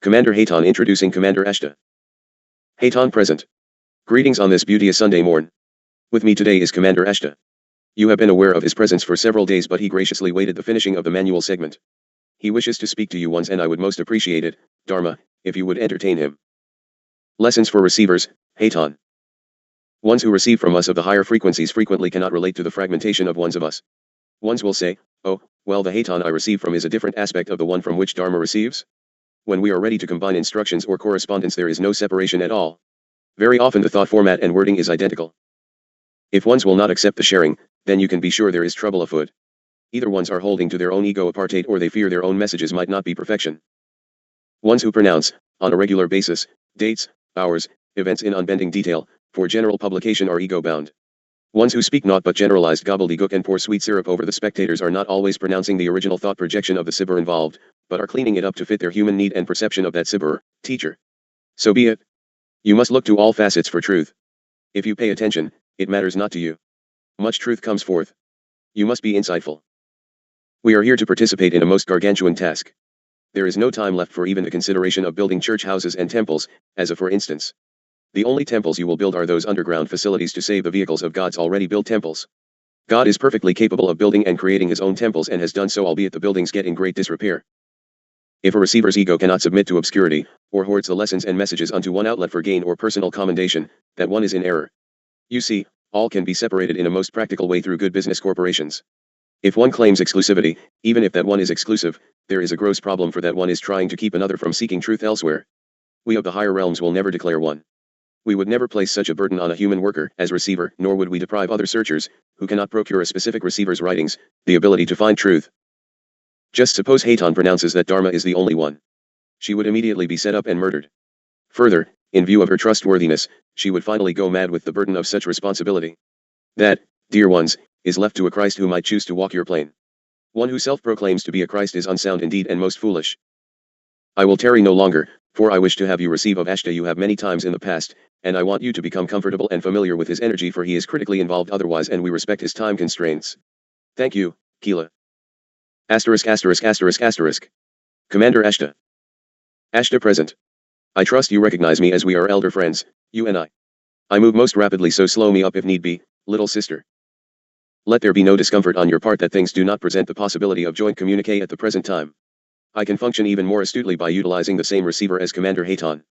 Commander Hayton introducing Commander Ashtar. Hayton present. Greetings on this beauteous Sunday morn. With me today is Commander Ashtar. You have been aware of his presence for several days, but he graciously waited the finishing of the manual segment. He wishes to speak to you once, and I would most appreciate it, Dharma, if you would entertain him. Lessons for receivers, Hayton. Ones who receive from us of the higher frequencies frequently cannot relate to the fragmentation of ones of us. Ones will say, oh, well, the Hayton I receive from is a different aspect of the one from which Dharma receives. When we are ready to combine instructions or correspondence, there is no separation at all. Very often the thought format and wording is identical. If ones will not accept the sharing, then you can be sure there is trouble afoot. Either ones are holding to their own ego apartheid, or they fear their own messages might not be perfection. Ones who pronounce, on a regular basis, dates, hours, events in unbending detail, for general publication are ego-bound. Ones who speak naught but generalized gobbledygook and pour sweet syrup over the spectators are not always pronouncing the original thought projection of the sibber involved, but are cleaning it up to fit their human need and perception of that sibber, teacher. So be it. You must look to all facets for truth. If you pay attention, it matters not to you. Much truth comes forth. You must be insightful. We are here to participate in a most gargantuan task. There is no time left for even the consideration of building church houses and temples, as for instance. The only temples you will build are those underground facilities to save the vehicles of God's already built temples. God is perfectly capable of building and creating his own temples, and has done so, albeit the buildings get in great disrepair. If a receiver's ego cannot submit to obscurity, or hoards the lessons and messages unto one outlet for gain or personal commendation, that one is in error. You see, all can be separated in a most practical way through good business corporations. If one claims exclusivity, even if that one is exclusive, there is a gross problem, for that one is trying to keep another from seeking truth elsewhere. We of the higher realms will never declare one. We would never place such a burden on a human worker as receiver, nor would we deprive other searchers, who cannot procure a specific receiver's writings, the ability to find truth. Just suppose Hayton pronounces that Dharma is the only one. She would immediately be set up and murdered. Further, in view of her trustworthiness, she would finally go mad with the burden of such responsibility. That, dear ones, is left to a Christ who might choose to walk your plane. One who self-proclaims to be a Christ is unsound indeed and most foolish. I will tarry no longer, for I wish to have you receive of Ashtar you have many times in the past, and I want you to become comfortable and familiar with his energy, for he is critically involved otherwise, and we respect his time constraints. Thank you, Keela. ********. Commander Ashtar. Ashtar present. I trust you recognize me, as we are elder friends, you and I. I move most rapidly, so slow me up if need be, little sister. Let there be no discomfort on your part that things do not present the possibility of joint communique at the present time. I can function even more astutely by utilizing the same receiver as Commander Hayton.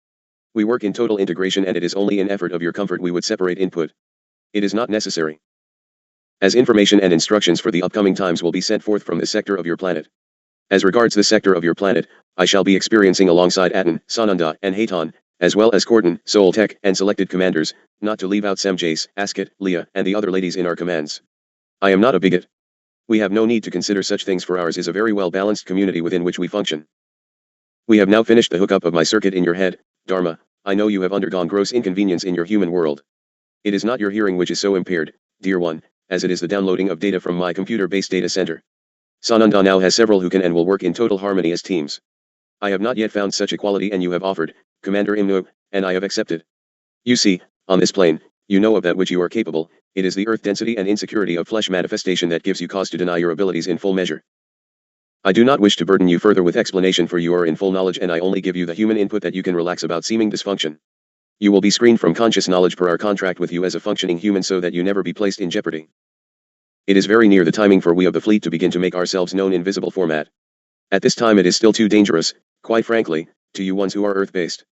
We work in total integration, and it is only in effort of your comfort we would separate input. It is not necessary, as information and instructions for the upcoming times will be sent forth from this sector of your planet. As regards this sector of your planet, I shall be experiencing alongside Aten, Sananda, and Hayton, as well as Corden, Soltech, and selected commanders, not to leave out Semjace, Asket, Leah, and the other ladies in our commands. I am not a bigot. We have no need to consider such things, for ours is a very well-balanced community within which we function. We have now finished the hookup of my circuit in your head, Dharma. I know you have undergone gross inconvenience in your human world. It is not your hearing which is so impaired, dear one, as it is the downloading of data from my computer-based data center. Sananda now has several who can and will work in total harmony as teams. I have not yet found such equality, and you have offered, Commander Imnu, and I have accepted. You see, on this plane, you know of that which you are capable. It is the earth density and insecurity of flesh manifestation that gives you cause to deny your abilities in full measure. I do not wish to burden you further with explanation, for you are in full knowledge, and I only give you the human input that you can relax about seeming dysfunction. You will be screened from conscious knowledge per our contract with you as a functioning human, so that you never be placed in jeopardy. It is very near the timing for we of the fleet to begin to make ourselves known in visible format. At this time it is still too dangerous, quite frankly, to you ones who are earth-based.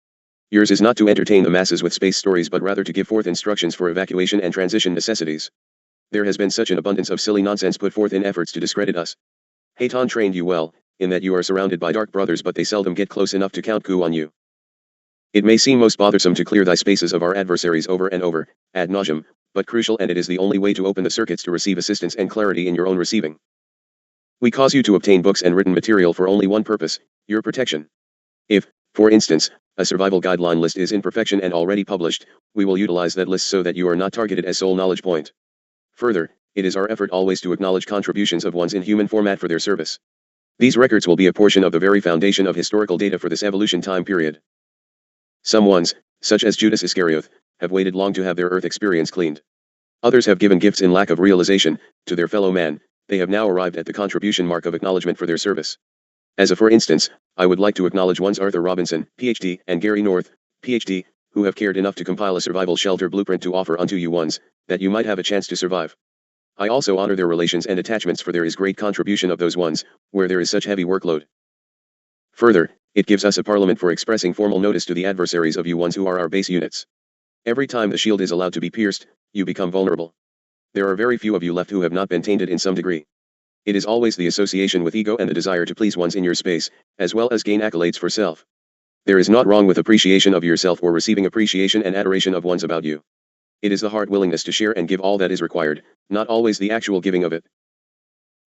Yours is not to entertain the masses with space stories, but rather to give forth instructions for evacuation and transition necessities. There has been such an abundance of silly nonsense put forth in efforts to discredit us. Hayton trained you well, in that you are surrounded by dark brothers, but they seldom get close enough to count coup on you. It may seem most bothersome to clear thy spaces of our adversaries over and over, ad nauseam, but crucial, and it is the only way to open the circuits to receive assistance and clarity in your own receiving. We cause you to obtain books and written material for only one purpose, your protection. If, for instance, a survival guideline list is in perfection and already published, we will utilize that list so that you are not targeted as sole knowledge point. Further, it is our effort always to acknowledge contributions of ones in human format for their service. These records will be a portion of the very foundation of historical data for this evolution time period. Some ones, such as Judas Iscariot, have waited long to have their earth experience cleaned. Others have given gifts in lack of realization to their fellow man. They have now arrived at the contribution mark of acknowledgement for their service. As a for instance, I would like to acknowledge ones Arthur Robinson, PhD, and Gary North, PhD, who have cared enough to compile a survival shelter blueprint to offer unto you ones, that you might have a chance to survive. I also honor their relations and attachments, for there is great contribution of those ones, where there is such heavy workload. Further, it gives us a parliament for expressing formal notice to the adversaries of you ones who are our base units. Every time the shield is allowed to be pierced, you become vulnerable. There are very few of you left who have not been tainted in some degree. It is always the association with ego and the desire to please ones in your space, as well as gain accolades for self. There is naught wrong with appreciation of yourself or receiving appreciation and adoration of ones about you. It is the heart willingness to share and give all that is required, not always the actual giving of it.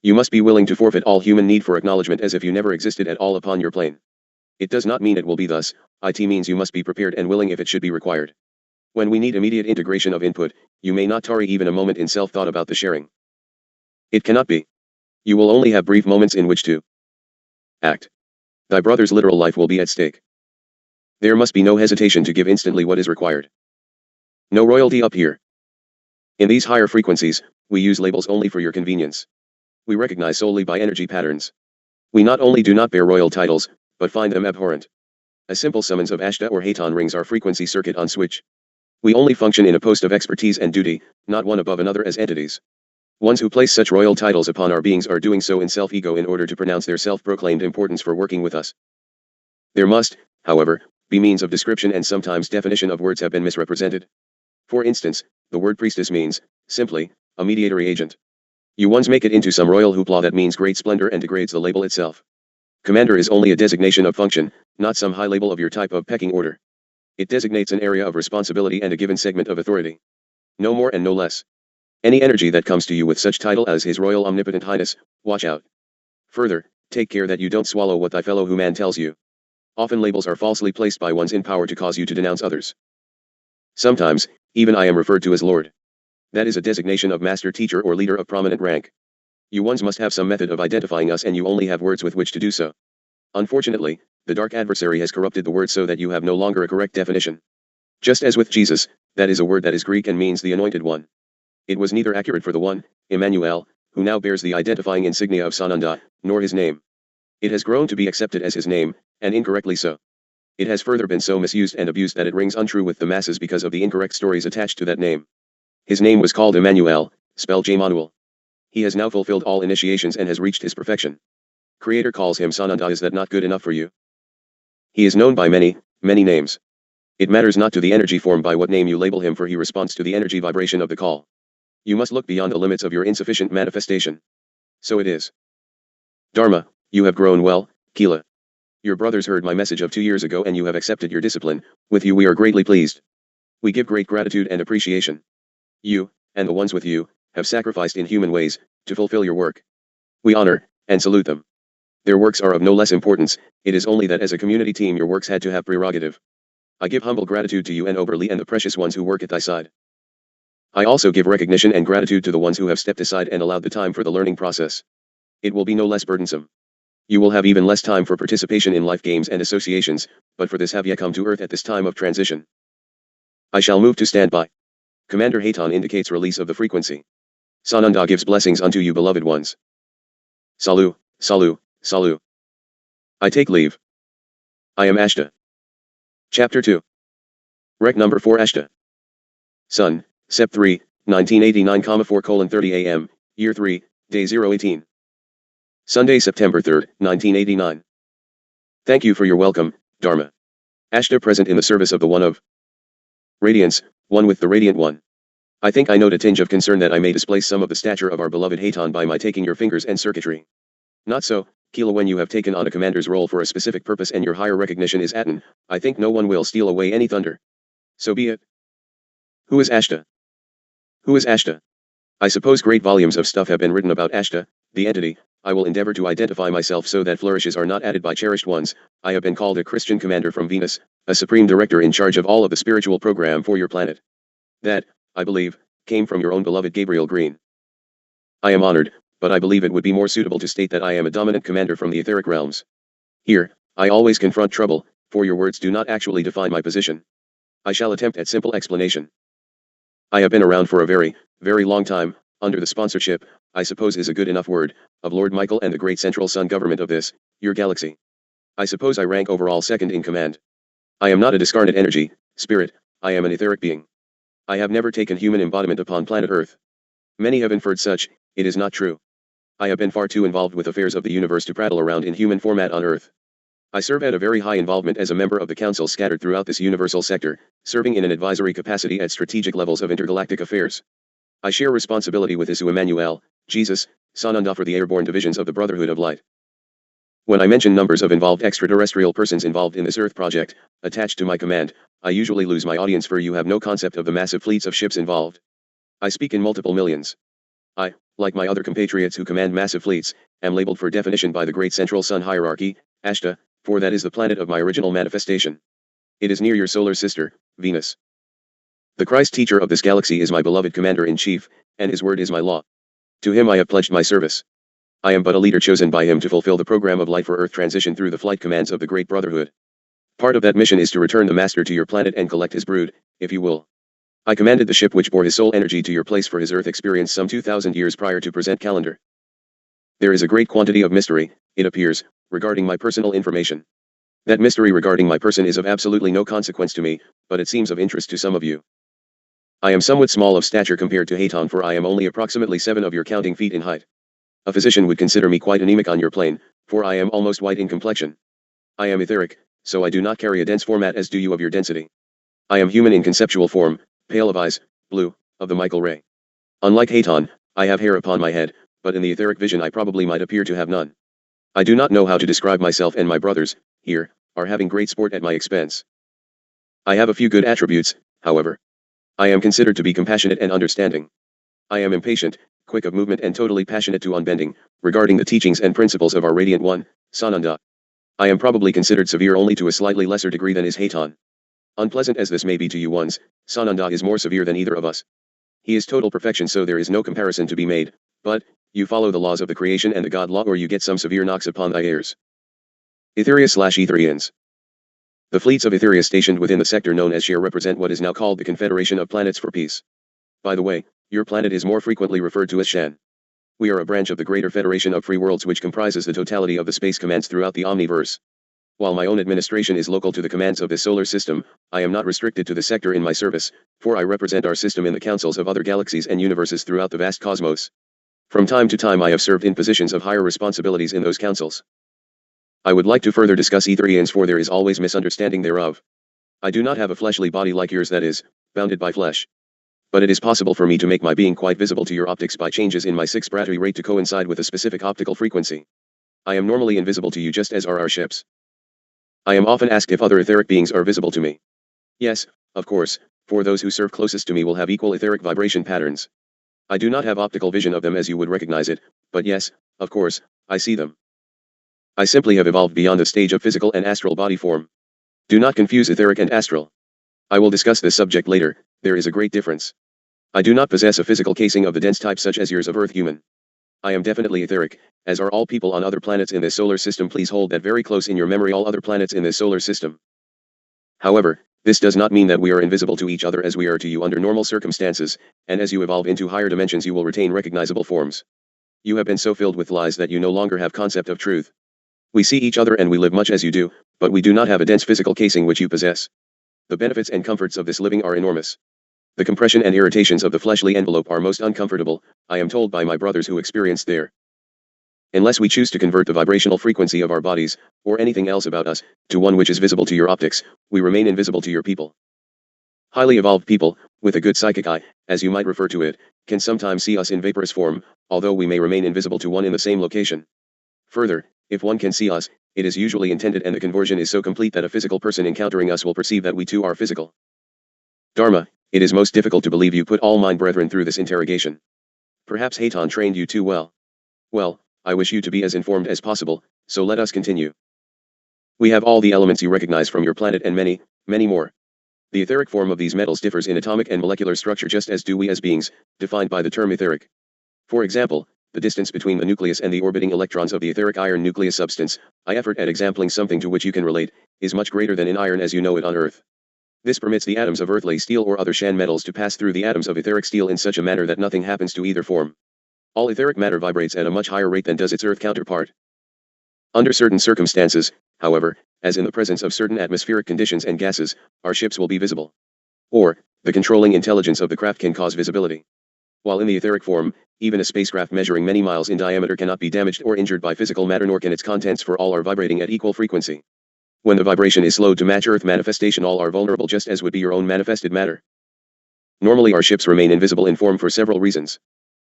You must be willing to forfeit all human need for acknowledgement as if you never existed at all upon your plane. It does not mean it will be thus, it means you must be prepared and willing if it should be required. When we need immediate integration of input, you may not tarry even a moment in self-thought about the sharing. It cannot be. You will only have brief moments in which to act. Thy brother's literal life will be at stake. There must be no hesitation to give instantly what is required. No royalty up here. In these higher frequencies, we use labels only for your convenience. We recognize solely by energy patterns. We not only do not bear royal titles, but find them abhorrent. A simple summons of Ashtar or Haton rings our frequency circuit on switch. We only function in a post of expertise and duty, not one above another as entities. Ones who place such royal titles upon our beings are doing so in self-ego in order to pronounce their self-proclaimed importance for working with us. There must, however, be means of description, and sometimes definition of words have been misrepresented. For instance, the word priestess means, simply, a mediatory agent. You ones make it into some royal hoopla that means great splendor and degrades the label itself. Commander is only a designation of function, not some high label of your type of pecking order. It designates an area of responsibility and a given segment of authority. No more and no less. Any energy that comes to you with such title as His Royal Omnipotent Highness, watch out. Further, take care that you don't swallow what thy fellow human tells you. Often labels are falsely placed by ones in power to cause you to denounce others. Sometimes, even I am referred to as Lord. That is a designation of master, teacher, or leader of prominent rank. You ones must have some method of identifying us, and you only have words with which to do so. Unfortunately, the dark adversary has corrupted the word so that you have no longer a correct definition. Just as with Jesus, that is a word that is Greek and means the anointed one. It was neither accurate for the one, Emmanuel, who now bears the identifying insignia of Sananda, nor his name. It has grown to be accepted as his name, and incorrectly so. It has further been so misused and abused that it rings untrue with the masses because of the incorrect stories attached to that name. His name was called Emmanuel, spelled Jmanuel. He has now fulfilled all initiations and has reached his perfection. Creator calls him Sananda. Is that not good enough for you? He is known by many, many names. It matters not to the energy form by what name you label him, for he responds to the energy vibration of the call. You must look beyond the limits of your insufficient manifestation. So it is. Dharma, you have grown well, Keela. Your brothers heard my message of 2 years ago and you have accepted your discipline. With you we are greatly pleased. We give great gratitude and appreciation. You, and the ones with you, have sacrificed in human ways, to fulfill your work. We honor, and salute them. Their works are of no less importance, it is only that as a community team your works had to have prerogative. I give humble gratitude to you and Oberly and the precious ones who work at thy side. I also give recognition and gratitude to the ones who have stepped aside and allowed the time for the learning process. It will be no less burdensome. You will have even less time for participation in life games and associations, but for this have ye come to Earth at this time of transition. I shall move to standby. Commander Haton indicates release of the frequency. Sananda gives blessings unto you beloved ones. Salu, salu, salu. I take leave. I am Ashtar. Chapter 2. Rec number 4 Ashtar. Sun, Sep 3, 1989,4:30 AM, Year 3, Day 018. Sunday, September 3, 1989. Thank you for your welcome, Dharma. Ashtar present in the service of the One of Radiance, one with the Radiant One. I think I note a tinge of concern that I may displace some of the stature of our beloved Haton by my taking your fingers and circuitry. Not so, Keela. When you have taken on a commander's role for a specific purpose and your higher recognition is atten, I think no one will steal away any thunder. So be it. Who is Ashtar? Who is Ashtar? I suppose great volumes of stuff have been written about Ashtar, the entity. I will endeavor to identify myself so that flourishes are not added by cherished ones. I have been called a Christian commander from Venus, a supreme director in charge of all of the spiritual program for your planet. That, I believe, came from your own beloved Gabriel Green. I am honored, but I believe it would be more suitable to state that I am a dominant commander from the etheric realms. Here, I always confront trouble, for your words do not actually define my position. I shall attempt at simple explanation. I have been around for a very, very long time, under the sponsorship, I suppose is a good enough word, of Lord Michael and the great central sun government of this, your galaxy. I suppose I rank overall second in command. I am not a discarnate energy, spirit, I am an etheric being. I have never taken human embodiment upon planet Earth. Many have inferred such, it is not true. I have been far too involved with affairs of the universe to prattle around in human format on Earth. I serve at a very high involvement as a member of the councils scattered throughout this universal sector, serving in an advisory capacity at strategic levels of intergalactic affairs. I share responsibility with Isu Emmanuel, Jesus, Sananda for the airborne divisions of the Brotherhood of Light. When I mention numbers of involved extraterrestrial persons involved in this Earth project, attached to my command, I usually lose my audience, for you have no concept of the massive fleets of ships involved. I speak in multiple millions. I, like my other compatriots who command massive fleets, am labeled for definition by the great central sun hierarchy, Ashtar, for that is the planet of my original manifestation. It is near your solar sister, Venus. The Christ teacher of this galaxy is my beloved commander-in-chief, and his word is my law. To him I have pledged my service. I am but a leader chosen by him to fulfill the program of light for Earth transition through the flight commands of the Great Brotherhood. Part of that mission is to return the Master to your planet and collect his brood, if you will. I commanded the ship which bore his soul energy to your place for his Earth experience some 2,000 years prior to present calendar. There is a great quantity of mystery, it appears, regarding my personal information. That mystery regarding my person is of absolutely no consequence to me, but it seems of interest to some of you. I am somewhat small of stature compared to Haton, for I am only approximately 7 of your counting feet in height. A physician would consider me quite anemic on your plane, for I am almost white in complexion. I am etheric, so I do not carry a dense format as do you of your density. I am human in conceptual form, pale of eyes, blue, of the Michael ray. Unlike Haton, I have hair upon my head, but in the etheric vision I probably might appear to have none. I do not know how to describe myself, and my brothers, here, are having great sport at my expense. I have a few good attributes, however. I am considered to be compassionate and understanding. I am impatient, quick of movement and totally passionate to unbending, regarding the teachings and principles of our Radiant One, Sananda. I am probably considered severe only to a slightly lesser degree than is Haton. Unpleasant as this may be to you ones, Sananda is more severe than either of us. He is total perfection, so there is no comparison to be made, but, you follow the laws of the creation and the God law, or you get some severe knocks upon thy ears. Etheria/Etherians. The fleets of Etheria stationed within the sector known as Share represent what is now called the Confederation of Planets for Peace. By the way, your planet is more frequently referred to as Shan. We are a branch of the Greater Federation of Free Worlds, which comprises the totality of the space commands throughout the Omniverse. While my own administration is local to the commands of this solar system, I am not restricted to the sector in my service, for I represent our system in the councils of other galaxies and universes throughout the vast cosmos. From time to time I have served in positions of higher responsibilities in those councils. I would like to further discuss Etherians, for there is always misunderstanding thereof. I do not have a fleshly body like yours that is, bounded by flesh. But it is possible for me to make my being quite visible to your optics by changes in my 6 Bratry rate to coincide with a specific optical frequency. I am normally invisible to you, just as are our ships. I am often asked if other etheric beings are visible to me. Yes, of course, for those who serve closest to me will have equal etheric vibration patterns. I do not have optical vision of them as you would recognize it, but yes, of course, I see them. I simply have evolved beyond the stage of physical and astral body form. Do not confuse etheric and astral. I will discuss this subject later. There is a great difference. I do not possess a physical casing of the dense type such as yours of Earth human. I am definitely etheric, as are all people on other planets in this solar system. Please hold that very close in your memory, all other planets in this solar system. However, this does not mean that we are invisible to each other as we are to you under normal circumstances, and as you evolve into higher dimensions you will retain recognizable forms. You have been so filled with lies that you no longer have concept of truth. We see each other and we live much as you do, but we do not have a dense physical casing which you possess. The benefits and comforts of this living are enormous. The compression and irritations of the fleshly envelope are most uncomfortable, I am told by my brothers who experienced there. Unless we choose to convert the vibrational frequency of our bodies, or anything else about us, to one which is visible to your optics, we remain invisible to your people. Highly evolved people, with a good psychic eye, as you might refer to it, can sometimes see us in vaporous form, although we may remain invisible to one in the same location. Further, if one can see us, it is usually intended, and the conversion is so complete that a physical person encountering us will perceive that we too are physical. Dharma, it is most difficult to believe you put all mine brethren through this interrogation. Perhaps Haton trained you too well. Well, I wish you to be as informed as possible, so let us continue. We have all the elements you recognize from your planet and many, many more. The etheric form of these metals differs in atomic and molecular structure just as do we as beings, defined by the term etheric. For example, the distance between the nucleus and the orbiting electrons of the etheric iron nucleus substance, I effort at exampling something to which you can relate, is much greater than in iron as you know it on Earth. This permits the atoms of earthly steel or other Shan metals to pass through the atoms of etheric steel in such a manner that nothing happens to either form. All etheric matter vibrates at a much higher rate than does its earth counterpart. Under certain circumstances, however, as in the presence of certain atmospheric conditions and gases, our ships will be visible. Or, the controlling intelligence of the craft can cause visibility. While in the etheric form, even a spacecraft measuring many miles in diameter cannot be damaged or injured by physical matter, nor can its contents, for all are vibrating at equal frequency. When the vibration is slowed to match Earth manifestation, all are vulnerable, just as would be your own manifested matter. Normally our ships remain invisible in form for several reasons.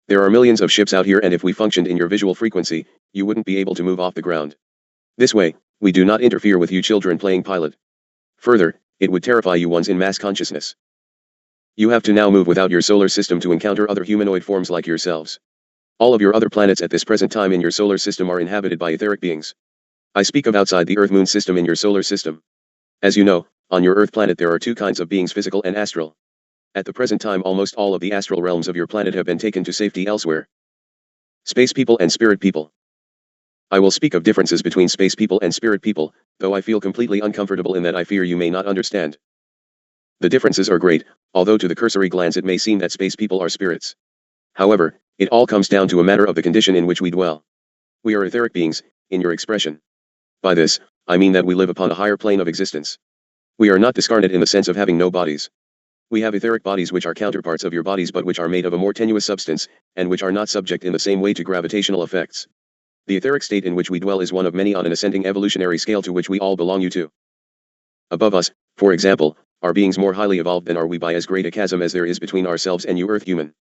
There are millions of ships out here, and if we functioned in your visual frequency, you wouldn't be able to move off the ground. This way, we do not interfere with you children playing pilot. Further, it would terrify you ones in mass consciousness. You have to now move without your solar system to encounter other humanoid forms like yourselves. All of your other planets at this present time in your solar system are inhabited by etheric beings. I speak of outside the Earth-Moon system in your solar system. As you know, on your Earth planet there are two kinds of beings, physical and astral. At the present time almost all of the astral realms of your planet have been taken to safety elsewhere. Space people and spirit people. I will speak of differences between space people and spirit people, though I feel completely uncomfortable in that I fear you may not understand. The differences are great, although to the cursory glance it may seem that space people are spirits. However, it all comes down to a matter of the condition in which we dwell. We are etheric beings, in your expression. By this, I mean that we live upon a higher plane of existence. We are not discarnate in the sense of having no bodies. We have etheric bodies which are counterparts of your bodies, but which are made of a more tenuous substance, and which are not subject in the same way to gravitational effects. The etheric state in which we dwell is one of many on an ascending evolutionary scale to which we all belong. You too. Above us, for example, are beings more highly evolved than are we by as great a chasm as there is between ourselves and you Earth human.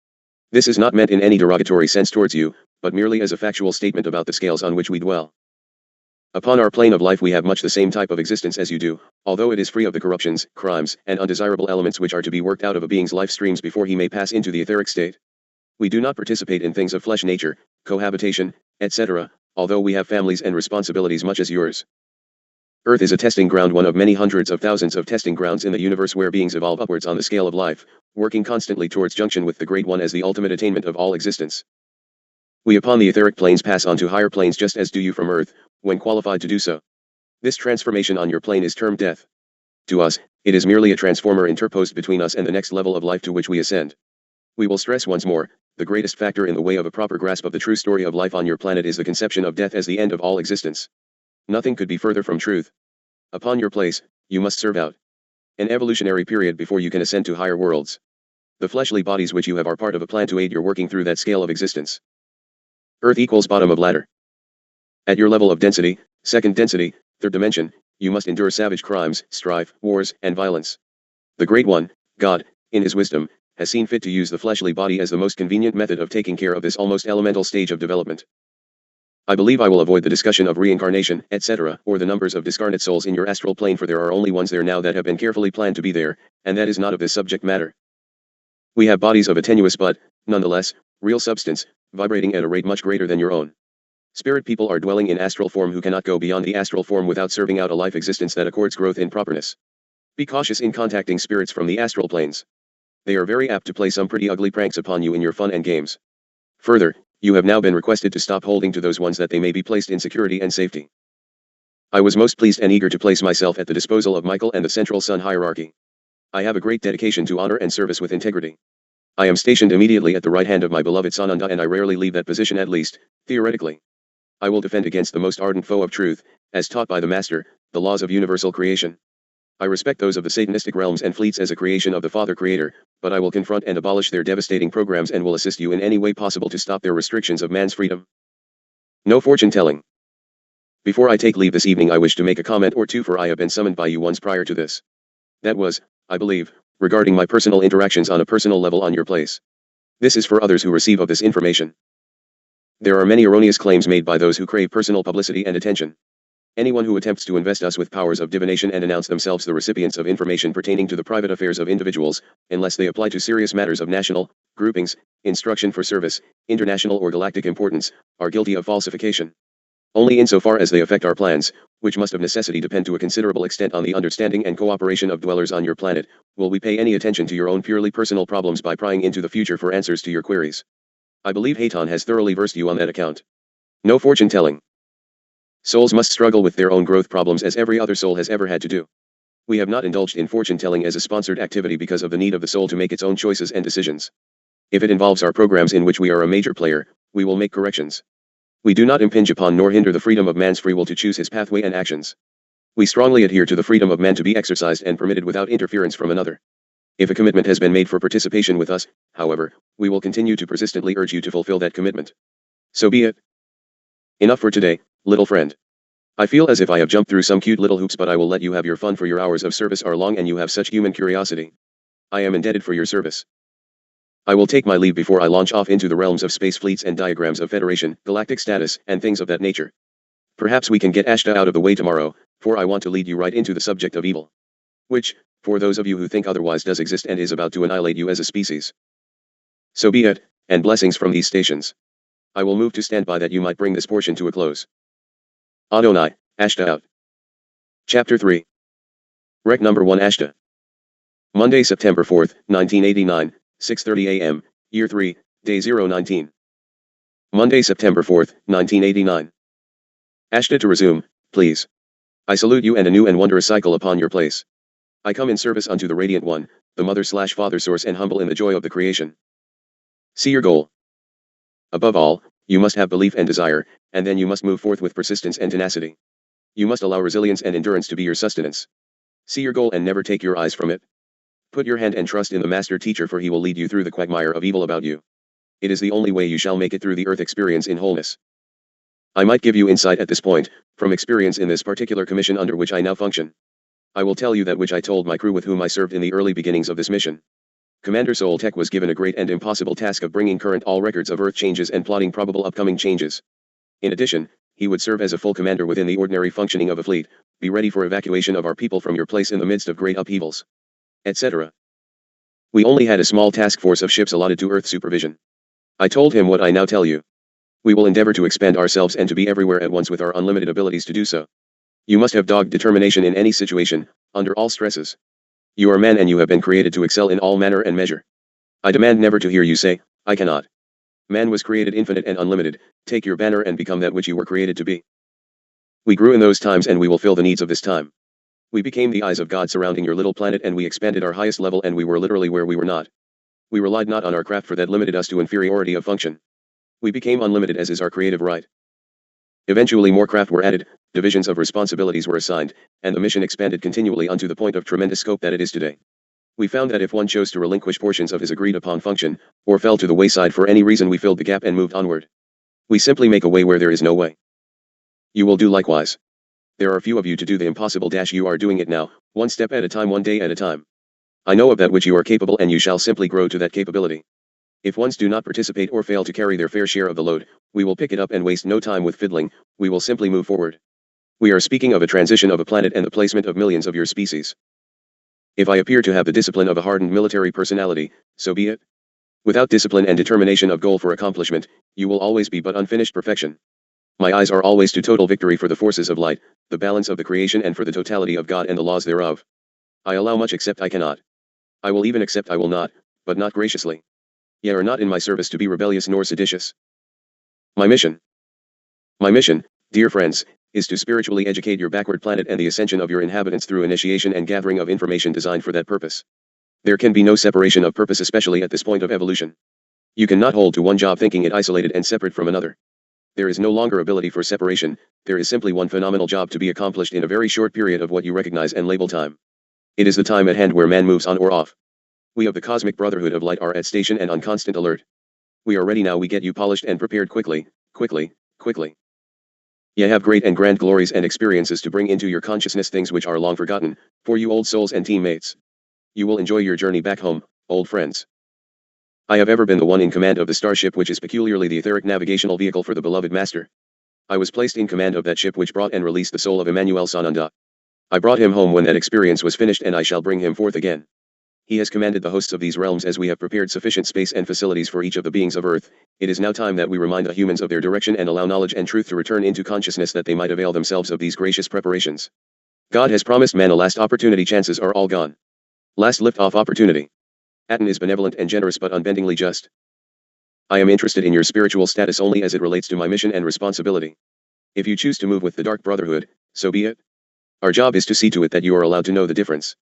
This is not meant in any derogatory sense towards you, but merely as a factual statement about the scales on which we dwell. Upon our plane of life we have much the same type of existence as you do, although it is free of the corruptions, crimes, and undesirable elements which are to be worked out of a being's life streams before he may pass into the etheric state. We do not participate in things of flesh nature, cohabitation, etc., although we have families and responsibilities much as yours. Earth is a testing ground, one of many hundreds of thousands of testing grounds in the universe where beings evolve upwards on the scale of life, working constantly towards junction with the Great One as the ultimate attainment of all existence. We upon the etheric planes pass on to higher planes just as do you from Earth, when qualified to do so. This transformation on your plane is termed death. To us, it is merely a transformer interposed between us and the next level of life to which we ascend. We will stress once more, the greatest factor in the way of a proper grasp of the true story of life on your planet is the conception of death as the end of all existence. Nothing could be further from truth. Upon your place, you must serve out an evolutionary period before you can ascend to higher worlds. The fleshly bodies which you have are part of a plan to aid your working through that scale of existence. Earth equals bottom of ladder. At your level of density, second density, third dimension, you must endure savage crimes, strife, wars, and violence. The Great One, God, in his wisdom, has seen fit to use the fleshly body as the most convenient method of taking care of this almost elemental stage of development. I believe I will avoid the discussion of reincarnation, etc., or the numbers of discarnate souls in your astral plane, for there are only ones there now that have been carefully planned to be there, and that is not of this subject matter. We have bodies of a tenuous but, nonetheless, real substance, vibrating at a rate much greater than your own. Spirit people are dwelling in astral form who cannot go beyond the astral form without serving out a life existence that accords growth in properness. Be cautious in contacting spirits from the astral planes. They are very apt to play some pretty ugly pranks upon you in your fun and games. Further, you have now been requested to stop holding to those ones that they may be placed in security and safety. I was most pleased and eager to place myself at the disposal of Michael and the Central Sun hierarchy. I have a great dedication to honor and service with integrity. I am stationed immediately at the right hand of my beloved Sananda, and I rarely leave that position, at least, theoretically. I will defend against the most ardent foe of truth, as taught by the Master, the laws of universal creation. I respect those of the Satanistic realms and fleets as a creation of the Father Creator, but I will confront and abolish their devastating programs and will assist you in any way possible to stop their restrictions of man's freedom. No fortune telling. Before I take leave this evening, I wish to make a comment or two, for I have been summoned by you once prior to this. That was, I believe, regarding my personal interactions on a personal level on your place. This is for others who receive of this information. There are many erroneous claims made by those who crave personal publicity and attention. Anyone who attempts to invest us with powers of divination and announce themselves the recipients of information pertaining to the private affairs of individuals, unless they apply to serious matters of national, groupings, instruction for service, international or galactic importance, are guilty of falsification. Only insofar as they affect our plans, which must of necessity depend to a considerable extent on the understanding and cooperation of dwellers on your planet, will we pay any attention to your own purely personal problems by prying into the future for answers to your queries. I believe Hayton has thoroughly versed you on that account. No fortune telling. Souls must struggle with their own growth problems as every other soul has ever had to do. We have not indulged in fortune-telling as a sponsored activity because of the need of the soul to make its own choices and decisions. If it involves our programs in which we are a major player, we will make corrections. We do not impinge upon nor hinder the freedom of man's free will to choose his pathway and actions. We strongly adhere to the freedom of man to be exercised and permitted without interference from another. If a commitment has been made for participation with us, however, we will continue to persistently urge you to fulfill that commitment. So be it. Enough for today, little friend. I feel as if I have jumped through some cute little hoops, but I will let you have your fun, for your hours of service are long and you have such human curiosity. I am indebted for your service. I will take my leave before I launch off into the realms of space fleets and diagrams of Federation, galactic status, and things of that nature. Perhaps we can get Ashtar out of the way tomorrow, for I want to lead you right into the subject of evil. Which, for those of you who think otherwise, does exist and is about to annihilate you as a species. So be it, and blessings from these stations. I will move to stand by that you might bring this portion to a close. Adonai, Ashtar out. Chapter 3. Rec number 1 Ashtar. Monday, September 4th, 1989, 6:30 a.m., Year 3, Day 019. Monday, September 4th, 1989. Ashtar to resume, please. I salute you and a new and wondrous cycle upon your place. I come in service unto the Radiant One, the Mother/Father Source, and humble in the joy of the creation. See your goal. Above all, you must have belief and desire, and then you must move forth with persistence and tenacity. You must allow resilience and endurance to be your sustenance. See your goal and never take your eyes from it. Put your hand and trust in the Master Teacher, for he will lead you through the quagmire of evil about you. It is the only way you shall make it through the earth experience in wholeness. I might give you insight at this point, from experience in this particular commission under which I now function. I will tell you that which I told my crew with whom I served in the early beginnings of this mission. Commander Soltech was given a great and impossible task of bringing current all records of Earth changes and plotting probable upcoming changes. In addition, he would serve as a full commander within the ordinary functioning of a fleet, be ready for evacuation of our people from your place in the midst of great upheavals, etc. We only had a small task force of ships allotted to Earth supervision. I told him what I now tell you. We will endeavor to expand ourselves and to be everywhere at once with our unlimited abilities to do so. You must have dogged determination in any situation, under all stresses. You are man and you have been created to excel in all manner and measure. I demand never to hear you say, I cannot. Man was created infinite and unlimited. Take your banner and become that which you were created to be. We grew in those times and we will fill the needs of this time. We became the eyes of God surrounding your little planet, and we expanded our highest level, and we were literally where we were not. We relied not on our craft, for that limited us to inferiority of function. We became unlimited, as is our creative right. Eventually more craft were added, divisions of responsibilities were assigned, and the mission expanded continually unto the point of tremendous scope that it is today. We found that if one chose to relinquish portions of his agreed upon function, or fell to the wayside for any reason, we filled the gap and moved onward. We simply make a way where there is no way. You will do likewise. There are few of you to do the impossible. You are doing it now, one step at a time, one day at a time. I know of that which you are capable, and you shall simply grow to that capability. If ones do not participate or fail to carry their fair share of the load, we will pick it up and waste no time with fiddling. We will simply move forward. We are speaking of a transition of a planet and the placement of millions of your species. If I appear to have the discipline of a hardened military personality, so be it. Without discipline and determination of goal for accomplishment, you will always be but unfinished perfection. My eyes are always to total victory for the forces of light, the balance of the creation, and for the totality of God and the laws thereof. I allow much except I cannot. I will even accept I will not, but not graciously. Ye are not in my service to be rebellious nor seditious. My mission, dear friends, is to spiritually educate your backward planet and the ascension of your inhabitants through initiation and gathering of information designed for that purpose. There can be no separation of purpose, especially at this point of evolution. You cannot hold to one job thinking it isolated and separate from another. There is no longer ability for separation, there is simply one phenomenal job to be accomplished in a very short period of what you recognize and label time. It is the time at hand where man moves on or off. We of the Cosmic Brotherhood of Light are at station and on constant alert. We are ready now. We get you polished and prepared quickly, quickly, quickly. Ye have great and grand glories and experiences to bring into your consciousness, things which are long forgotten, for you old souls and teammates. You will enjoy your journey back home, old friends. I have ever been the one in command of the starship, which is peculiarly the etheric navigational vehicle for the beloved Master. I was placed in command of that ship which brought and released the soul of Emmanuel Sananda. I brought him home when that experience was finished, and I shall bring him forth again. He has commanded the hosts of these realms. As we have prepared sufficient space and facilities for each of the beings of Earth, it is now time that we remind the humans of their direction and allow knowledge and truth to return into consciousness, that they might avail themselves of these gracious preparations. God has promised man a last opportunity. Chances are all gone. Last lift-off opportunity. Aten is benevolent and generous but unbendingly just. I am interested in your spiritual status only as it relates to my mission and responsibility. If you choose to move with the Dark Brotherhood, so be it. Our job is to see to it that you are allowed to know the difference.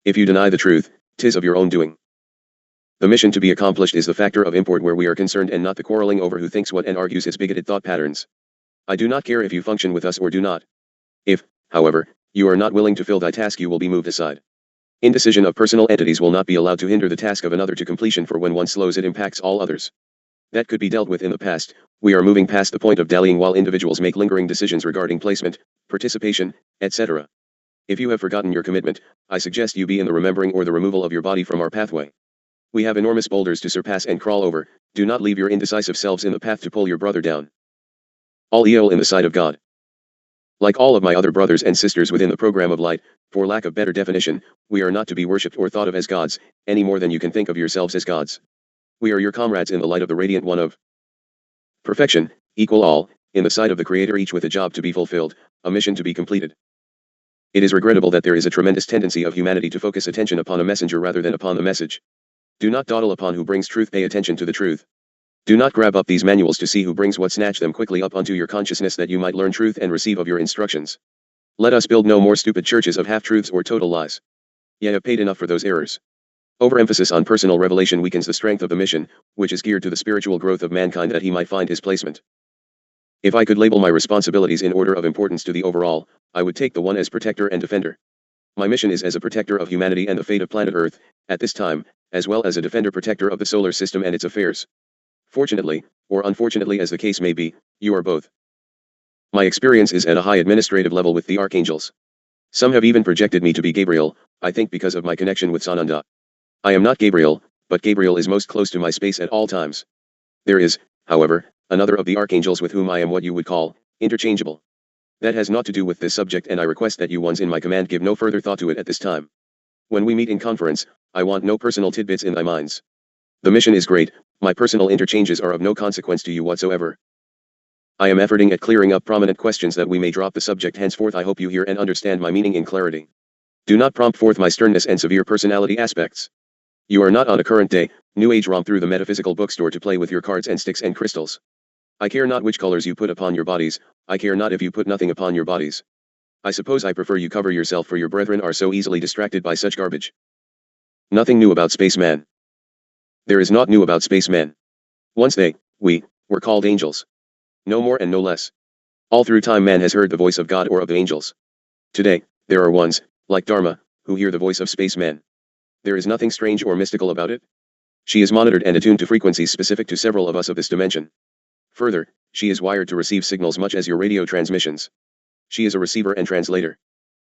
If you deny the truth, 'tis of your own doing. The mission to be accomplished is the factor of import where we are concerned and not the quarreling over who thinks what and argues its bigoted thought patterns. I do not care if you function with us or do not. If, however, you are not willing to fill thy task, you will be moved aside. Indecision of personal entities will not be allowed to hinder the task of another to completion, for when one slows it impacts all others. That could be dealt with in the past. We are moving past the point of dallying while individuals make lingering decisions regarding placement, participation, etc. If you have forgotten your commitment, I suggest you be in the remembering or the removal of your body from our pathway. We have enormous boulders to surpass and crawl over. Do not leave your indecisive selves in the path to pull your brother down. All evil in the sight of God. Like all of my other brothers and sisters within the program of light, for lack of better definition, we are not to be worshipped or thought of as gods, any more than you can think of yourselves as gods. We are your comrades in the light of the radiant one of perfection, equal all, in the sight of the Creator, each with a job to be fulfilled, a mission to be completed. It is regrettable that there is a tremendous tendency of humanity to focus attention upon a messenger rather than upon the message. Do not dawdle upon who brings truth, pay attention to the truth. Do not grab up these manuals to see who brings what, snatch them quickly up onto your consciousness that you might learn truth and receive of your instructions. Let us build no more stupid churches of half-truths or total lies. Ye have paid enough for those errors. Overemphasis on personal revelation weakens the strength of the mission, which is geared to the spiritual growth of mankind, that he might find his placement. If I could label my responsibilities in order of importance to the overall, I would take the one as protector and defender. My mission is as a protector of humanity and the fate of planet Earth, at this time, as well as a defender protector of the solar system and its affairs. Fortunately, or unfortunately as the case may be, you are both. My experience is at a high administrative level with the archangels. Some have even projected me to be Gabriel, I think because of my connection with Sananda. I am not Gabriel, but Gabriel is most close to my space at all times. There is, however, another of the archangels with whom I am what you would call interchangeable. That has naught to do with this subject, and I request that you ones in my command give no further thought to it at this time. When we meet in conference, I want no personal tidbits in thy minds. The mission is great, my personal interchanges are of no consequence to you whatsoever. I am efforting at clearing up prominent questions that we may drop the subject henceforth. I hope you hear and understand my meaning in clarity. Do not prompt forth my sternness and severe personality aspects. You are not on a current day, New Age romp through the metaphysical bookstore to play with your cards and sticks and crystals. I care not which colors you put upon your bodies, I care not if you put nothing upon your bodies. I suppose I prefer you cover yourself, for your brethren are so easily distracted by such garbage. Nothing new about spaceman. There is naught new about spacemen. Once we, were called angels. No more and no less. All through time man has heard the voice of God or of the angels. Today, there are ones, like Dharma, who hear the voice of spacemen. There is nothing strange or mystical about it. She is monitored and attuned to frequencies specific to several of us of this dimension. Further, she is wired to receive signals much as your radio transmissions. She is a receiver and translator.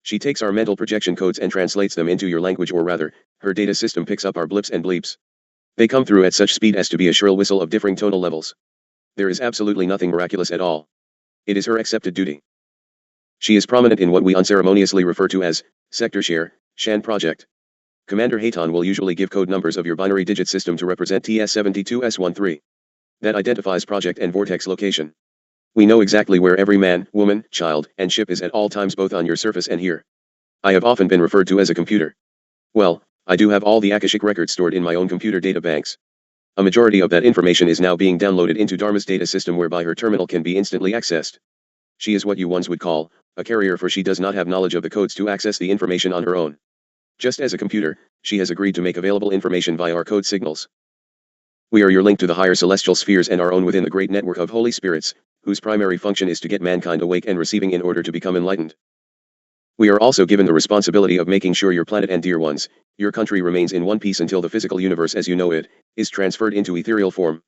She takes our mental projection codes and translates them into your language, or rather, her data system picks up our blips and bleeps. They come through at such speed as to be a shrill whistle of differing tonal levels. There is absolutely nothing miraculous at all. It is her accepted duty. She is prominent in what we unceremoniously refer to as Sector Share, Shan Project. Commander Hayton will usually give code numbers of your binary digit system to represent TS72S13. That identifies project and vortex location. We know exactly where every man, woman, child, and ship is at all times, both on your surface and here. I have often been referred to as a computer. Well, I do have all the Akashic records stored in my own computer data banks. A majority of that information is now being downloaded into Dharma's data system, whereby her terminal can be instantly accessed. She is what you ones would call a carrier, for she does not have knowledge of the codes to access the information on her own. Just as a computer, she has agreed to make available information via our code signals. We are your link to the higher celestial spheres and our own within the great network of holy spirits, whose primary function is to get mankind awake and receiving in order to become enlightened. We are also given the responsibility of making sure your planet and dear ones, your country, remains in one piece until the physical universe as you know it, is transferred into ethereal form.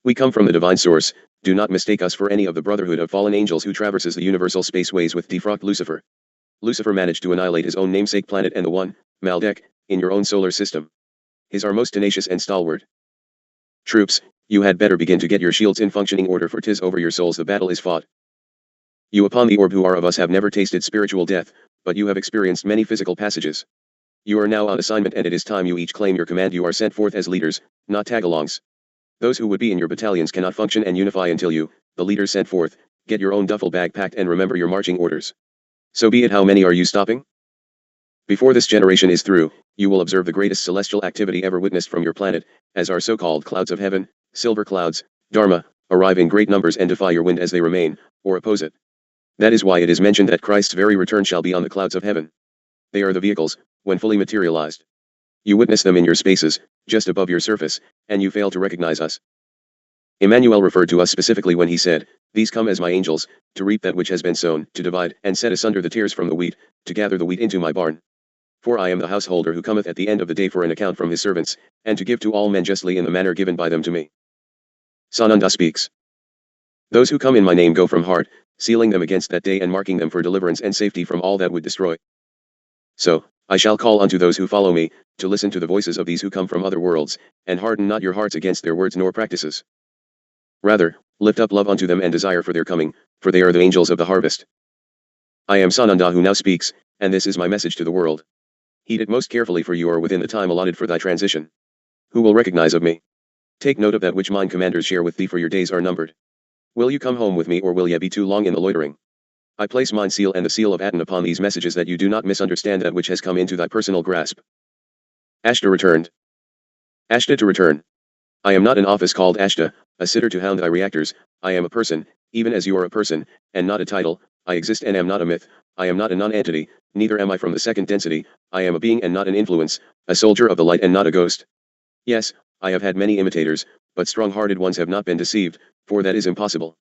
We come from the divine source. Do not mistake us for any of the brotherhood of fallen angels who traverses the universal spaceways with defrocked Lucifer. Lucifer managed to annihilate his own namesake planet and the one, Maldek, in your own solar system. His are most tenacious and stalwart. Troops, you had better begin to get your shields in functioning order, for 'tis over your souls the battle is fought. You upon the orb who are of us have never tasted spiritual death, but you have experienced many physical passages. You are now on assignment, and it is time you each claim your command. You are sent forth as leaders, not tagalongs. Those who would be in your battalions cannot function and unify until you, the leaders, sent forth, get your own duffel bag packed and remember your marching orders. So be it. How many are you stopping? Before this generation is through, you will observe the greatest celestial activity ever witnessed from your planet, as our so-called clouds of heaven, silver clouds, Dharma, arrive in great numbers and defy your wind as they remain, or oppose it. That is why it is mentioned that Christ's very return shall be on the clouds of heaven. They are the vehicles, when fully materialized. You witness them in your spaces, just above your surface, and you fail to recognize us. Emmanuel referred to us specifically when he said, "These come as my angels, to reap that which has been sown, to divide and set asunder the tares from the wheat, to gather the wheat into my barn. For I am the householder who cometh at the end of the day for an account from his servants, and to give to all men justly in the manner given by them to me." Sananda speaks. Those who come in my name go from heart, sealing them against that day and marking them for deliverance and safety from all that would destroy. So, I shall call unto those who follow me, to listen to the voices of these who come from other worlds, and harden not your hearts against their words nor practices. Rather, lift up love unto them and desire for their coming, for they are the angels of the harvest. I am Sananda who now speaks, and this is my message to the world. Heed it most carefully, for you are within the time allotted for thy transition. Who will recognize of me? Take note of that which mine commanders share with thee, for your days are numbered. Will you come home with me, or will ye be too long in the loitering? I place mine seal and the seal of Aten upon these messages, that you do not misunderstand that which has come into thy personal grasp. Ashtar returned. Ashta to return. I am not an office called Ashta, a sitter to hound thy reactors. I am a person, even as you are a person, and not a title. I exist and am not a myth. I am not a non-entity, neither am I from the second density. I am a being and not an influence, a soldier of the light and not a ghost. Yes, I have had many imitators, but strong-hearted ones have not been deceived, for that is impossible.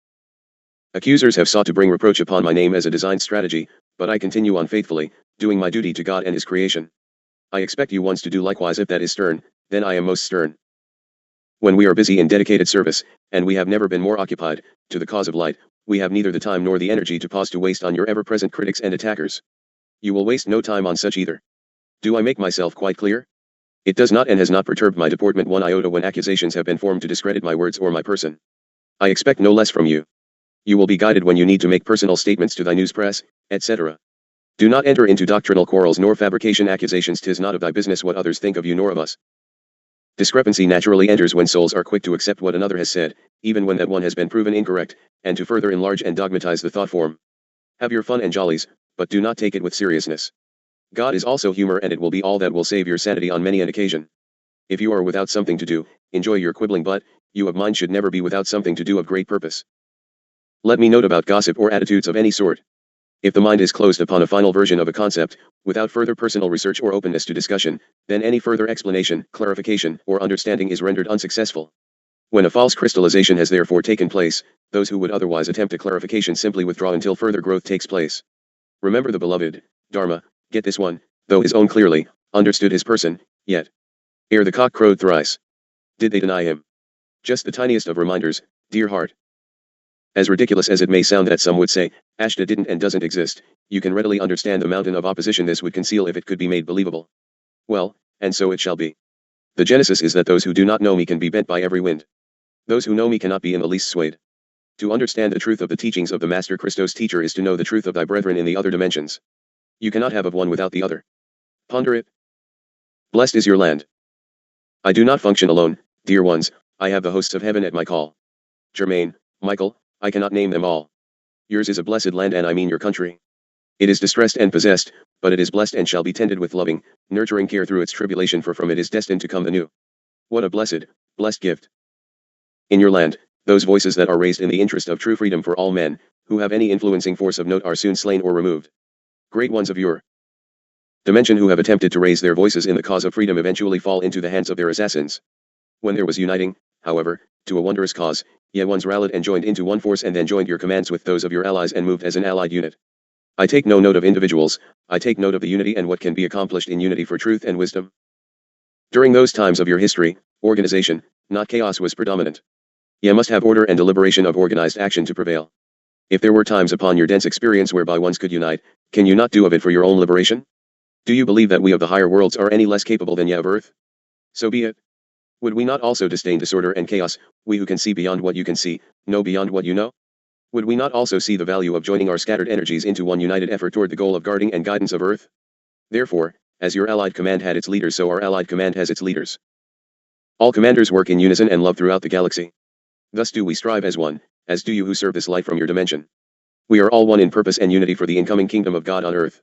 Accusers have sought to bring reproach upon my name as a designed strategy, but I continue on faithfully, doing my duty to God and his creation. I expect you once to do likewise. If that is stern, then I am most stern. When we are busy in dedicated service, and we have never been more occupied, to the cause of light, we have neither the time nor the energy to pause to waste on your ever-present critics and attackers. You will waste no time on such either. Do I make myself quite clear? It does not and has not perturbed my deportment one iota when accusations have been formed to discredit my words or my person. I expect no less from you. You will be guided when you need to make personal statements to thy news press, etc. Do not enter into doctrinal quarrels nor fabrication accusations. 'Tis not of thy business what others think of you nor of us. Discrepancy naturally enters when souls are quick to accept what another has said, even when that one has been proven incorrect, and to further enlarge and dogmatize the thought form. Have your fun and jollies, but do not take it with seriousness. God is also humor, and it will be all that will save your sanity on many an occasion. If you are without something to do, enjoy your quibbling, but you of mind should never be without something to do of great purpose. Let me note about gossip or attitudes of any sort. If the mind is closed upon a final version of a concept, without further personal research or openness to discussion, then any further explanation, clarification, or understanding is rendered unsuccessful. When a false crystallization has therefore taken place, those who would otherwise attempt a clarification simply withdraw until further growth takes place. Remember the beloved Dharma, get this one, though his own clearly understood his person, yet, ere the cock crowed thrice, did they deny him. Just the tiniest of reminders, dear heart. As ridiculous as it may sound that some would say, Ashta didn't and doesn't exist, you can readily understand the mountain of opposition this would conceal if it could be made believable. Well, and so it shall be. The genesis is that those who do not know me can be bent by every wind. Those who know me cannot be in the least swayed. To understand the truth of the teachings of the Master Christos teacher is to know the truth of thy brethren in the other dimensions. You cannot have of one without the other. Ponder it. Blessed is your land. I do not function alone, dear ones, I have the hosts of heaven at my call. Germain, Michael, I cannot name them all. Yours is a blessed land, and I mean your country. It is distressed and possessed, but it is blessed and shall be tended with loving, nurturing care through its tribulation, for from it is destined to come the new. What a blessed gift. In your land, those voices that are raised in the interest of true freedom for all men, who have any influencing force of note, are soon slain or removed. Great ones of your dimension who have attempted to raise their voices in the cause of freedom eventually fall into the hands of their assassins. When there was uniting, however, to a wondrous cause, ye ones rallied and joined into one force, and then joined your commands with those of your allies and moved as an allied unit. I take no note of individuals, I take note of the unity and what can be accomplished in unity for truth and wisdom. During those times of your history, organization, not chaos, was predominant. Ye must have order and deliberation of organized action to prevail. If there were times upon your dense experience whereby ones could unite, can you not do of it for your own liberation? Do you believe that we of the higher worlds are any less capable than ye of earth? So be it. Would we not also disdain disorder and chaos, we who can see beyond what you can see, know beyond what you know? Would we not also see the value of joining our scattered energies into one united effort toward the goal of guarding and guidance of Earth? Therefore, as your allied command had its leaders, so our allied command has its leaders. All commanders work in unison and love throughout the galaxy. Thus do we strive as one, as do you who serve this light from your dimension. We are all one in purpose and unity for the incoming kingdom of God on Earth.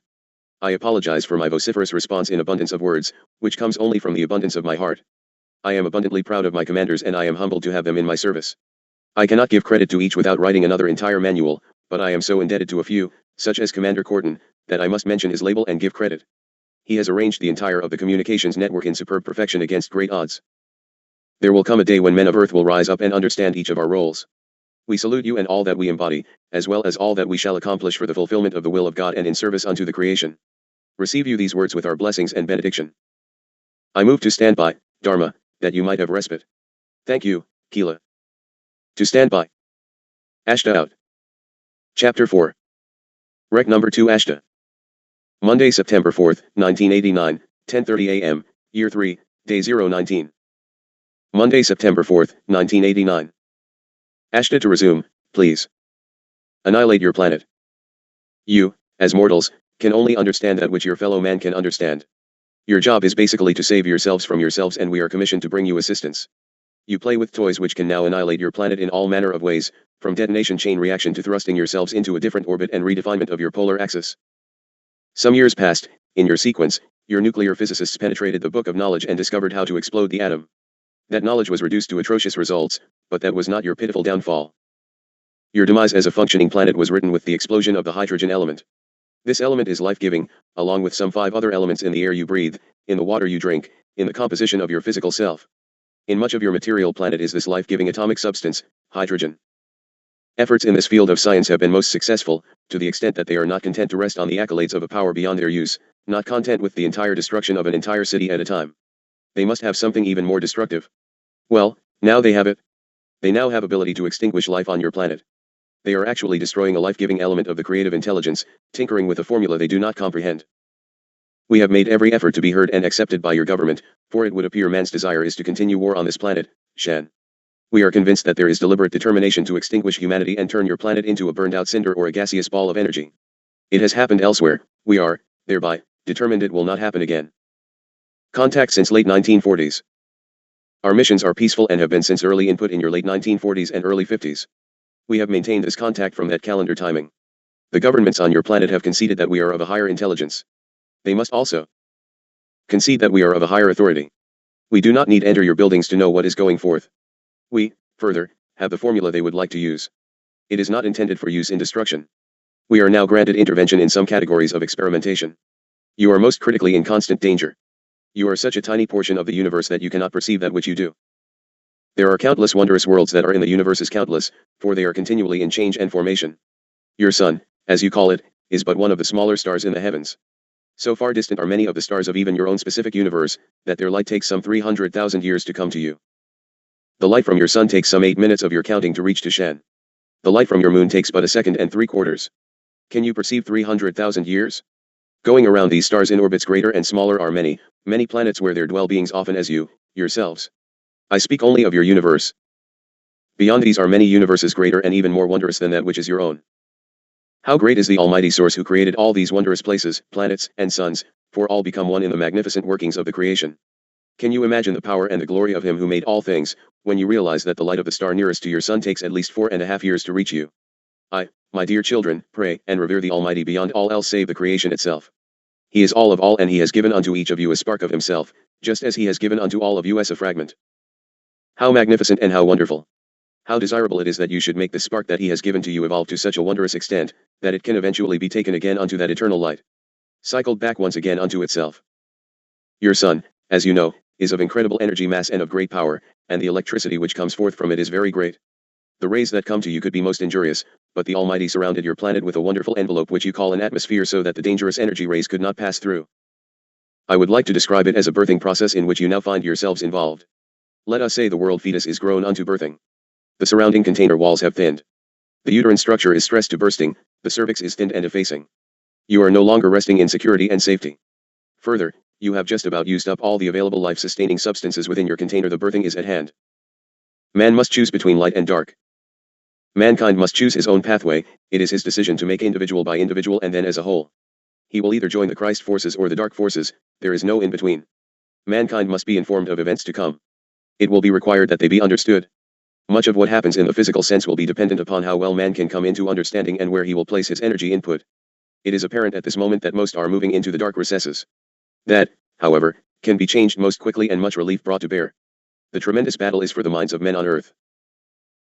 I apologize for my vociferous response in abundance of words, which comes only from the abundance of my heart. I am abundantly proud of my commanders, and I am humbled to have them in my service. I cannot give credit to each without writing another entire manual, but I am so indebted to a few, such as Commander Corton, that I must mention his label and give credit. He has arranged the entire of the communications network in superb perfection against great odds. There will come a day when men of Earth will rise up and understand each of our roles. We salute you and all that we embody, as well as all that we shall accomplish for the fulfillment of the will of God and in service unto the creation. Receive you these words with our blessings and benediction. I move to stand by, Dharma, that you might have respite. Thank you, Kila. To stand by. Ashta out. Chapter 4. Rec number 2 Ashta. Monday, September 4th, 1989, 10:30 a.m., Year 3, Day 019. Monday, September 4th, 1989. Ashta to resume, please. Annihilate your planet. You, as mortals, can only understand that which your fellow man can understand. Your job is basically to save yourselves from yourselves, and we are commissioned to bring you assistance. You play with toys which can now annihilate your planet in all manner of ways, from detonation chain reaction to thrusting yourselves into a different orbit and redefinement of your polar axis. Some years past, in your sequence, your nuclear physicists penetrated the book of knowledge and discovered how to explode the atom. That knowledge was reduced to atrocious results, but that was not your pitiful downfall. Your demise as a functioning planet was written with the explosion of the hydrogen element. This element is life-giving, along with some 5 other elements in the air you breathe, in the water you drink, in the composition of your physical self. In much of your material planet is this life-giving atomic substance, hydrogen. Efforts in this field of science have been most successful, to the extent that they are not content to rest on the accolades of a power beyond their use, not content with the entire destruction of an entire city at a time. They must have something even more destructive. Well, now they have it. They now have ability to extinguish life on your planet. They are actually destroying a life-giving element of the creative intelligence, tinkering with a formula they do not comprehend. We have made every effort to be heard and accepted by your government, for it would appear man's desire is to continue war on this planet, Shan. We are convinced that there is deliberate determination to extinguish humanity and turn your planet into a burned-out cinder or a gaseous ball of energy. It has happened elsewhere. We are, thereby, determined it will not happen again. Contact since late 1940s. Our missions are peaceful and have been since early input in your late 1940s and early 50s. We have maintained this contact from that calendar timing. The governments on your planet have conceded that we are of a higher intelligence. They must also concede that we are of a higher authority. We do not need enter your buildings to know what is going forth. We, further, have the formula they would like to use. It is not intended for use in destruction. We are now granted intervention in some categories of experimentation. You are most critically in constant danger. You are such a tiny portion of the universe that you cannot perceive that which you do. There are countless wondrous worlds that are in the universe, as countless, for they are continually in change and formation. Your sun, as you call it, is but one of the smaller stars in the heavens. So far distant are many of the stars of even your own specific universe, that their light takes some 300,000 years to come to you. The light from your sun takes some 8 minutes of your counting to reach to Shan. The light from your moon takes but 1 second and 3/4. Can you perceive 300,000 years? Going around these stars in orbits greater and smaller are many, many planets where there dwell beings often as you, yourselves. I speak only of your universe. Beyond these are many universes greater and even more wondrous than that which is your own. How great is the Almighty Source who created all these wondrous places, planets, and suns, for all become one in the magnificent workings of the creation. Can you imagine the power and the glory of Him who made all things, when you realize that the light of the star nearest to your sun takes at least 4.5 years to reach you? My dear children, pray and revere the Almighty beyond all else save the creation itself. He is all of all, and He has given unto each of you a spark of Himself, just as He has given unto all of you as a fragment. How magnificent and how wonderful! How desirable it is that you should make the spark that He has given to you evolve to such a wondrous extent, that it can eventually be taken again unto that eternal light. Cycled back once again unto itself. Your sun, as you know, is of incredible energy mass and of great power, and the electricity which comes forth from it is very great. The rays that come to you could be most injurious, but the Almighty surrounded your planet with a wonderful envelope which you call an atmosphere so that the dangerous energy rays could not pass through. I would like to describe it as a birthing process in which you now find yourselves involved. Let us say the world fetus is grown unto birthing. The surrounding container walls have thinned. The uterine structure is stressed to bursting, the cervix is thinned and effacing. You are no longer resting in security and safety. Further, you have just about used up all the available life-sustaining substances within your container. The birthing is at hand. Man must choose between light and dark. Mankind must choose his own pathway. It is his decision to make individual by individual and then as a whole. He will either join the Christ forces or the dark forces, there is no in between. Mankind must be informed of events to come. It will be required that they be understood. Much of what happens in the physical sense will be dependent upon how well man can come into understanding and where he will place his energy input. It is apparent at this moment that most are moving into the dark recesses. That, however, can be changed most quickly and much relief brought to bear. The tremendous battle is for the minds of men on earth.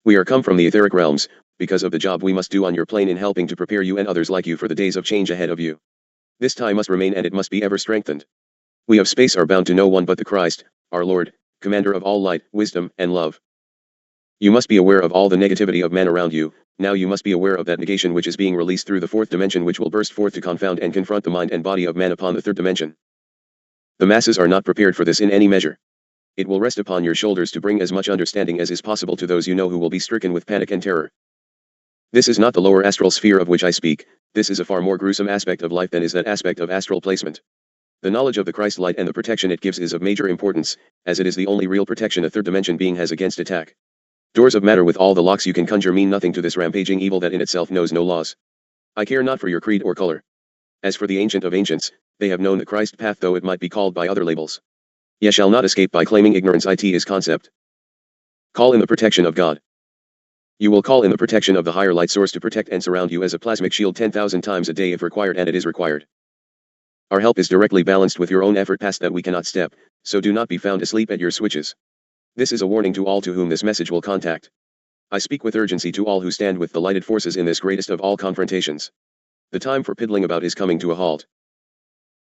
We are come from the etheric realms, because of the job we must do on your plane in helping to prepare you and others like you for the days of change ahead of you. This tie must remain and it must be ever strengthened. We of space are bound to no one but the Christ, our Lord, commander of all light, wisdom, and love. You must be aware of all the negativity of men around you. Now you must be aware of that negation which is being released through the fourth dimension, which will burst forth to confound and confront the mind and body of man upon the third dimension. The masses are not prepared for this in any measure. It will rest upon your shoulders to bring as much understanding as is possible to those you know who will be stricken with panic and terror. This is not the lower astral sphere of which I speak. This is a far more gruesome aspect of life than is that aspect of astral placement. The knowledge of the Christ light and the protection it gives is of major importance, as it is the only real protection a third dimension being has against attack. Doors of matter with all the locks you can conjure mean nothing to this rampaging evil that in itself knows no laws. I care not for your creed or color. As for the ancient of ancients, they have known the Christ path, though it might be called by other labels. Ye shall not escape by claiming ignorance. It is concept. Call in the protection of God. You will call in the protection of the higher light source to protect and surround you as a plasmic shield 10,000 times a day if required, and it is required. Our help is directly balanced with your own effort past that we cannot step, so do not be found asleep at your switches. This is a warning to all to whom this message will contact. I speak with urgency to all who stand with the lighted forces in this greatest of all confrontations. The time for piddling about is coming to a halt.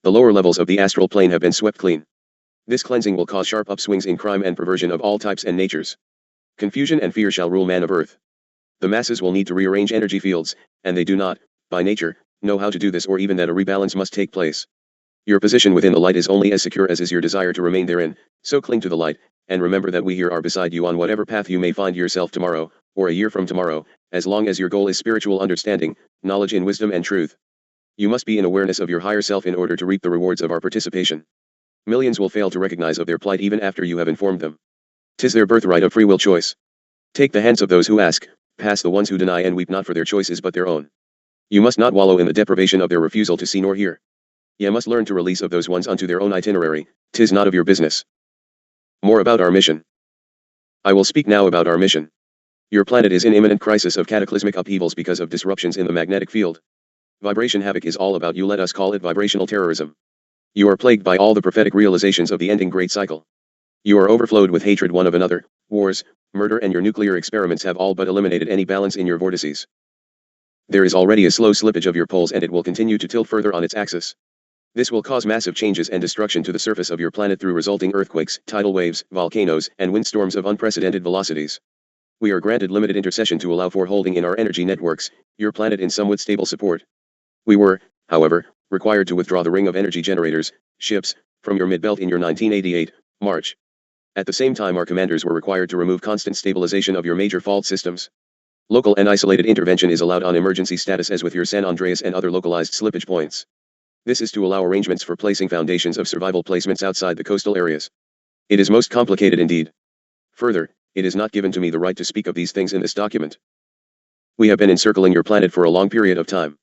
The lower levels of the astral plane have been swept clean. This cleansing will cause sharp upswings in crime and perversion of all types and natures. Confusion and fear shall rule man of earth. The masses will need to rearrange energy fields, and they do not, by nature, know how to do this, or even that a rebalance must take place. Your position within the light is only as secure as is your desire to remain therein, so cling to the light, and remember that we here are beside you on whatever path you may find yourself tomorrow, or a year from tomorrow, as long as your goal is spiritual understanding, knowledge in wisdom and truth. You must be in awareness of your higher self in order to reap the rewards of our participation. Millions will fail to recognize of their plight even after you have informed them. 'Tis their birthright of free will choice. Take the hands of those who ask, pass the ones who deny, and weep not for their choices but their own. You must not wallow in the deprivation of their refusal to see nor hear. Ye must learn to release of those ones unto their own itinerary. 'Tis not of your business. More about our mission. I will speak now about our mission. Your planet is in imminent crisis of cataclysmic upheavals because of disruptions in the magnetic field. Vibration havoc is all about you. Let us call it vibrational terrorism. You are plagued by all the prophetic realizations of the ending great cycle. You are overflowed with hatred one of another, wars, murder, and your nuclear experiments have all but eliminated any balance in your vortices. There is already a slow slippage of your poles, and it will continue to tilt further on its axis. This will cause massive changes and destruction to the surface of your planet through resulting earthquakes, tidal waves, volcanoes, and windstorms of unprecedented velocities. We are granted limited intercession to allow for holding in our energy networks, your planet in somewhat stable support. We were, however, required to withdraw the ring of energy generators, ships, from your mid-belt in your 1988, March. At the same time, our commanders were required to remove constant stabilization of your major fault systems. Local and isolated intervention is allowed on emergency status, as with your San Andreas and other localized slippage points. This is to allow arrangements for placing foundations of survival placements outside the coastal areas. It is most complicated indeed. Further, it is not given to me the right to speak of these things in this document. We have been encircling your planet for a long period of time.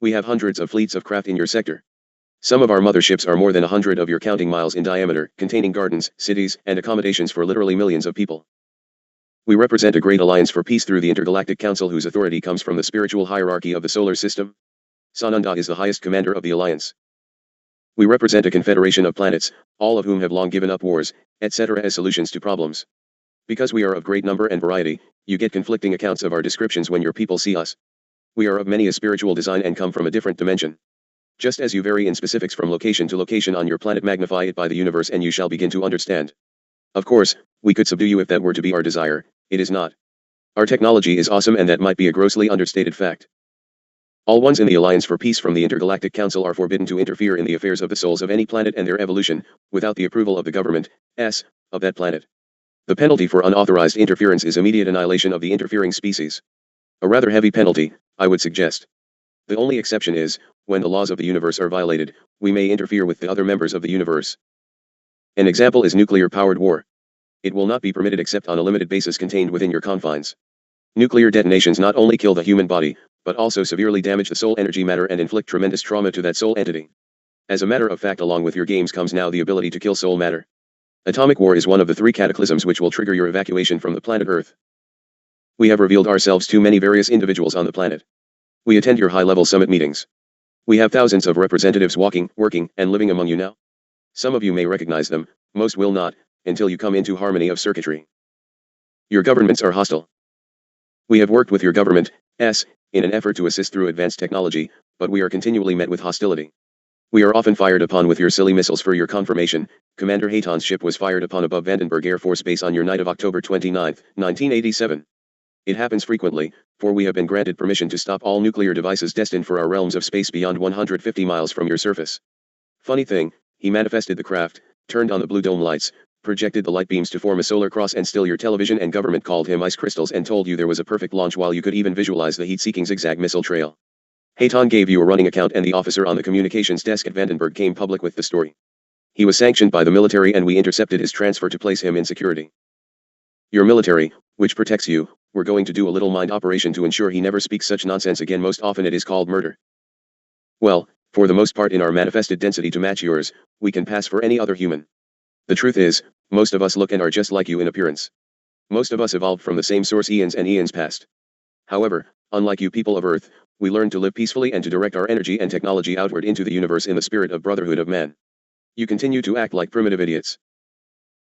We have hundreds of fleets of craft in your sector. Some of our motherships are more than 100 of your counting miles in diameter, containing gardens, cities, and accommodations for literally millions of people. We represent a great alliance for peace through the Intergalactic Council, whose authority comes from the spiritual hierarchy of the solar system. Sananda is the highest commander of the alliance. We represent a confederation of planets, all of whom have long given up wars, etc. as solutions to problems. Because we are of great number and variety, you get conflicting accounts of our descriptions when your people see us. We are of many a spiritual design and come from a different dimension. Just as you vary in specifics from location to location on your planet, magnify it by the universe and you shall begin to understand. Of course, we could subdue you if that were to be our desire. It is not. Our technology is awesome, and that might be a grossly understated fact. All ones in the Alliance for Peace from the Intergalactic Council are forbidden to interfere in the affairs of the souls of any planet and their evolution, without the approval of the government, of that planet. The penalty for unauthorized interference is immediate annihilation of the interfering species. A rather heavy penalty, I would suggest. The only exception is, when the laws of the universe are violated, we may interfere with the other members of the universe. An example is nuclear-powered war. It will not be permitted except on a limited basis contained within your confines. Nuclear detonations not only kill the human body, but also severely damage the soul energy matter and inflict tremendous trauma to that soul entity. As a matter of fact, along with your games comes now the ability to kill soul matter. Atomic war is one of the 3 cataclysms which will trigger your evacuation from the planet Earth. We have revealed ourselves to many various individuals on the planet. We attend your high-level summit meetings. We have thousands of representatives walking, working, and living among you now. Some of you may recognize them, most will not, until you come into harmony of circuitry. Your governments are hostile. We have worked with your government, in an effort to assist through advanced technology, but we are continually met with hostility. We are often fired upon with your silly missiles. For your confirmation, Commander Hayton's ship was fired upon above Vandenberg Air Force Base on your night of October 29, 1987. It happens frequently, for we have been granted permission to stop all nuclear devices destined for our realms of space beyond 150 miles from your surface. Funny thing, he manifested the craft, turned on the blue dome lights, projected the light beams to form a solar cross, and still your television and government called him ice crystals and told you there was a perfect launch while you could even visualize the heat-seeking zigzag missile trail. Hayton gave you a running account, and the officer on the communications desk at Vandenberg came public with the story. He was sanctioned by the military, and we intercepted his transfer to place him in security. Your military, which protects you, we're going to do a little mind operation to ensure he never speaks such nonsense again. Most often it is called murder. Well, for the most part in our manifested density to match yours, we can pass for any other human. The truth is, most of us look and are just like you in appearance. Most of us evolved from the same source eons and eons past. However, unlike you people of Earth, we learned to live peacefully and to direct our energy and technology outward into the universe in the spirit of brotherhood of man. You continue to act like primitive idiots.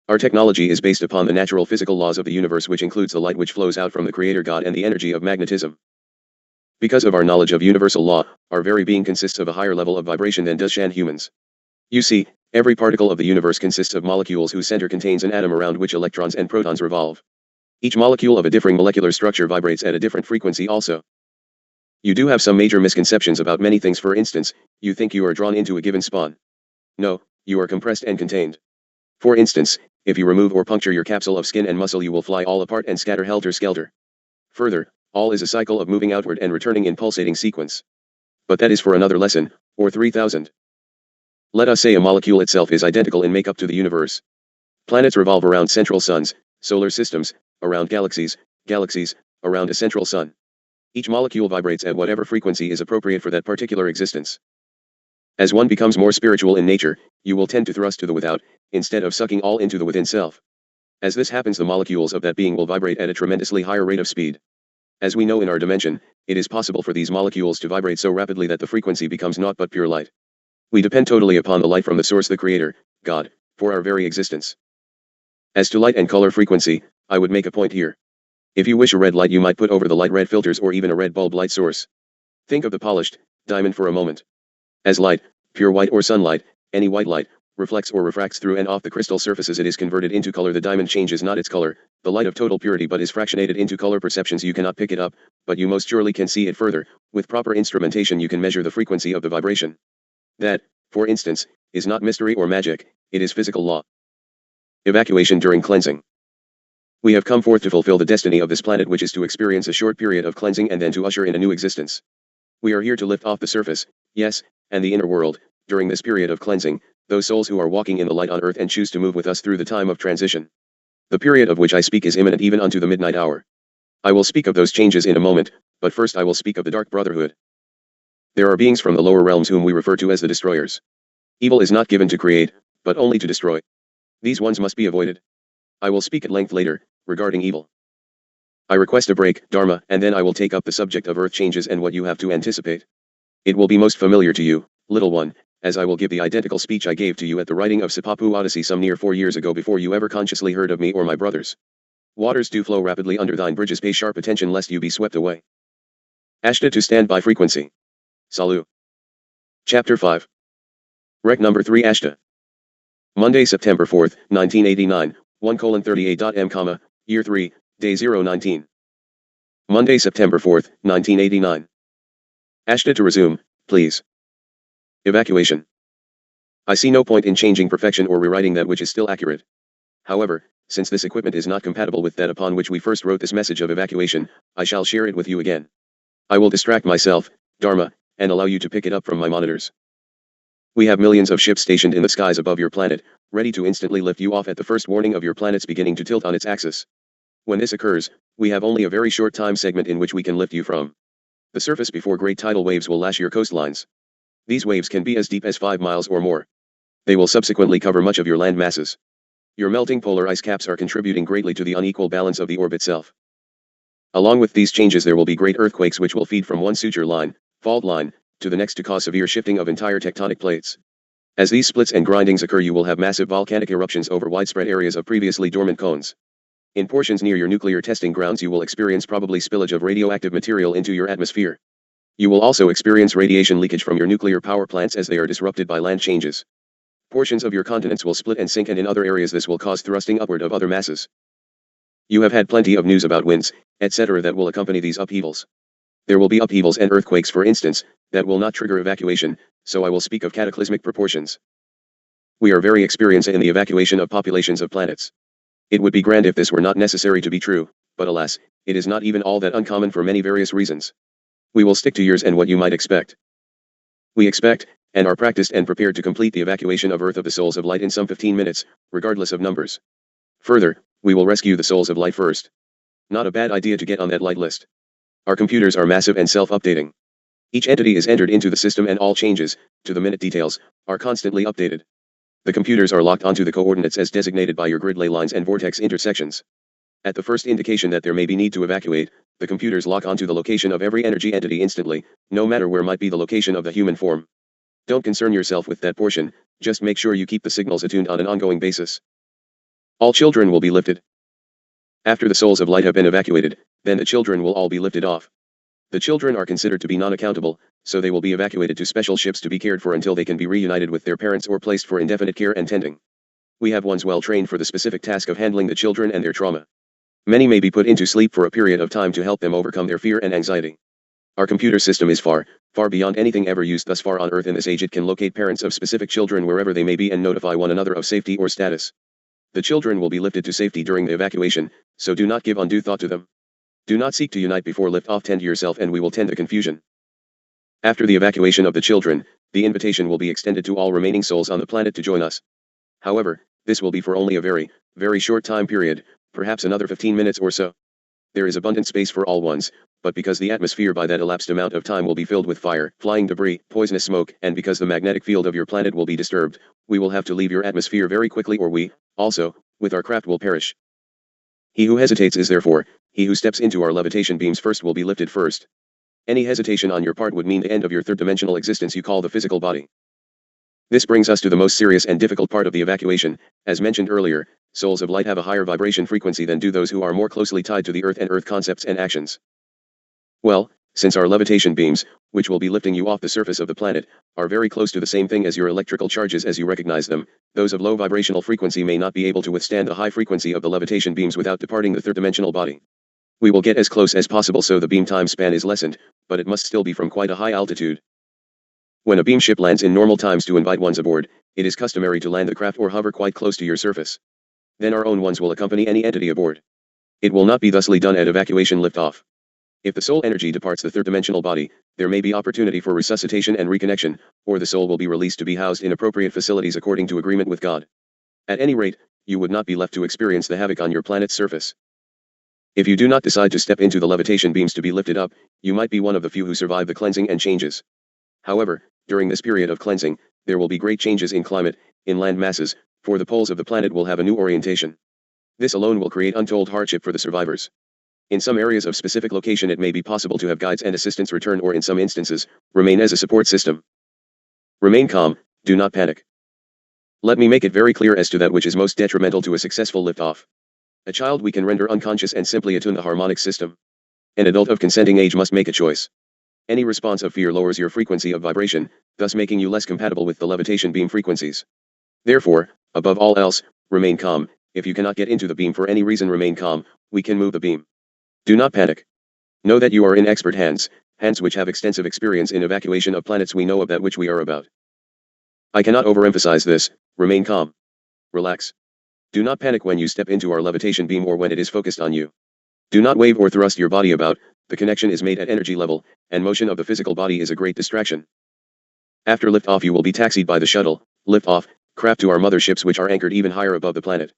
Our technology is based upon the natural physical laws of the universe, which includes the light which flows out from the Creator God and the energy of magnetism. Because of our knowledge of universal law, our very being consists of a higher level of vibration than does Shan humans. You see, every particle of the universe consists of molecules whose center contains an atom around which electrons and protons revolve. Each molecule of a differing molecular structure vibrates at a different frequency also. You do have some major misconceptions about many things. For instance, you think you are drawn into a given spawn. No, you are compressed and contained. For instance, if you remove or puncture your capsule of skin and muscle, you will fly all apart and scatter helter-skelter. Further, all is a cycle of moving outward and returning in pulsating sequence. But that is for another lesson, or 3000. Let us say a molecule itself is identical in makeup to the universe. Planets revolve around central suns, solar systems, around galaxies, around a central sun. Each molecule vibrates at whatever frequency is appropriate for that particular existence. As one becomes more spiritual in nature, you will tend to thrust to the without, instead of sucking all into the within self. As this happens, the molecules of that being will vibrate at a tremendously higher rate of speed. As we know in our dimension, it is possible for these molecules to vibrate so rapidly that the frequency becomes naught but pure light. We depend totally upon the light from the source, the Creator, God, for our very existence. As to light and color frequency, I would make a point here. If you wish a red light, you might put over the light red filters or even a red bulb light source. Think of the polished diamond for a moment. As light, pure white or sunlight, any white light, reflects or refracts through and off the crystal surfaces, it is converted into color. The diamond changes not its color, the light of total purity, but is fractionated into color perceptions. You cannot pick it up, but you most surely can see it further. With proper instrumentation you can measure the frequency of the vibration. That, for instance, is not mystery or magic, it is physical law. Evacuation during cleansing. We have come forth to fulfill the destiny of this planet, which is to experience a short period of cleansing and then to usher in a new existence. We are here to lift off the surface, yes, and the inner world, during this period of cleansing, those souls who are walking in the light on earth and choose to move with us through the time of transition. The period of which I speak is imminent, even unto the midnight hour. I will speak of those changes in a moment, but first I will speak of the Dark Brotherhood. There are beings from the lower realms whom we refer to as the Destroyers. Evil is not given to create, but only to destroy. These ones must be avoided. I will speak at length later, regarding evil. I request a break, Dharma, and then I will take up the subject of earth changes and what you have to anticipate. It will be most familiar to you, little one, as I will give the identical speech I gave to you at the writing of Sipapu Odyssey some near 4 years ago, before you ever consciously heard of me or my brothers. Waters do flow rapidly under thine bridges, pay sharp attention lest you be swept away. Ashtar to stand by frequency. Salu. Chapter 5. Rec number 3 Ashtar. Monday, September 4, 1989, 1:38.m, Year 3, Day 019. Monday, September 4, 1989. Ashtar to resume, please. Evacuation. I see no point in changing perfection or rewriting that which is still accurate. However, since this equipment is not compatible with that upon which we first wrote this message of evacuation, I shall share it with you again. I will distract myself, Dharma, and allow you to pick it up from my monitors. We have millions of ships stationed in the skies above your planet, ready to instantly lift you off at the first warning of your planet's beginning to tilt on its axis. When this occurs, we have only a very short time segment in which we can lift you from the surface before great tidal waves will lash your coastlines. These waves can be as deep as 5 miles or more. They will subsequently cover much of your land masses. Your melting polar ice caps are contributing greatly to the unequal balance of the orb itself. Along with these changes there will be great earthquakes which will feed from one suture line, fault line, to the next to cause severe shifting of entire tectonic plates. As these splits and grindings occur, you will have massive volcanic eruptions over widespread areas of previously dormant cones. In portions near your nuclear testing grounds you will experience probably spillage of radioactive material into your atmosphere. You will also experience radiation leakage from your nuclear power plants as they are disrupted by land changes. Portions of your continents will split and sink, and in other areas this will cause thrusting upward of other masses. You have had plenty of news about winds, etc. that will accompany these upheavals. There will be upheavals and earthquakes, for instance, that will not trigger evacuation, so I will speak of cataclysmic proportions. We are very experienced in the evacuation of populations of planets. It would be grand if this were not necessary to be true, but alas, it is not even all that uncommon for many various reasons. We will stick to yours and what you might expect. We expect, and are practiced and prepared to complete the evacuation of Earth of the souls of light in some 15 minutes, regardless of numbers. Further, we will rescue the souls of light first. Not a bad idea to get on that light list. Our computers are massive and self-updating. Each entity is entered into the system and all changes, to the minute details, are constantly updated. The computers are locked onto the coordinates as designated by your grid ley lines and vortex intersections. At the first indication that there may be need to evacuate, the computers lock onto the location of every energy entity instantly, no matter where might be the location of the human form. Don't concern yourself with that portion, just make sure you keep the signals attuned on an ongoing basis. All children will be lifted. After the souls of light have been evacuated, then the children will all be lifted off. The children are considered to be non-accountable, so they will be evacuated to special ships to be cared for until they can be reunited with their parents or placed for indefinite care and tending. We have ones well trained for the specific task of handling the children and their trauma. Many may be put into sleep for a period of time to help them overcome their fear and anxiety. Our computer system is far, far beyond anything ever used thus far on Earth in this age. It can locate parents of specific children wherever they may be and notify one another of safety or status. The children will be lifted to safety during the evacuation, so do not give undue thought to them. Do not seek to unite before lift-off. Tend to yourself and we will tend to confusion. After the evacuation of the children, the invitation will be extended to all remaining souls on the planet to join us. However, this will be for only a very, very short time period, perhaps another 15 minutes or so. There is abundant space for all ones, but because the atmosphere by that elapsed amount of time will be filled with fire, flying debris, poisonous smoke, and because the magnetic field of your planet will be disturbed, we will have to leave your atmosphere very quickly, or we, also, with our craft will perish. He who hesitates is therefore, he who steps into our levitation beams first will be lifted first. Any hesitation on your part would mean the end of your third-dimensional existence you call the physical body. This brings us to the most serious and difficult part of the evacuation. As mentioned earlier, souls of light have a higher vibration frequency than do those who are more closely tied to the Earth and Earth concepts and actions. Well, since our levitation beams, which will be lifting you off the surface of the planet, are very close to the same thing as your electrical charges as you recognize them, those of low vibrational frequency may not be able to withstand the high frequency of the levitation beams without departing the third-dimensional body. We will get as close as possible so the beam time span is lessened, but it must still be from quite a high altitude. When a beam ship lands in normal times to invite ones aboard, it is customary to land the craft or hover quite close to your surface. Then our own ones will accompany any entity aboard. It will not be thusly done at evacuation liftoff. If the soul energy departs the third-dimensional body, there may be opportunity for resuscitation and reconnection, or the soul will be released to be housed in appropriate facilities according to agreement with God. At any rate, you would not be left to experience the havoc on your planet's surface. If you do not decide to step into the levitation beams to be lifted up, you might be one of the few who survive the cleansing and changes. However, during this period of cleansing, there will be great changes in climate, in land masses, for the poles of the planet will have a new orientation. This alone will create untold hardship for the survivors. In some areas of specific location it may be possible to have guides and assistants return, or in some instances, remain as a support system. Remain calm, do not panic. Let me make it very clear as to that which is most detrimental to a successful liftoff. A child we can render unconscious and simply attune the harmonic system. An adult of consenting age must make a choice. Any response of fear lowers your frequency of vibration, thus making you less compatible with the levitation beam frequencies. Therefore, above all else, remain calm. If you cannot get into the beam for any reason, remain calm, we can move the beam. Do not panic. Know that you are in expert hands, hands which have extensive experience in evacuation of planets. We know of that which we are about. I cannot overemphasize this, remain calm. Relax. Do not panic when you step into our levitation beam or when it is focused on you. Do not wave or thrust your body about, the connection is made at energy level, and motion of the physical body is a great distraction. After liftoff you will be taxied by the shuttle, liftoff, craft to our motherships which are anchored even higher above the planet.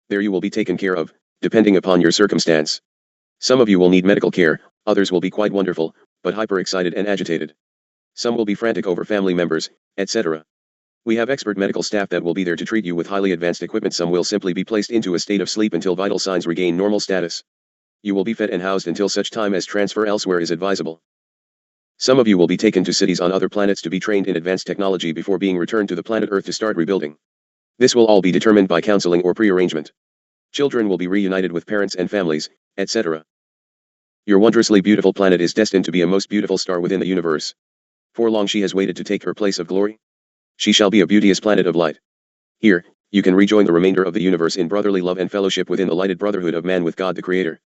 There you will be taken care of, depending upon your circumstance. Some of you will need medical care, others will be quite wonderful, but hyper-excited and agitated. Some will be frantic over family members, etc. We have expert medical staff that will be there to treat you with highly advanced equipment. Some will simply be placed into a state of sleep until vital signs regain normal status. You will be fed and housed until such time as transfer elsewhere is advisable. Some of you will be taken to cities on other planets to be trained in advanced technology before being returned to the planet Earth to start rebuilding. This will all be determined by counseling or pre-arrangement. Children will be reunited with parents and families, etc. Your wondrously beautiful planet is destined to be a most beautiful star within the universe. For long she has waited to take her place of glory. She shall be a beauteous planet of light. Here, you can rejoin the remainder of the universe in brotherly love and fellowship within the lighted brotherhood of man with God the Creator.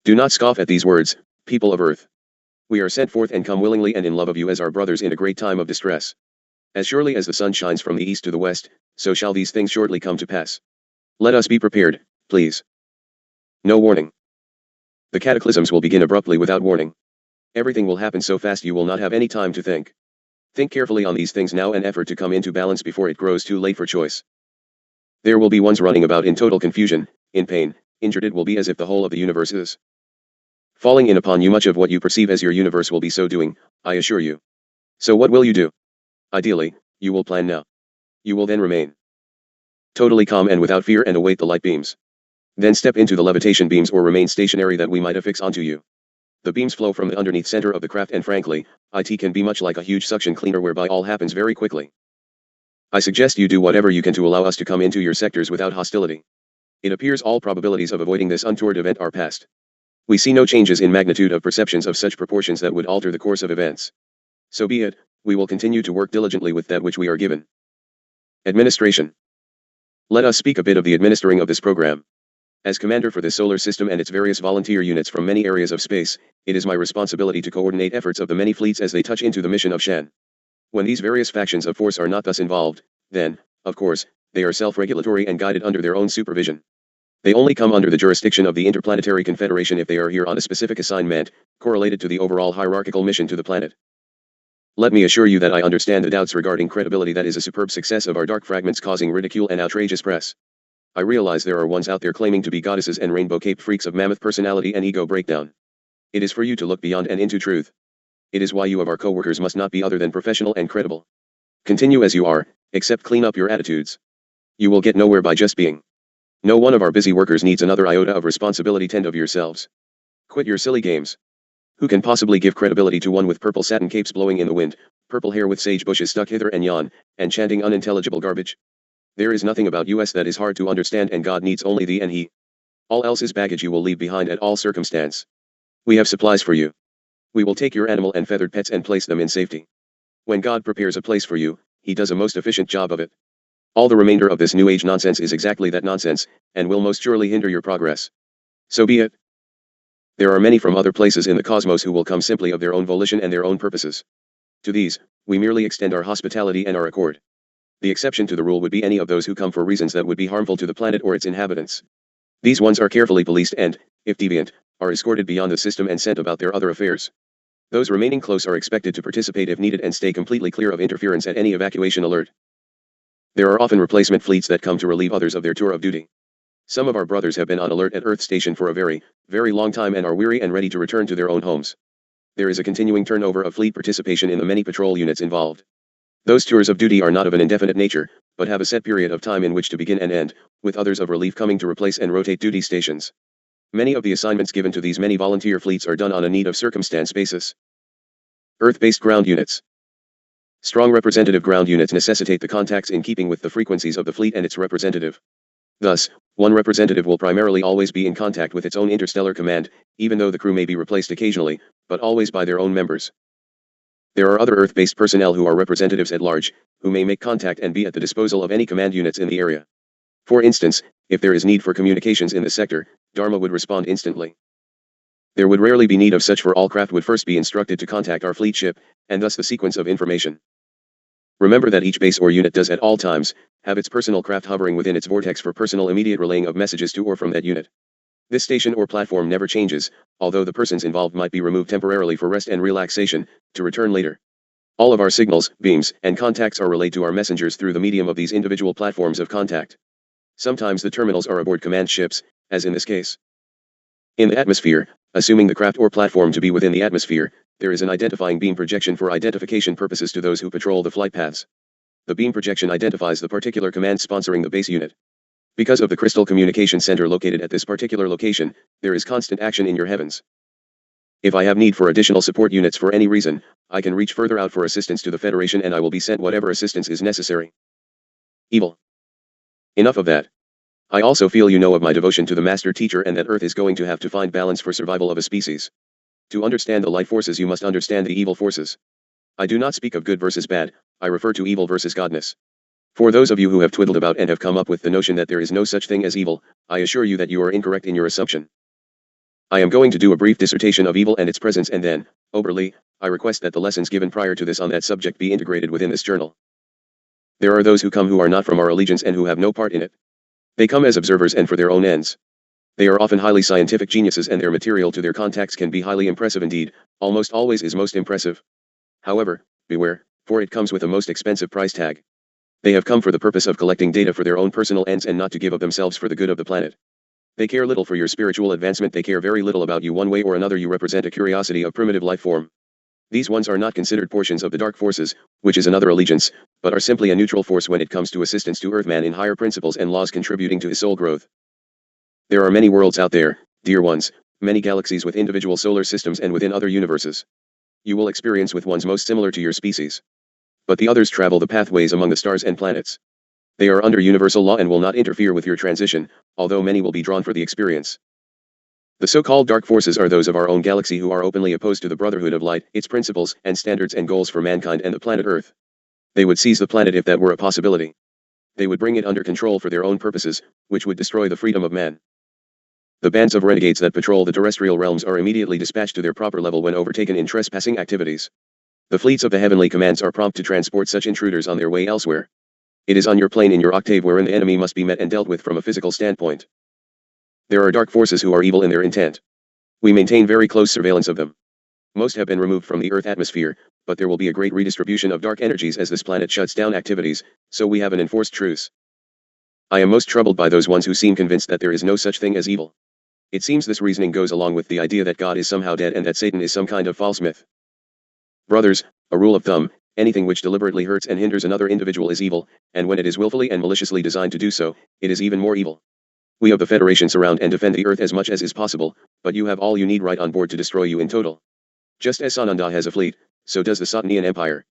Do not scoff at these words, people of earth. We are sent forth and come willingly and in love of you as our brothers in a great time of distress. As surely as the sun shines from the east to the west, so shall these things shortly come to pass. Let us be prepared, please. No warning. The cataclysms will begin abruptly without warning. Everything will happen so fast you will not have any time to think. Think carefully on these things now and effort to come into balance before it grows too late for choice. There will be ones running about in total confusion, in pain, injured. It will be as if the whole of the universe is falling in upon you. Much of what you perceive as your universe will be so doing, I assure you. So what will you do? Ideally, you will plan now. You will then remain totally calm and without fear and await the light beams. Then step into the levitation beams or remain stationary that we might affix onto you. The beams flow from the underneath center of the craft and frankly, it can be much like a huge suction cleaner whereby all happens very quickly. I suggest you do whatever you can to allow us to come into your sectors without hostility. It appears all probabilities of avoiding this untoward event are past. We see no changes in magnitude of perceptions of such proportions that would alter the course of events. So be it, we will continue to work diligently with that which we are given. Administration. Let us speak a bit of the administering of this program. As commander for this solar system and its various volunteer units from many areas of space, it is my responsibility to coordinate efforts of the many fleets as they touch into the mission of Shan. When these various factions of force are not thus involved, then, of course, they are self-regulatory and guided under their own supervision. They only come under the jurisdiction of the Interplanetary Confederation if they are here on a specific assignment, correlated to the overall hierarchical mission to the planet. Let me assure you that I understand the doubts regarding credibility that is a superb success of our dark fragments causing ridicule and outrageous press. I realize there are ones out there claiming to be goddesses and rainbow-caped freaks of mammoth personality and ego breakdown. It is for you to look beyond and into truth. It is why you of our co-workers must not be other than professional and credible. Continue as you are, except clean up your attitudes. You will get nowhere by just being. No one of our busy workers needs another iota of responsibility. Tend of yourselves. Quit your silly games. Who can possibly give credibility to one with purple satin capes blowing in the wind, purple hair with sage bushes stuck hither and yon, and chanting unintelligible garbage? There is nothing about us that is hard to understand, and God needs only thee and he. All else is baggage you will leave behind at all circumstance. We have supplies for you. We will take your animal and feathered pets and place them in safety. When God prepares a place for you, he does a most efficient job of it. All the remainder of this New Age nonsense is exactly that nonsense, and will most surely hinder your progress. So be it. There are many from other places in the cosmos who will come simply of their own volition and their own purposes. To these, we merely extend our hospitality and our accord. The exception to the rule would be any of those who come for reasons that would be harmful to the planet or its inhabitants. These ones are carefully policed and, if deviant, are escorted beyond the system and sent about their other affairs. Those remaining close are expected to participate if needed and stay completely clear of interference at any evacuation alert. There are often replacement fleets that come to relieve others of their tour of duty. Some of our brothers have been on alert at Earth Station for a very, very long time and are weary and ready to return to their own homes. There is a continuing turnover of fleet participation in the many patrol units involved. Those tours of duty are not of an indefinite nature, but have a set period of time in which to begin and end, with others of relief coming to replace and rotate duty stations. Many of the assignments given to these many volunteer fleets are done on a need of circumstance basis. Earth-based ground units. Strong representative ground units necessitate the contacts in keeping with the frequencies of the fleet and its representative. Thus, one representative will primarily always be in contact with its own interstellar command, even though the crew may be replaced occasionally, but always by their own members. There are other Earth-based personnel who are representatives at large, who may make contact and be at the disposal of any command units in the area. For instance, if there is need for communications in the sector, Dharma would respond instantly. There would rarely be need of such, for all craft would first be instructed to contact our fleet ship, and thus the sequence of information. Remember that each base or unit does at all times have its personal craft hovering within its vortex for personal immediate relaying of messages to or from that unit. This station or platform never changes, although the persons involved might be removed temporarily for rest and relaxation, to return later. All of our signals, beams, and contacts are relayed to our messengers through the medium of these individual platforms of contact. Sometimes the terminals are aboard command ships, as in this case. In the atmosphere, assuming the craft or platform to be within the atmosphere, there is an identifying beam projection for identification purposes to those who patrol the flight paths. The beam projection identifies the particular command sponsoring the base unit. Because of the crystal communication center located at this particular location, there is constant action in your heavens. If I have need for additional support units for any reason, I can reach further out for assistance to the Federation and I will be sent whatever assistance is necessary. Evil. Enough of that. I also feel you know of my devotion to the master teacher and that Earth is going to have to find balance for survival of a species. To understand the light forces you must understand the evil forces. I do not speak of good versus bad, I refer to evil versus godness. For those of you who have twiddled about and have come up with the notion that there is no such thing as evil, I assure you that you are incorrect in your assumption. I am going to do a brief dissertation of evil and its presence and then, Oberly, I request that the lessons given prior to this on that subject be integrated within this journal. There are those who come who are not from our allegiance and who have no part in it. They come as observers and for their own ends. They are often highly scientific geniuses and their material to their contacts can be highly impressive indeed, almost always is most impressive. However, beware, for it comes with a most expensive price tag. They have come for the purpose of collecting data for their own personal ends and not to give of themselves for the good of the planet. They care little for your spiritual advancement, they care very little about you one way or another. You represent a curiosity of primitive life form. These ones are not considered portions of the dark forces, which is another allegiance, but are simply a neutral force when it comes to assistance to Earthman in higher principles and laws contributing to his soul growth. There are many worlds out there, dear ones, many galaxies with individual solar systems and within other universes. You will experience with ones most similar to your species. But the others travel the pathways among the stars and planets. They are under universal law and will not interfere with your transition, although many will be drawn for the experience. The so-called dark forces are those of our own galaxy who are openly opposed to the Brotherhood of Light, its principles and standards and goals for mankind and the planet Earth. They would seize the planet if that were a possibility. They would bring it under control for their own purposes, which would destroy the freedom of man. The bands of renegades that patrol the terrestrial realms are immediately dispatched to their proper level when overtaken in trespassing activities. The fleets of the heavenly commands are prompt to transport such intruders on their way elsewhere. It is on your plane in your octave wherein the enemy must be met and dealt with from a physical standpoint. There are dark forces who are evil in their intent. We maintain very close surveillance of them. Most have been removed from the Earth atmosphere, but there will be a great redistribution of dark energies as this planet shuts down activities, so we have an enforced truce. I am most troubled by those ones who seem convinced that there is no such thing as evil. It seems this reasoning goes along with the idea that God is somehow dead and that Satan is some kind of false myth. Brothers, a rule of thumb, anything which deliberately hurts and hinders another individual is evil, and when it is willfully and maliciously designed to do so, it is even more evil. We of the Federation surround and defend the Earth as much as is possible, but you have all you need right on board to destroy you in total. Just as Sananda has a fleet, so does the Satanian Empire.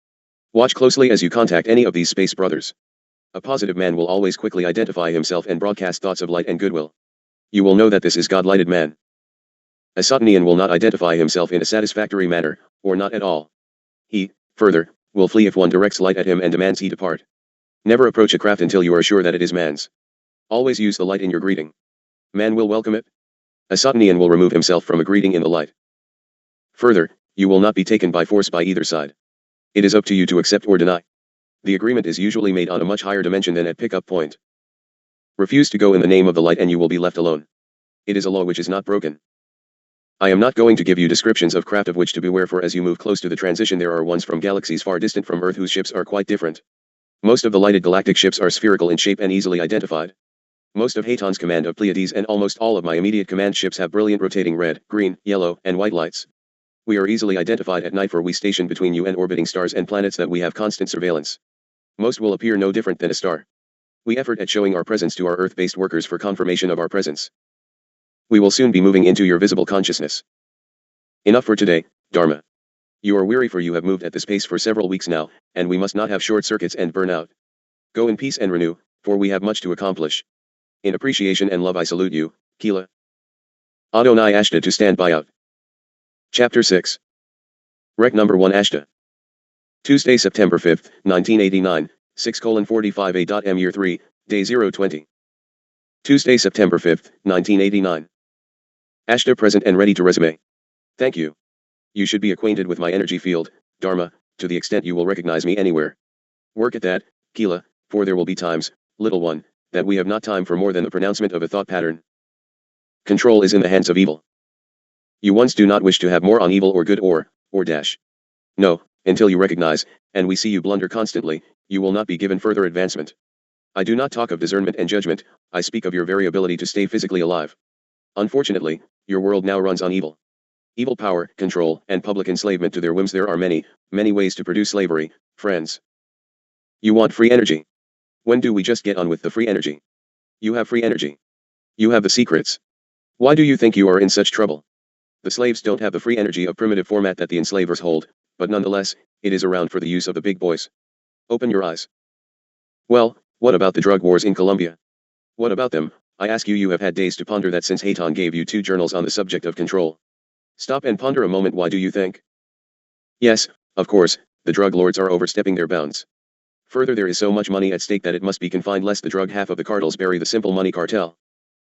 Watch closely as you contact any of these space brothers. A positive man will always quickly identify himself and broadcast thoughts of light and goodwill. You will know that this is God-lighted man. A Satanian will not identify himself in a satisfactory manner, or not at all. He, further, will flee if one directs light at him and demands he depart. Never approach a craft until you are sure that it is man's. Always use the light in your greeting. Man will welcome it. A Satanian will remove himself from a greeting in the light. Further, you will not be taken by force by either side. It is up to you to accept or deny. The agreement is usually made on a much higher dimension than at pickup point. Refuse to go in the name of the light and you will be left alone. It is a law which is not broken. I am not going to give you descriptions of craft of which to beware, for as you move close to the transition there are ones from galaxies far distant from Earth whose ships are quite different. Most of the lighted galactic ships are spherical in shape and easily identified. Most of Haton's command of Pleiades and almost all of my immediate command ships have brilliant rotating red, green, yellow, and white lights. We are easily identified at night, for we station between you and orbiting stars and planets that we have constant surveillance. Most will appear no different than a star. We effort at showing our presence to our Earth-based workers for confirmation of our presence. We will soon be moving into your visible consciousness. Enough for today, Dharma. You are weary, for you have moved at this pace for several weeks now, and we must not have short circuits and burn out. Go in peace and renew, for we have much to accomplish. In appreciation and love I salute you, Kila. Adonai Ashta to stand by out. Chapter 6. Rec number 1 Ashta. Tuesday, September 5, 1989, 6:45 Year 3, Day 020. Tuesday, September 5, 1989. Ashta present and ready to resume. Thank you. You should be acquainted with my energy field, Dharma, to the extent you will recognize me anywhere. Work at that, Kila, for there will be times, little one, that we have not time for more than the pronouncement of a thought pattern. Control is in the hands of evil. You once do not wish to have more on evil or good or dash. No, until you recognize, and we see you blunder constantly, you will not be given further advancement. I do not talk of discernment and judgment, I speak of your very ability to stay physically alive. Unfortunately, your world now runs on evil. Evil power, control, and public enslavement to their whims. There are many, many ways to produce slavery, friends. You want free energy. When do we just get on with the free energy? You have free energy. You have the secrets. Why do you think you are in such trouble? The slaves don't have the free energy of primitive format that the enslavers hold, but nonetheless, it is around for the use of the big boys. Open your eyes. Well, what about the drug wars in Colombia? What about them? I ask you, you have had days to ponder that since Hayton gave you 2 journals on the subject of control. Stop and ponder a moment. Why do you think? Yes, of course, the drug lords are overstepping their bounds. Further, there is so much money at stake that it must be confined lest the drug half of the cartels bury the simple money cartel.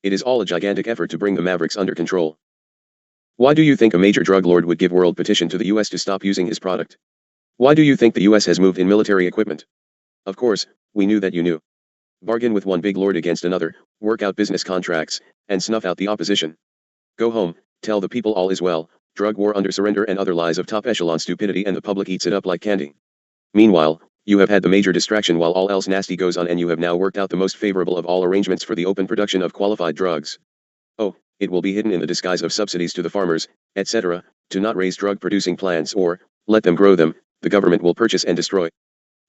It is all a gigantic effort to bring the Mavericks under control. Why do you think a major drug lord would give world petition to the US to stop using his product? Why do you think the US has moved in military equipment? Of course, we knew that you knew. Bargain with one big lord against another, work out business contracts, and snuff out the opposition. Go home, tell the people all is well, drug war under surrender and other lies of top echelon stupidity, and the public eats it up like candy. Meanwhile, you have had the major distraction while all else nasty goes on, and you have now worked out the most favorable of all arrangements for the open production of qualified drugs. Oh, it will be hidden in the disguise of subsidies to the farmers, etc., to not raise drug-producing plants or, let them grow them, the government will purchase and destroy.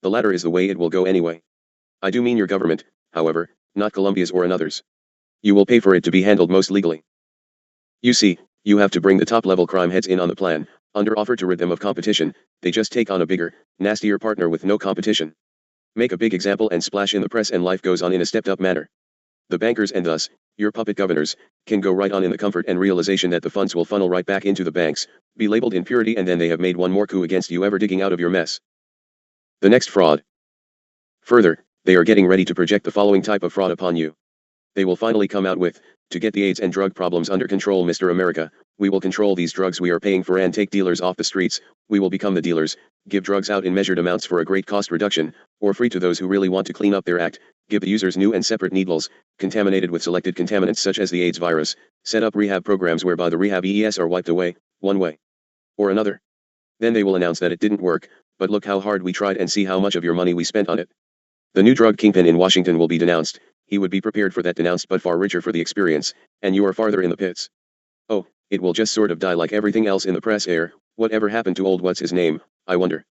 The latter is the way it will go anyway. I do mean your government, however, not Colombia's or another's. You will pay for it to be handled most legally. You see, you have to bring the top-level crime heads in on the plan. Under offer to rid them of competition, they just take on a bigger, nastier partner with no competition. Make a big example and splash in the press, and life goes on in a stepped-up manner. The bankers and thus, your puppet governors, can go right on in the comfort and realization that the funds will funnel right back into the banks, be labeled impurity, and then they have made one more coup against you ever digging out of your mess. The next fraud. Further, they are getting ready to project the following type of fraud upon you. They will finally come out with, to get the AIDS and drug problems under control, Mr. America, we will control these drugs we are paying for and take dealers off the streets. We will become the dealers, give drugs out in measured amounts for a great cost reduction, or free to those who really want to clean up their act, give the users new and separate needles, contaminated with selected contaminants such as the AIDS virus, set up rehab programs whereby the rehab EES are wiped away, one way or another. Then they will announce that it didn't work, but look how hard we tried and see how much of your money we spent on it. The new drug kingpin in Washington will be denounced. He would be prepared for that, denounced, but far richer for the experience, and you are farther in the pits. Oh, it will just sort of die like everything else in the press air. Whatever happened to old what's his name, I wonder?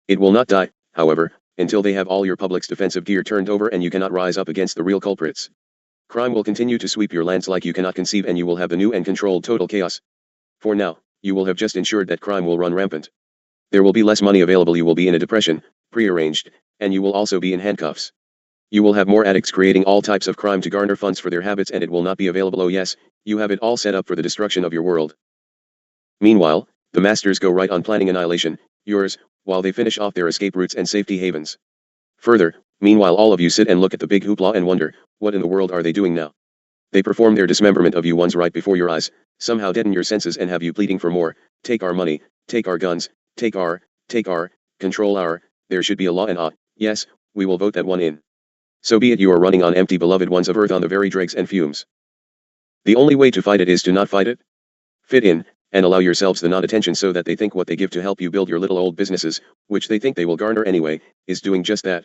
It will not die, however, until they have all your public's defensive gear turned over and you cannot rise up against the real culprits. Crime will continue to sweep your lands like you cannot conceive, and you will have the new and controlled total chaos. For now, you will have just ensured that crime will run rampant. There will be less money available, you will be in a depression, prearranged, and you will also be in handcuffs. You will have more addicts creating all types of crime to garner funds for their habits, and it will not be available. Oh yes, you have it all set up for the destruction of your world. Meanwhile, the masters go right on planning annihilation, yours, while they finish off their escape routes and safety havens. Further, meanwhile all of you sit and look at the big hoopla and wonder, what in the world are they doing now? They perform their dismemberment of you once right before your eyes, somehow deaden your senses and have you pleading for more. Take our money, take our guns, take our, control our, there should be a law, and yes, we will vote that one in. So be it, you are running on empty, beloved ones of earth, on the very dregs and fumes. The only way to fight it is to not fight it. Fit in, and allow yourselves the non-attention so that they think what they give to help you build your little old businesses, which they think they will garner anyway, is doing just that.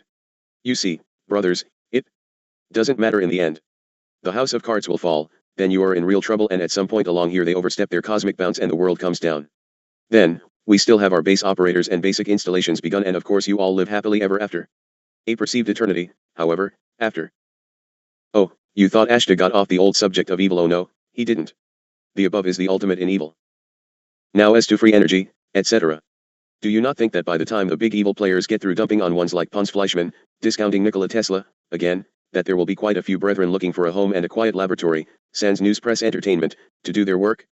You see, brothers, it doesn't matter in the end. The house of cards will fall, then you are in real trouble, and at some point along here they overstep their cosmic bounds and the world comes down. Then, we still have our base operators and basic installations begun, and of course you all live happily ever after. A perceived eternity, however, after. Oh, you thought Ashtar got off the old subject of evil? Oh no, he didn't. The above is the ultimate in evil. Now as to free energy, etc. Do you not think that by the time the big evil players get through dumping on ones like Ponce Fleischmann, discounting Nikola Tesla, again, that there will be quite a few brethren looking for a home and a quiet laboratory, sans news press entertainment, to do their work?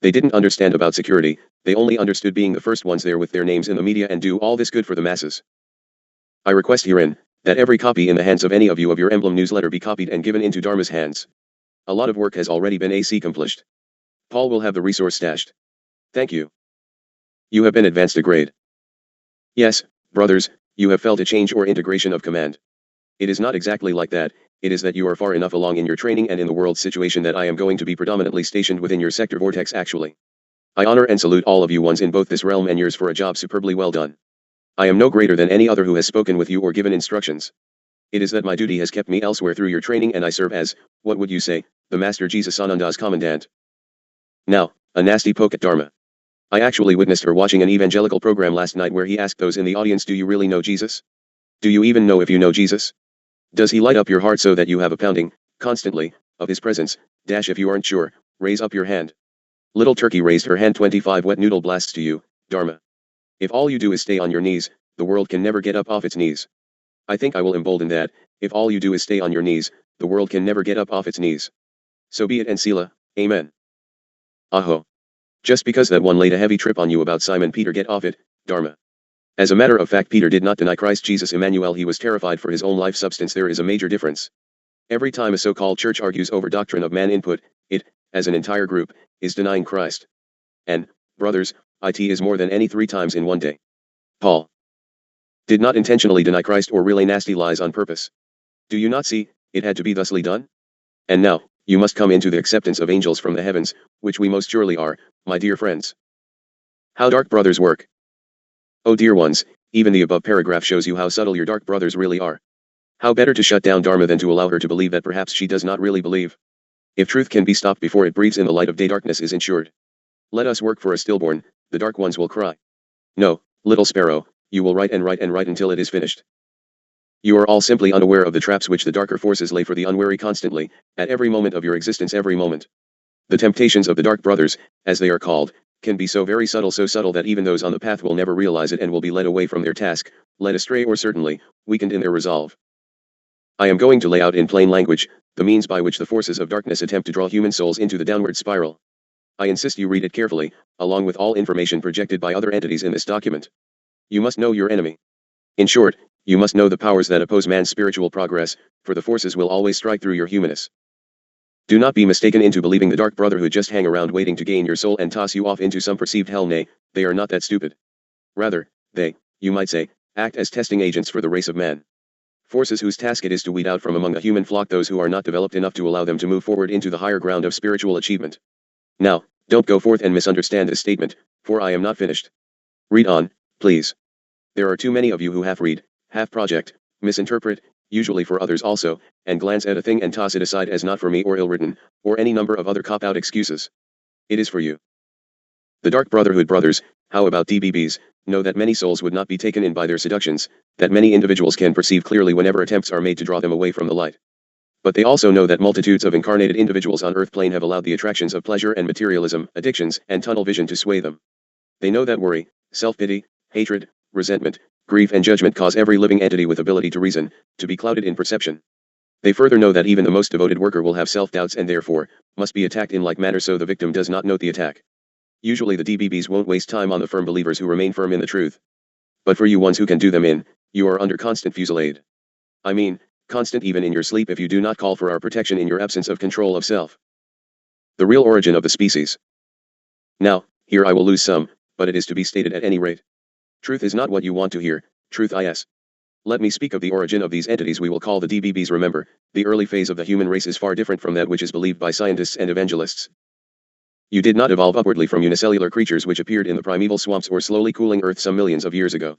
They didn't understand about security, they only understood being the first ones there with their names in the media and do all this good for the masses. I request herein, that every copy in the hands of any of you of your emblem newsletter be copied and given into Dharma's hands. A lot of work has already been accomplished. Paul will have the resource stashed. Thank you. You have been advanced a grade. Yes, brothers, you have felt a change or integration of command. It is not exactly like that, it is that you are far enough along in your training and in the world situation that I am going to be predominantly stationed within your sector vortex actually. I honor and salute all of you ones in both this realm and yours for a job superbly well done. I am no greater than any other who has spoken with you or given instructions. It is that my duty has kept me elsewhere through your training, and I serve as, what would you say, the Master Jesus Ananda's commandant. Now, a nasty poke at Dharma. I actually witnessed her watching an evangelical program last night where he asked those in the audience, do you really know Jesus? Do you even know if you know Jesus? Does he light up your heart so that you have a pounding, constantly, of his presence? If you aren't sure, raise up your hand. Little Turkey raised her hand. 25 wet noodle blasts to you, Dharma. If all you do is stay on your knees, the world can never get up off its knees. I think I will embolden that, if all you do is stay on your knees, the world can never get up off its knees. So be it and Selah, Amen. Aho. Just because that one laid a heavy trip on you about Simon Peter, get off it, Dharma. As a matter of fact, Peter did not deny Christ Jesus Emmanuel. He was terrified for his own life substance. There is a major difference. Every time a so-called church argues over doctrine of man input, it, as an entire group, is denying Christ. And, brothers, it is more than any 3 times in one day. Paul did not intentionally deny Christ or relay nasty lies on purpose. Do you not see, it had to be thusly done? And now, you must come into the acceptance of angels from the heavens, which we most surely are, my dear friends. How dark brothers work. Oh dear ones, even the above paragraph shows you how subtle your dark brothers really are. How better to shut down Dharma than to allow her to believe that perhaps she does not really believe. If truth can be stopped before it breathes in the light of day, darkness is ensured. Let us work for a stillborn, the dark ones will cry. No, little sparrow, you will write and write and write until it is finished. You are all simply unaware of the traps which the darker forces lay for the unwary constantly, at every moment of your existence, every moment. The temptations of the dark brothers, as they are called, can be so very subtle, so subtle that even those on the path will never realize it and will be led away from their task, led astray or certainly, weakened in their resolve. I am going to lay out in plain language, the means by which the forces of darkness attempt to draw human souls into the downward spiral. I insist you read it carefully, along with all information projected by other entities in this document. You must know your enemy. In short, you must know the powers that oppose man's spiritual progress, for the forces will always strike through your humanness. Do not be mistaken into believing the dark brotherhood just hang around waiting to gain your soul and toss you off into some perceived hell. Nay, they are not that stupid. Rather, they, you might say, act as testing agents for the race of man. Forces whose task it is to weed out from among the human flock those who are not developed enough to allow them to move forward into the higher ground of spiritual achievement. Now, don't go forth and misunderstand this statement, for I am not finished. Read on, please. There are too many of you who half read, half project, misinterpret, usually for others also, and glance at a thing and toss it aside as not for me or ill-written, or any number of other cop-out excuses. It is for you. The Dark Brotherhood brothers, how about DBBs, know that many souls would not be taken in by their seductions, that many individuals can perceive clearly whenever attempts are made to draw them away from the light. But they also know that multitudes of incarnated individuals on Earth plane have allowed the attractions of pleasure and materialism, addictions, and tunnel vision to sway them. They know that worry, self-pity, hatred, resentment, grief and judgment cause every living entity with ability to reason, to be clouded in perception. They further know that even the most devoted worker will have self-doubts and therefore, must be attacked in like manner so the victim does not note the attack. Usually the DBBs won't waste time on the firm believers who remain firm in the truth. But for you ones who can do them in, you are under constant fusillade. I mean, constant even in your sleep if you do not call for our protection in your absence of control of self. The real origin of the species. Now, here I will lose some, but it is to be stated at any rate. Truth is not what you want to hear, truth is. Let me speak of the origin of these entities we will call the DBBs. Remember, the early phase of the human race is far different from that which is believed by scientists and evangelists. You did not evolve upwardly from unicellular creatures which appeared in the primeval swamps or slowly cooling earth some millions of years ago.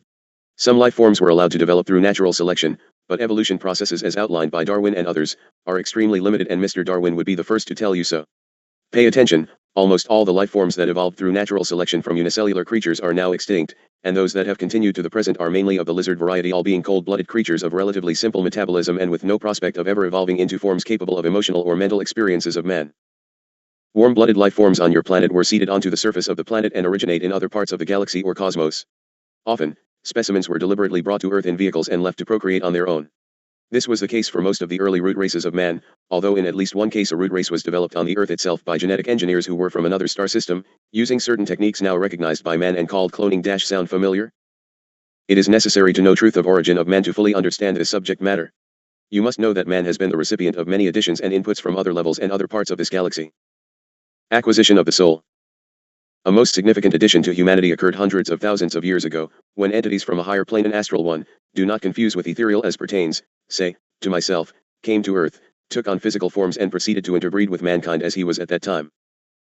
Some life forms were allowed to develop through natural selection, but evolution processes as outlined by Darwin and others, are extremely limited and Mr. Darwin would be the first to tell you so. Pay attention, almost all the life forms that evolved through natural selection from unicellular creatures are now extinct, and those that have continued to the present are mainly of the lizard variety, all being cold-blooded creatures of relatively simple metabolism and with no prospect of ever evolving into forms capable of emotional or mental experiences of man. Warm-blooded life forms on your planet were seeded onto the surface of the planet and originate in other parts of the galaxy or cosmos. Often, specimens were deliberately brought to Earth in vehicles and left to procreate on their own. This was the case for most of the early root races of man, although in at least one case a root race was developed on the Earth itself by genetic engineers who were from another star system, using certain techniques now recognized by man and called cloning. Sound familiar? It is necessary to know truth of origin of man to fully understand this subject matter. You must know that man has been the recipient of many additions and inputs from other levels and other parts of this galaxy. Acquisition of the soul. A most significant addition to humanity occurred hundreds of thousands of years ago, when entities from a higher plane, an astral one, do not confuse with ethereal as pertains, say, to myself, came to Earth, took on physical forms and proceeded to interbreed with mankind as he was at that time.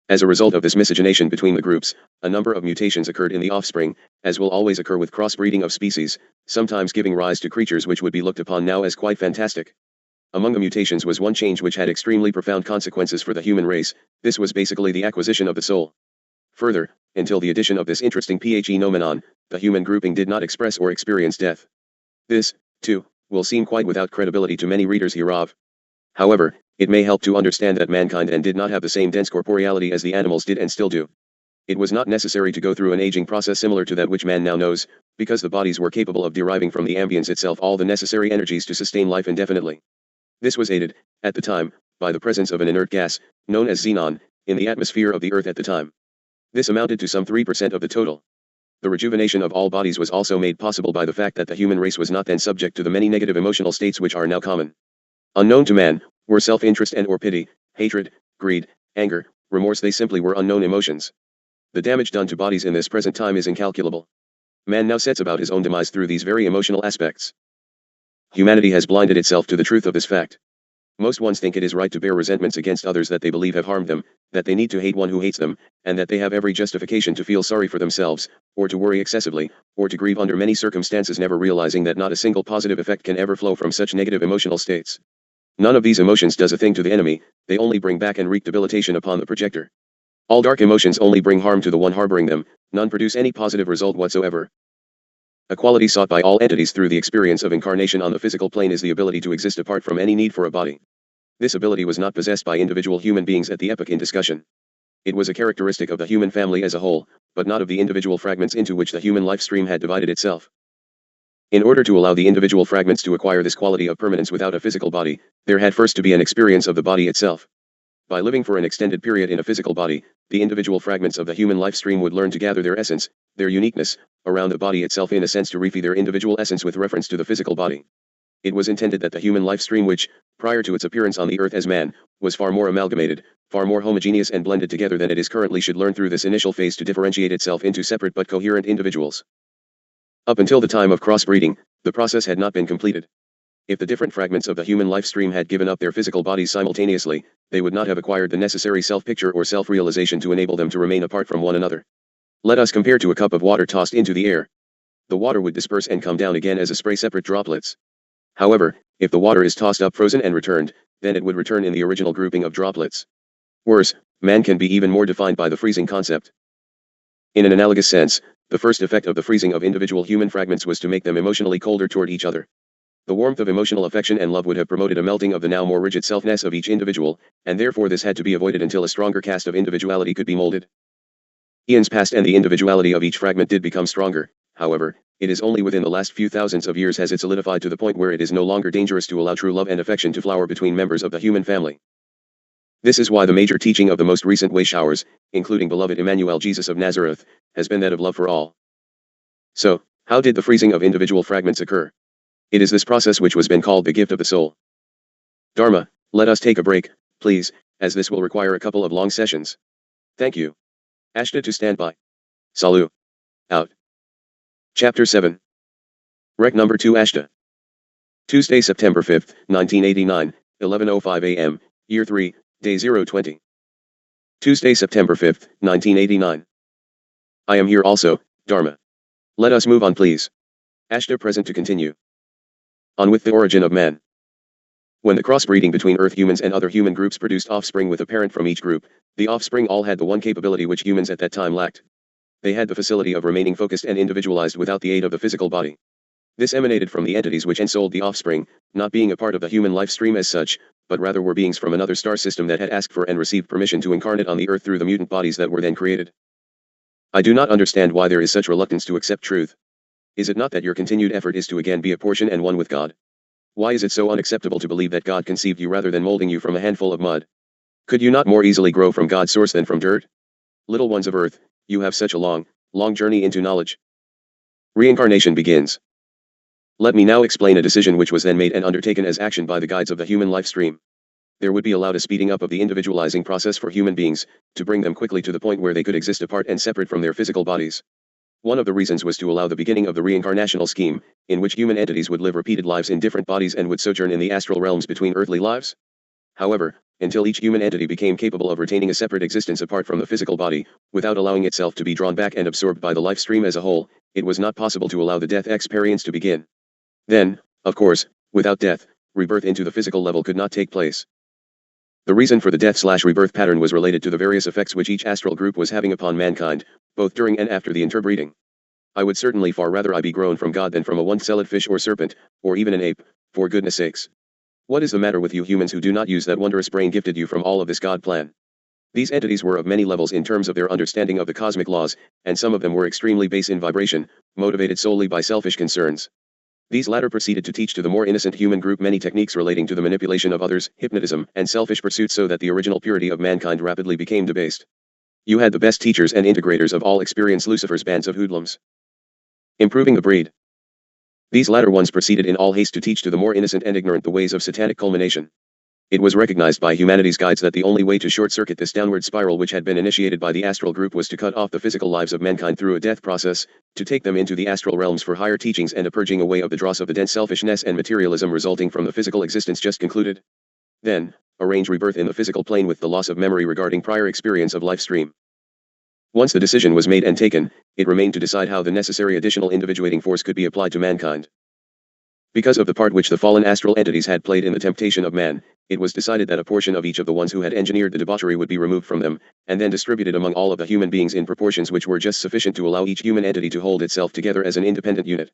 As a result of this miscegenation between the groups, a number of mutations occurred in the offspring, as will always occur with crossbreeding of species, sometimes giving rise to creatures which would be looked upon now as quite fantastic. Among the mutations was one change which had extremely profound consequences for the human race. This was basically the acquisition of the soul. Further, until the addition of this interesting phenomenon, the human grouping did not express or experience death. This, too, will seem quite without credibility to many readers hereof. However, it may help to understand that mankind did not have the same dense corporeality as the animals did and still do. It was not necessary to go through an aging process similar to that which man now knows, because the bodies were capable of deriving from the ambience itself all the necessary energies to sustain life indefinitely. This was aided, at the time, by the presence of an inert gas, known as xenon, in the atmosphere of the Earth at the time. This amounted to some 3% of the total. The rejuvenation of all bodies was also made possible by the fact that the human race was not then subject to the many negative emotional states which are now common. Unknown to man, were self-interest and or pity, hatred, greed, anger, remorse. They simply were unknown emotions. The damage done to bodies in this present time is incalculable. Man now sets about his own demise through these very emotional aspects. Humanity has blinded itself to the truth of this fact. Most ones think it is right to bear resentments against others that they believe have harmed them, that they need to hate one who hates them, and that they have every justification to feel sorry for themselves, or to worry excessively, or to grieve under many circumstances, never realizing that not a single positive effect can ever flow from such negative emotional states. None of these emotions does a thing to the enemy, they only bring back and wreak debilitation upon the projector. All dark emotions only bring harm to the one harboring them, none produce any positive result whatsoever. A quality sought by all entities through the experience of incarnation on the physical plane is the ability to exist apart from any need for a body. This ability was not possessed by individual human beings at the epoch in discussion. It was a characteristic of the human family as a whole, but not of the individual fragments into which the human life stream had divided itself. In order to allow the individual fragments to acquire this quality of permanence without a physical body, there had first to be an experience of the body itself. By living for an extended period in a physical body, the individual fragments of the human life stream would learn to gather their essence, their uniqueness, around the body itself, in a sense to refine their individual essence with reference to the physical body. It was intended that the human life stream, which, prior to its appearance on the earth as man, was far more amalgamated, far more homogeneous and blended together than it is currently, should learn through this initial phase to differentiate itself into separate but coherent individuals. Up until the time of crossbreeding, the process had not been completed. If the different fragments of the human life stream had given up their physical bodies simultaneously, they would not have acquired the necessary self-picture or self-realization to enable them to remain apart from one another. Let us compare to a cup of water tossed into the air. The water would disperse and come down again as a spray, separate droplets. However, if the water is tossed up frozen and returned, then it would return in the original grouping of droplets. Worse, man can be even more defined by the freezing concept. In an analogous sense, the first effect of the freezing of individual human fragments was to make them emotionally colder toward each other. The warmth of emotional affection and love would have promoted a melting of the now more rigid selfness of each individual, and therefore this had to be avoided until a stronger cast of individuality could be molded. Eons passed and the individuality of each fragment did become stronger. However, it is only within the last few thousands of years has it solidified to the point where it is no longer dangerous to allow true love and affection to flower between members of the human family. This is why the major teaching of the most recent way showers, including beloved Emmanuel Jesus of Nazareth, has been that of love for all. So, how did the freezing of individual fragments occur? It is this process which was been called the gift of the soul. Dharma, let us take a break, please, as this will require a couple of long sessions. Thank you. Ashtar to stand by. Salut. Out. Chapter 7. Rec number 2 Ashtar. Tuesday, September 5, 1989, 11:05 a.m., Year 3, Day 020. Tuesday, September 5, 1989. I am here also, Dharma. Let us move on, please. Ashtar present to continue. On with the origin of man. When the crossbreeding between Earth humans and other human groups produced offspring with a parent from each group, the offspring all had the one capability which humans at that time lacked. They had the facility of remaining focused and individualized without the aid of the physical body. This emanated from the entities which ensouled the offspring, not being a part of the human life stream as such, but rather were beings from another star system that had asked for and received permission to incarnate on the Earth through the mutant bodies that were then created. I do not understand why there is such reluctance to accept truth. Is it not that your continued effort is to again be a portion and one with God? Why is it so unacceptable to believe that God conceived you rather than molding you from a handful of mud? Could you not more easily grow from God's source than from dirt? Little ones of Earth, you have such a long journey into knowledge. Reincarnation begins. Let me now explain a decision which was then made and undertaken as action by the guides of the human life stream. There would be allowed a speeding up of the individualizing process for human beings, to bring them quickly to the point where they could exist apart and separate from their physical bodies. One of the reasons was to allow the beginning of the reincarnational scheme, in which human entities would live repeated lives in different bodies and would sojourn in the astral realms between earthly lives. However, until each human entity became capable of retaining a separate existence apart from the physical body, without allowing itself to be drawn back and absorbed by the life stream as a whole, it was not possible to allow the death experience to begin. Then, of course, without death, rebirth into the physical level could not take place. The reason for the death/rebirth pattern was related to the various effects which each astral group was having upon mankind, both during and after the interbreeding. I would certainly far rather I be grown from God than from a one-celled fish or serpent, or even an ape, for goodness sakes. What is the matter with you humans who do not use that wondrous brain gifted you from all of this God plan? These entities were of many levels in terms of their understanding of the cosmic laws, and some of them were extremely base in vibration, motivated solely by selfish concerns. These latter proceeded to teach to the more innocent human group many techniques relating to the manipulation of others, hypnotism, and selfish pursuits, so that the original purity of mankind rapidly became debased. You had the best teachers and integrators of all experience Lucifer's bands of hoodlums. Improving the breed. These latter ones proceeded in all haste to teach to the more innocent and ignorant the ways of satanic culmination. It was recognized by humanity's guides that the only way to short-circuit this downward spiral which had been initiated by the astral group was to cut off the physical lives of mankind through a death process, to take them into the astral realms for higher teachings and a purging away of the dross of the dense selfishness and materialism resulting from the physical existence just concluded. Then, arrange rebirth in the physical plane with the loss of memory regarding prior experience of life stream. Once the decision was made and taken, it remained to decide how the necessary additional individuating force could be applied to mankind. Because of the part which the fallen astral entities had played in the temptation of man, it was decided that a portion of each of the ones who had engineered the debauchery would be removed from them, and then distributed among all of the human beings in proportions which were just sufficient to allow each human entity to hold itself together as an independent unit.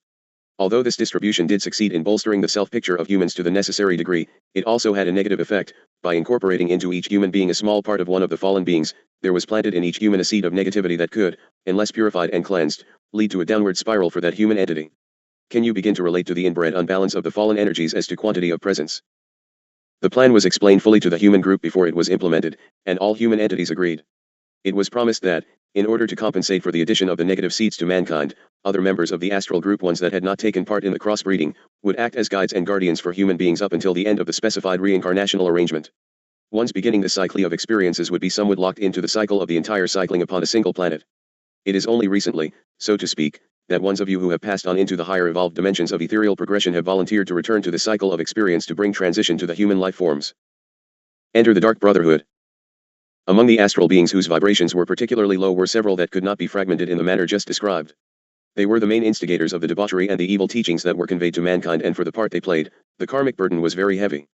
Although this distribution did succeed in bolstering the self-picture of humans to the necessary degree, it also had a negative effect. By incorporating into each human being a small part of one of the fallen beings, there was planted in each human a seed of negativity that could, unless purified and cleansed, lead to a downward spiral for that human entity. Can you begin to relate to the inbred unbalance of the fallen energies as to quantity of presence? The plan was explained fully to the human group before it was implemented, and all human entities agreed. It was promised that, in order to compensate for the addition of the negative seeds to mankind, other members of the astral group, ones that had not taken part in the crossbreeding, would act as guides and guardians for human beings up until the end of the specified reincarnational arrangement. Once beginning the cycle of experiences would be somewhat locked into the cycle of the entire cycling upon a single planet. It is only recently, so to speak, that ones of you who have passed on into the higher evolved dimensions of ethereal progression have volunteered to return to the cycle of experience to bring transition to the human life forms. Enter the Dark Brotherhood. Among the astral beings whose vibrations were particularly low were several that could not be fragmented in the manner just described. They were the main instigators of the debauchery and the evil teachings that were conveyed to mankind, and for the part they played, the karmic burden was very heavy.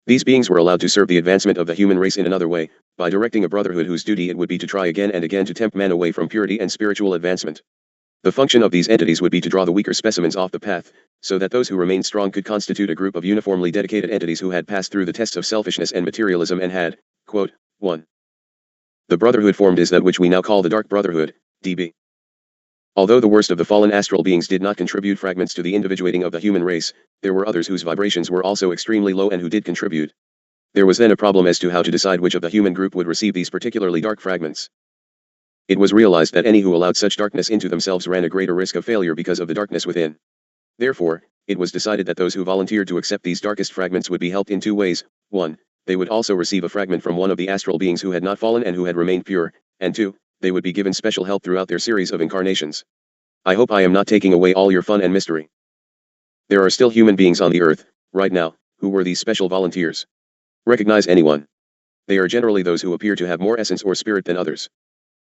These beings were allowed to serve the advancement of the human race in another way, by directing a brotherhood whose duty it would be to try again and again to tempt man away from purity and spiritual advancement. The function of these entities would be to draw the weaker specimens off the path, so that those who remained strong could constitute a group of uniformly dedicated entities who had passed through the tests of selfishness and materialism and had, quote, won. The brotherhood formed is that which we now call the Dark Brotherhood, DB. Although the worst of the fallen astral beings did not contribute fragments to the individuating of the human race, there were others whose vibrations were also extremely low and who did contribute. There was then a problem as to how to decide which of the human group would receive these particularly dark fragments. It was realized that any who allowed such darkness into themselves ran a greater risk of failure because of the darkness within. Therefore, it was decided that those who volunteered to accept these darkest fragments would be helped in two ways. 1. They would also receive a fragment from one of the astral beings who had not fallen and who had remained pure, and 2. They would be given special help throughout their series of incarnations. I hope I am not taking away all your fun and mystery. There are still human beings on the earth, right now, who were these special volunteers. Recognize anyone. They are generally those who appear to have more essence or spirit than others.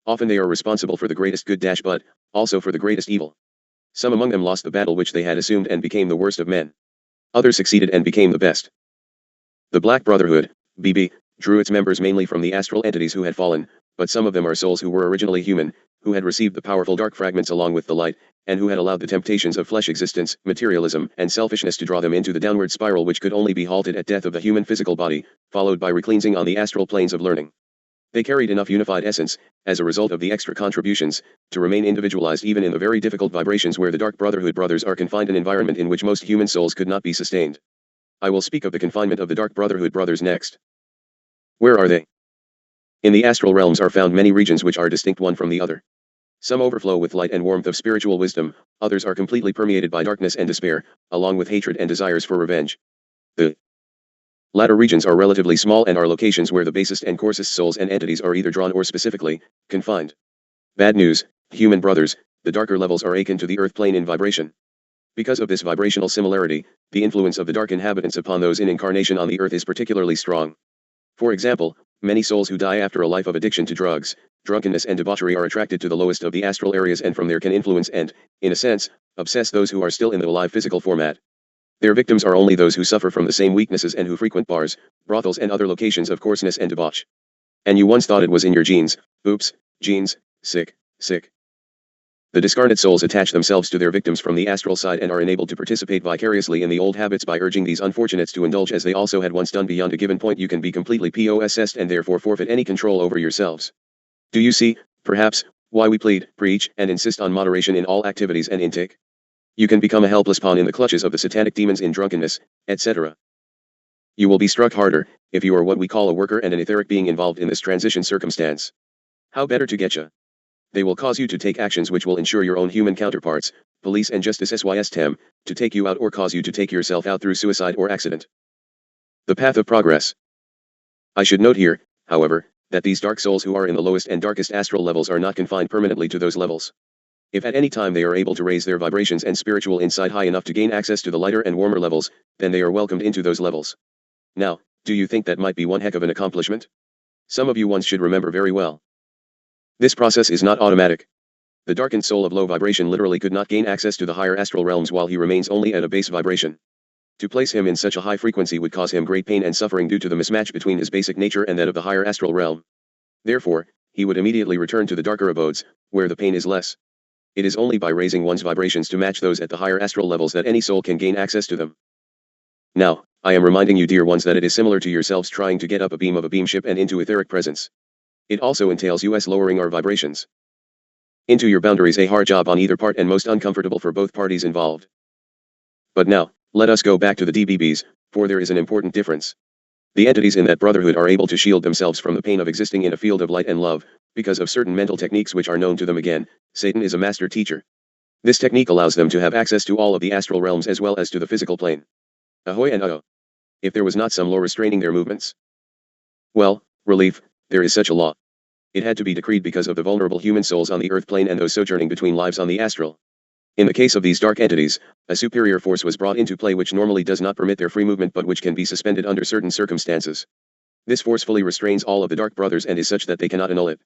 Often they are responsible for the greatest good but, also for the greatest evil. Some among them lost the battle which they had assumed and became the worst of men. Others succeeded and became the best. The Black Brotherhood, BB, drew its members mainly from the astral entities who had fallen, but some of them are souls who were originally human, who had received the powerful dark fragments along with the light, and who had allowed the temptations of flesh existence, materialism, and selfishness to draw them into the downward spiral which could only be halted at death of the human physical body, followed by recleansing on the astral planes of learning. They carried enough unified essence, as a result of the extra contributions, to remain individualized even in the very difficult vibrations where the Dark Brotherhood brothers are confined, an environment in which most human souls could not be sustained. I will speak of the confinement of the Dark Brotherhood brothers next. Where are they? In the astral realms are found many regions which are distinct one from the other. Some overflow with light and warmth of spiritual wisdom, others are completely permeated by darkness and despair, along with hatred and desires for revenge. The latter regions are relatively small and are locations where the basest and coarsest souls and entities are either drawn or specifically confined. Bad news, human brothers, the darker levels are akin to the earth plane in vibration. Because of this vibrational similarity, the influence of the dark inhabitants upon those in incarnation on the earth is particularly strong. For example, many souls who die after a life of addiction to drugs, drunkenness and debauchery are attracted to the lowest of the astral areas and from there can influence and, in a sense, obsess those who are still in the alive physical format. Their victims are only those who suffer from the same weaknesses and who frequent bars, brothels and other locations of coarseness and debauch. And you once thought it was in your genes. Oops, genes, sick. The discarnate souls attach themselves to their victims from the astral side and are enabled to participate vicariously in the old habits by urging these unfortunates to indulge as they also had once done. Beyond a given point you can be completely possessed and therefore forfeit any control over yourselves. Do you see, perhaps, why we plead, preach, and insist on moderation in all activities and intake? You can become a helpless pawn in the clutches of the satanic demons in drunkenness, etc. You will be struck harder, if you are what we call a worker and an etheric being involved in this transition circumstance. How better to getcha? They will cause you to take actions which will ensure your own human counterparts, police and justice SYSTEM, to take you out or cause you to take yourself out through suicide or accident. The path of progress. I should note here, however, that these dark souls who are in the lowest and darkest astral levels are not confined permanently to those levels. If at any time they are able to raise their vibrations and spiritual insight high enough to gain access to the lighter and warmer levels, then they are welcomed into those levels. Now, do you think that might be one heck of an accomplishment? Some of you ones should remember very well. This process is not automatic. The darkened soul of low vibration literally could not gain access to the higher astral realms while he remains only at a base vibration. To place him in such a high frequency would cause him great pain and suffering due to the mismatch between his basic nature and that of the higher astral realm. Therefore, he would immediately return to the darker abodes, where the pain is less. It is only by raising one's vibrations to match those at the higher astral levels that any soul can gain access to them. Now, I am reminding you dear ones that it is similar to yourselves trying to get up a beam of a beam ship and into etheric presence. It also entails us lowering our vibrations into your boundaries, a hard job on either part and most uncomfortable for both parties involved. But now, let us go back to the DBBs, for there is an important difference. The entities in that brotherhood are able to shield themselves from the pain of existing in a field of light and love, because of certain mental techniques which are known to them. Again, Satan is a master teacher. This technique allows them to have access to all of the astral realms as well as to the physical plane. Ahoy and uh-oh. If there was not some law restraining their movements. Well, relief, there is such a law. It had to be decreed because of the vulnerable human souls on the earth plane and those sojourning between lives on the astral. In the case of these dark entities, a superior force was brought into play which normally does not permit their free movement but which can be suspended under certain circumstances. This forcefully restrains all of the dark brothers and is such that they cannot annul it.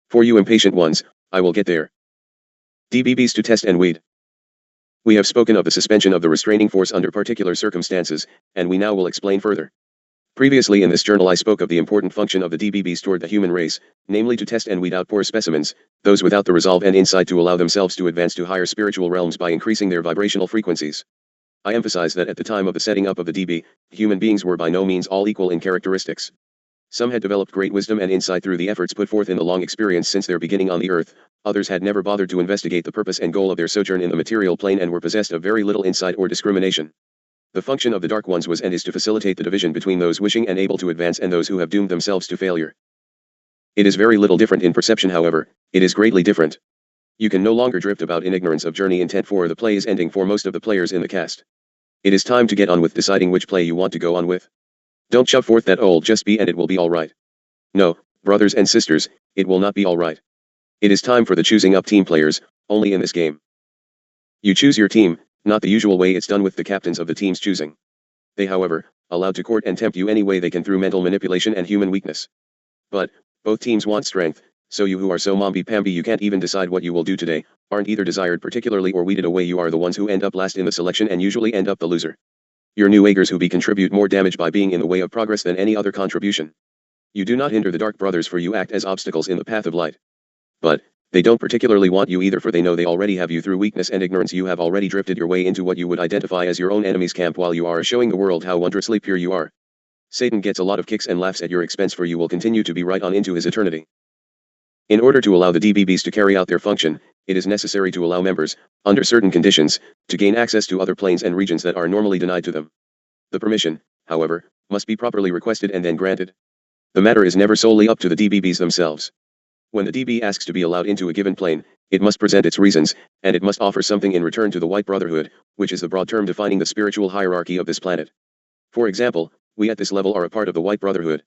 For you impatient ones, I will get there. DBBs to test and weed. We have spoken of the suspension of the restraining force under particular circumstances, and we now will explain further. Previously in this journal I spoke of the important function of the DBBs toward the human race, namely to test and weed out poor specimens, those without the resolve and insight to allow themselves to advance to higher spiritual realms by increasing their vibrational frequencies. I emphasize that at the time of the setting up of the DB, human beings were by no means all equal in characteristics. Some had developed great wisdom and insight through the efforts put forth in the long experience since their beginning on the earth, others had never bothered to investigate the purpose and goal of their sojourn in the material plane and were possessed of very little insight or discrimination. The function of the Dark Ones was and is to facilitate the division between those wishing and able to advance and those who have doomed themselves to failure. It is very little different in perception, however, it is greatly different. You can no longer drift about in ignorance of journey intent, for the play is ending for most of the players in the cast. It is time to get on with deciding which play you want to go on with. Don't shove forth that old just be and it will be alright. No, brothers and sisters, it will not be alright. It is time for the choosing up team players, only in this game. You choose your team, not the usual way it's done with the captains of the teams choosing. They, however, allowed to court and tempt you any way they can through mental manipulation and human weakness. But, both teams want strength, so you who are so mamby-pamby you can't even decide what you will do today, aren't either desired particularly or weeded away, you are the ones who end up last in the selection and usually end up the loser. You're new eggers who contribute more damage by being in the way of progress than any other contribution. You do not hinder the Dark Brothers, for you act as obstacles in the path of light. But, they don't particularly want you either, for they know they already have you through weakness and ignorance. You have already drifted your way into what you would identify as your own enemy's camp while you are showing the world how wondrously pure you are. Satan gets a lot of kicks and laughs at your expense, for you will continue to be right on into his eternity. In order to allow the DBBs to carry out their function, it is necessary to allow members, under certain conditions, to gain access to other planes and regions that are normally denied to them. The permission, however, must be properly requested and then granted. The matter is never solely up to the DBBs themselves. When the DB asks to be allowed into a given plane, it must present its reasons, and it must offer something in return to the White Brotherhood, which is the broad term defining the spiritual hierarchy of this planet. For example, we at this level are a part of the White Brotherhood.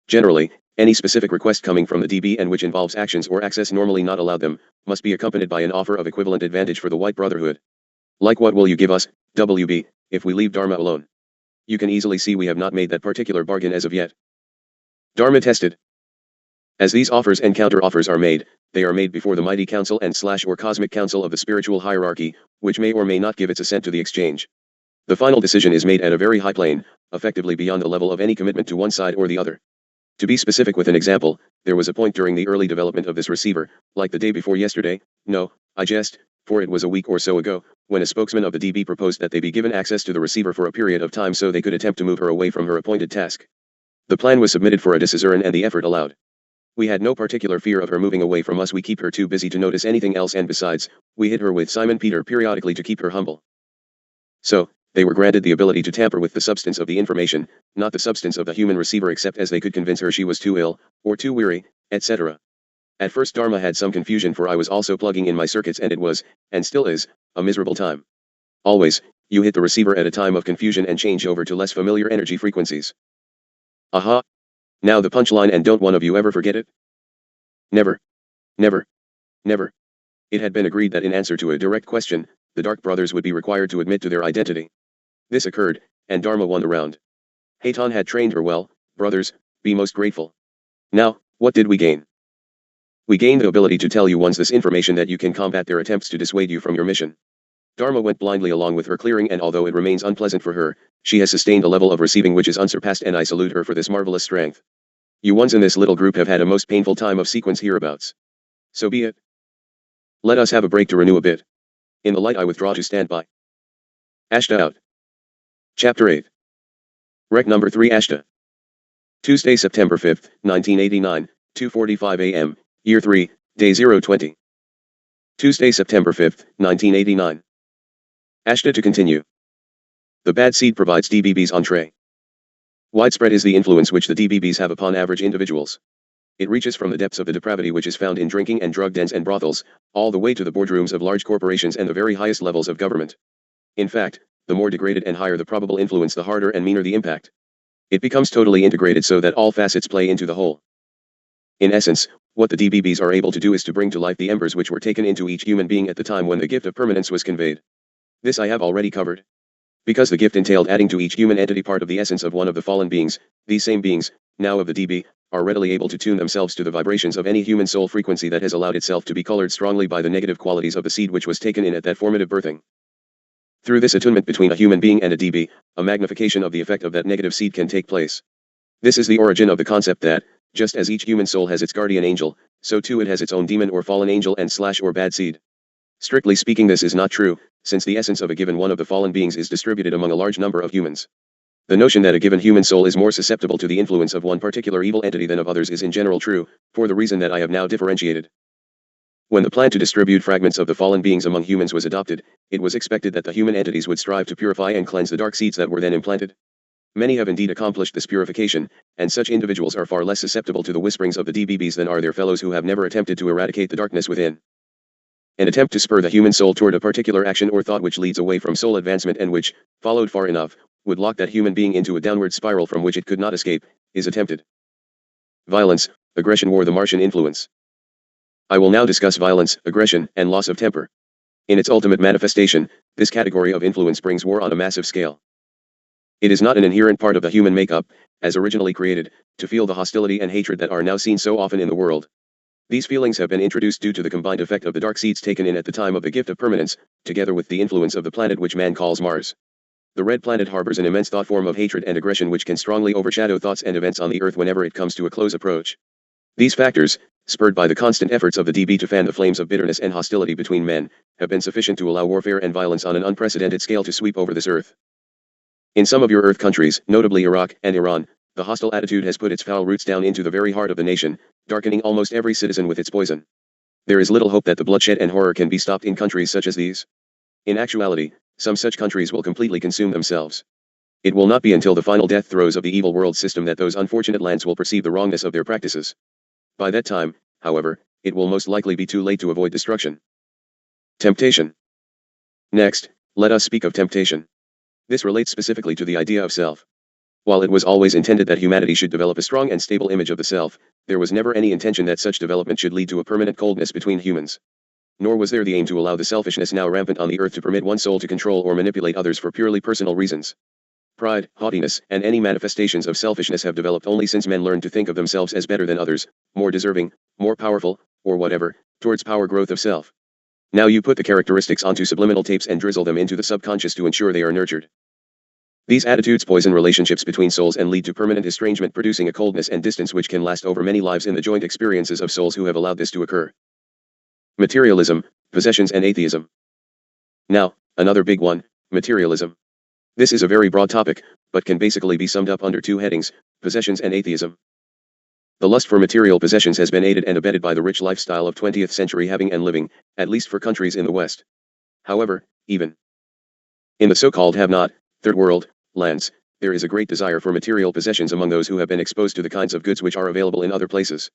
Generally, any specific request coming from the DB and which involves actions or access normally not allowed them, must be accompanied by an offer of equivalent advantage for the White Brotherhood. Like, what will you give us, WB, if we leave Dharma alone? You can easily see we have not made that particular bargain as of yet. Dharma tested. As these offers and counter-offers are made, they are made before the mighty council and / or cosmic council of the spiritual hierarchy, which may or may not give its assent to the exchange. The final decision is made at a very high plane, effectively beyond the level of any commitment to one side or the other. To be specific with an example, there was a point during the early development of this receiver, like the day before yesterday, no, I jest, for it was a week or so ago, when a spokesman of the DB proposed that they be given access to the receiver for a period of time so they could attempt to move her away from her appointed task. The plan was submitted for a decision and the effort allowed. We had no particular fear of her moving away from us. We keep her too busy to notice anything else, and besides, we hit her with Simon Peter periodically to keep her humble. So, they were granted the ability to tamper with the substance of the information, not the substance of the human receiver, except as they could convince her she was too ill, or too weary, etc. At first Dharma had some confusion, for I was also plugging in my circuits, and it was, and still is, a miserable time. Always, you hit the receiver at a time of confusion and change over to less familiar energy frequencies. Aha! Now the punchline, and don't one of you ever forget it? Never. Never. Never. It had been agreed that in answer to a direct question, the Dark Brothers would be required to admit to their identity. This occurred, and Dharma won the round. Hayton had trained her well. Brothers, be most grateful. Now, what did we gain? We gained the ability to tell you once this information that you can combat their attempts to dissuade you from your mission. Dharma went blindly along with her clearing, and although it remains unpleasant for her, she has sustained a level of receiving which is unsurpassed, and I salute her for this marvelous strength. You ones in this little group have had a most painful time of sequence hereabouts. So be it. Let us have a break to renew a bit. In the light I withdraw to stand by. Ashtar out. Chapter 8. Rec number 3, Ashtar. Tuesday, September 5th, 1989, 2:45 a.m., Year 3, Day 020. Tuesday, September 5th, 1989. Ashtar to continue. The bad seed provides DBBs entree. Widespread is the influence which the DBBs have upon average individuals. It reaches from the depths of the depravity which is found in drinking and drug dens and brothels, all the way to the boardrooms of large corporations and the very highest levels of government. In fact, the more degraded and higher the probable influence, the harder and meaner the impact. It becomes totally integrated so that all facets play into the whole. In essence, what the DBBs are able to do is to bring to life the embers which were taken into each human being at the time when the gift of permanence was conveyed. This I have already covered. Because the gift entailed adding to each human entity part of the essence of one of the fallen beings, these same beings, now of the DB, are readily able to tune themselves to the vibrations of any human soul frequency that has allowed itself to be colored strongly by the negative qualities of the seed which was taken in at that formative birthing. Through this attunement between a human being and a DB, a magnification of the effect of that negative seed can take place. This is the origin of the concept that, just as each human soul has its guardian angel, so too it has its own demon or fallen angel and / or bad seed. Strictly speaking, this is not true, since the essence of a given one of the fallen beings is distributed among a large number of humans. The notion that a given human soul is more susceptible to the influence of one particular evil entity than of others is in general true, for the reason that I have now differentiated. When the plan to distribute fragments of the fallen beings among humans was adopted, it was expected that the human entities would strive to purify and cleanse the dark seeds that were then implanted. Many have indeed accomplished this purification, and such individuals are far less susceptible to the whisperings of the DBBs than are their fellows who have never attempted to eradicate the darkness within. An attempt to spur the human soul toward a particular action or thought which leads away from soul advancement and which, followed far enough, would lock that human being into a downward spiral from which it could not escape, is attempted. Violence, aggression, war, the Martian influence. I will now discuss violence, aggression, and loss of temper. In its ultimate manifestation, this category of influence brings war on a massive scale. It is not an inherent part of the human makeup, as originally created, to feel the hostility and hatred that are now seen so often in the world. These feelings have been introduced due to the combined effect of the dark seeds taken in at the time of the gift of permanence, together with the influence of the planet which man calls Mars. The red planet harbors an immense thought form of hatred and aggression which can strongly overshadow thoughts and events on the Earth whenever it comes to a close approach. These factors, spurred by the constant efforts of the DB to fan the flames of bitterness and hostility between men, have been sufficient to allow warfare and violence on an unprecedented scale to sweep over this Earth. In some of your Earth countries, notably Iraq and Iran, the hostile attitude has put its foul roots down into the very heart of the nation, darkening almost every citizen with its poison. There is little hope that the bloodshed and horror can be stopped in countries such as these. In actuality, some such countries will completely consume themselves. It will not be until the final death throes of the evil world system that those unfortunate lands will perceive the wrongness of their practices. By that time, however, it will most likely be too late to avoid destruction. Temptation. Next, let us speak of temptation. This relates specifically to the idea of self. While it was always intended that humanity should develop a strong and stable image of the self, there was never any intention that such development should lead to a permanent coldness between humans. Nor was there the aim to allow the selfishness now rampant on the Earth to permit one soul to control or manipulate others for purely personal reasons. Pride, haughtiness, and any manifestations of selfishness have developed only since men learned to think of themselves as better than others, more deserving, more powerful, or whatever, towards power growth of self. Now you put the characteristics onto subliminal tapes and drizzle them into the subconscious to ensure they are nurtured. These attitudes poison relationships between souls and lead to permanent estrangement, producing a coldness and distance which can last over many lives in the joint experiences of souls who have allowed this to occur. Materialism, possessions and atheism. Now, another big one, materialism. This is a very broad topic, but can basically be summed up under two headings, possessions and atheism. The lust for material possessions has been aided and abetted by the rich lifestyle of 20th century having and living, at least for countries in the West. However, even in the so-called have-not, third world, lands, there is a great desire for material possessions among those who have been exposed to the kinds of goods which are available in other places.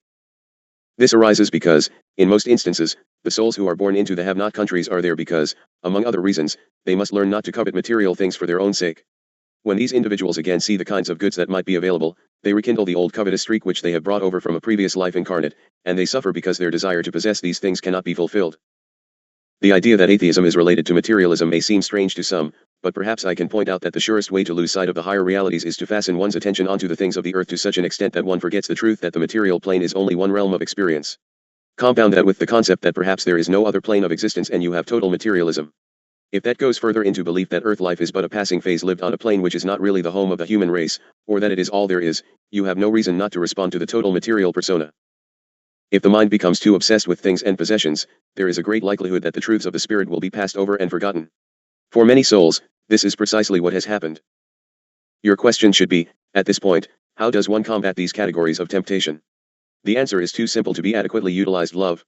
This arises because, in most instances, the souls who are born into the have-not countries are there because, among other reasons, they must learn not to covet material things for their own sake. When these individuals again see the kinds of goods that might be available, they rekindle the old covetous streak which they have brought over from a previous life incarnate, and they suffer because their desire to possess these things cannot be fulfilled. The idea that atheism is related to materialism may seem strange to some, but perhaps I can point out that the surest way to lose sight of the higher realities is to fasten one's attention onto the things of the earth to such an extent that one forgets the truth that the material plane is only one realm of experience. Compound that with the concept that perhaps there is no other plane of existence and you have total materialism. If that goes further into belief that earth life is but a passing phase lived on a plane which is not really the home of the human race, or that it is all there is, you have no reason not to respond to the total material persona. If the mind becomes too obsessed with things and possessions, there is a great likelihood that the truths of the spirit will be passed over and forgotten. For many souls, this is precisely what has happened. Your question should be, at this point, how does one combat these categories of temptation? The answer is too simple to be adequately utilized: love.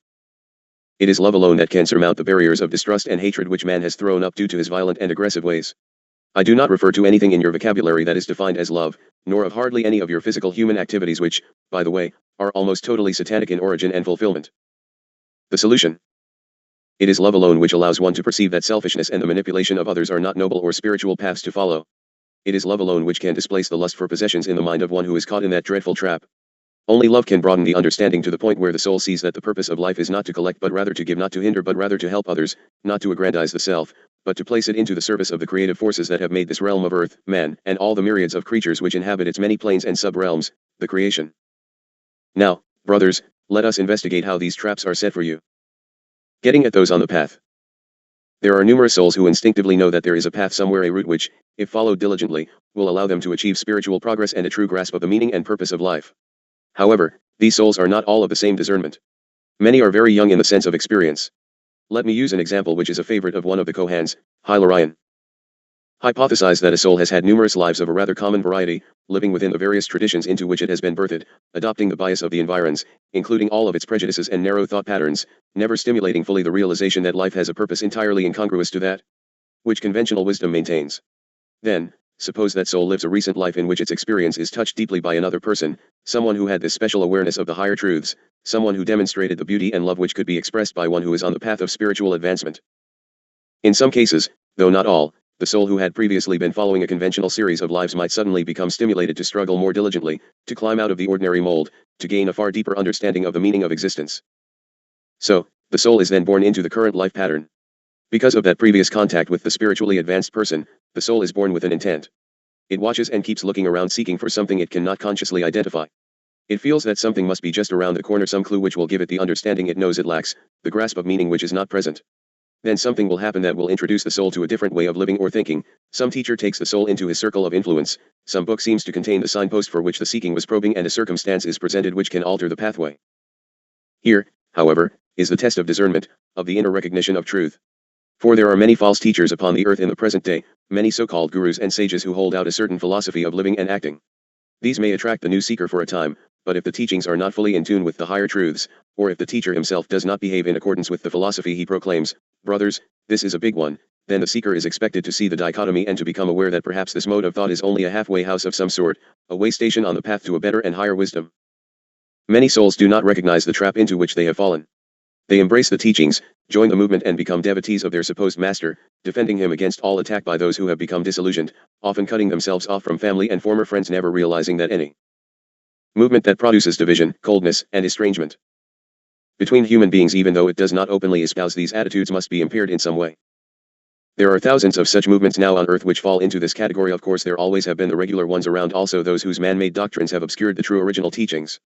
It is love alone that can surmount the barriers of distrust and hatred which man has thrown up due to his violent and aggressive ways. I do not refer to anything in your vocabulary that is defined as love, nor of hardly any of your physical human activities which, by the way, are almost totally satanic in origin and fulfillment. The solution. It is love alone which allows one to perceive that selfishness and the manipulation of others are not noble or spiritual paths to follow. It is love alone which can displace the lust for possessions in the mind of one who is caught in that dreadful trap. Only love can broaden the understanding to the point where the soul sees that the purpose of life is not to collect but rather to give, not to hinder but rather to help others, not to aggrandize the self, but to place it into the service of the creative forces that have made this realm of earth, man, and all the myriads of creatures which inhabit its many planes and sub-realms, the creation. Now, brothers, let us investigate how these traps are set for you. Getting at those on the path. There are numerous souls who instinctively know that there is a path somewhere, a route which, if followed diligently, will allow them to achieve spiritual progress and a true grasp of the meaning and purpose of life. However, these souls are not all of the same discernment. Many are very young in the sense of experience. Let me use an example which is a favorite of one of the Kohans, Hilarion. Hypothesize that a soul has had numerous lives of a rather common variety, living within the various traditions into which it has been birthed, adopting the bias of the environs, including all of its prejudices and narrow thought patterns, never stimulating fully the realization that life has a purpose entirely incongruous to that which conventional wisdom maintains. Then, suppose that soul lives a recent life in which its experience is touched deeply by another person, someone who had this special awareness of the higher truths, someone who demonstrated the beauty and love which could be expressed by one who is on the path of spiritual advancement. In some cases, though not all, the soul who had previously been following a conventional series of lives might suddenly become stimulated to struggle more diligently, to climb out of the ordinary mold, to gain a far deeper understanding of the meaning of existence. So, the soul is then born into the current life pattern. Because of that previous contact with the spiritually advanced person, the soul is born with an intent. It watches and keeps looking around seeking for something it cannot consciously identify. It feels that something must be just around the corner, some clue which will give it the understanding it knows it lacks, the grasp of meaning which is not present. Then something will happen that will introduce the soul to a different way of living or thinking. Some teacher takes the soul into his circle of influence, some book seems to contain the signpost for which the seeking was probing, and a circumstance is presented which can alter the pathway. Here, however, is the test of discernment, of the inner recognition of truth. For there are many false teachers upon the earth in the present day, many so-called gurus and sages who hold out a certain philosophy of living and acting. These may attract the new seeker for a time, but if the teachings are not fully in tune with the higher truths, or if the teacher himself does not behave in accordance with the philosophy he proclaims, brothers, this is a big one, then the seeker is expected to see the dichotomy and to become aware that perhaps this mode of thought is only a halfway house of some sort, a way station on the path to a better and higher wisdom. Many souls do not recognize the trap into which they have fallen. They embrace the teachings, join the movement and become devotees of their supposed master, defending him against all attack by those who have become disillusioned, often cutting themselves off from family and former friends, never realizing that any movement that produces division, coldness, and estrangement between human beings, even though it does not openly espouse these attitudes, must be impaired in some way. There are thousands of such movements now on earth which fall into this category. Of course, there always have been the regular ones around, also those whose man-made doctrines have obscured the true original teachings.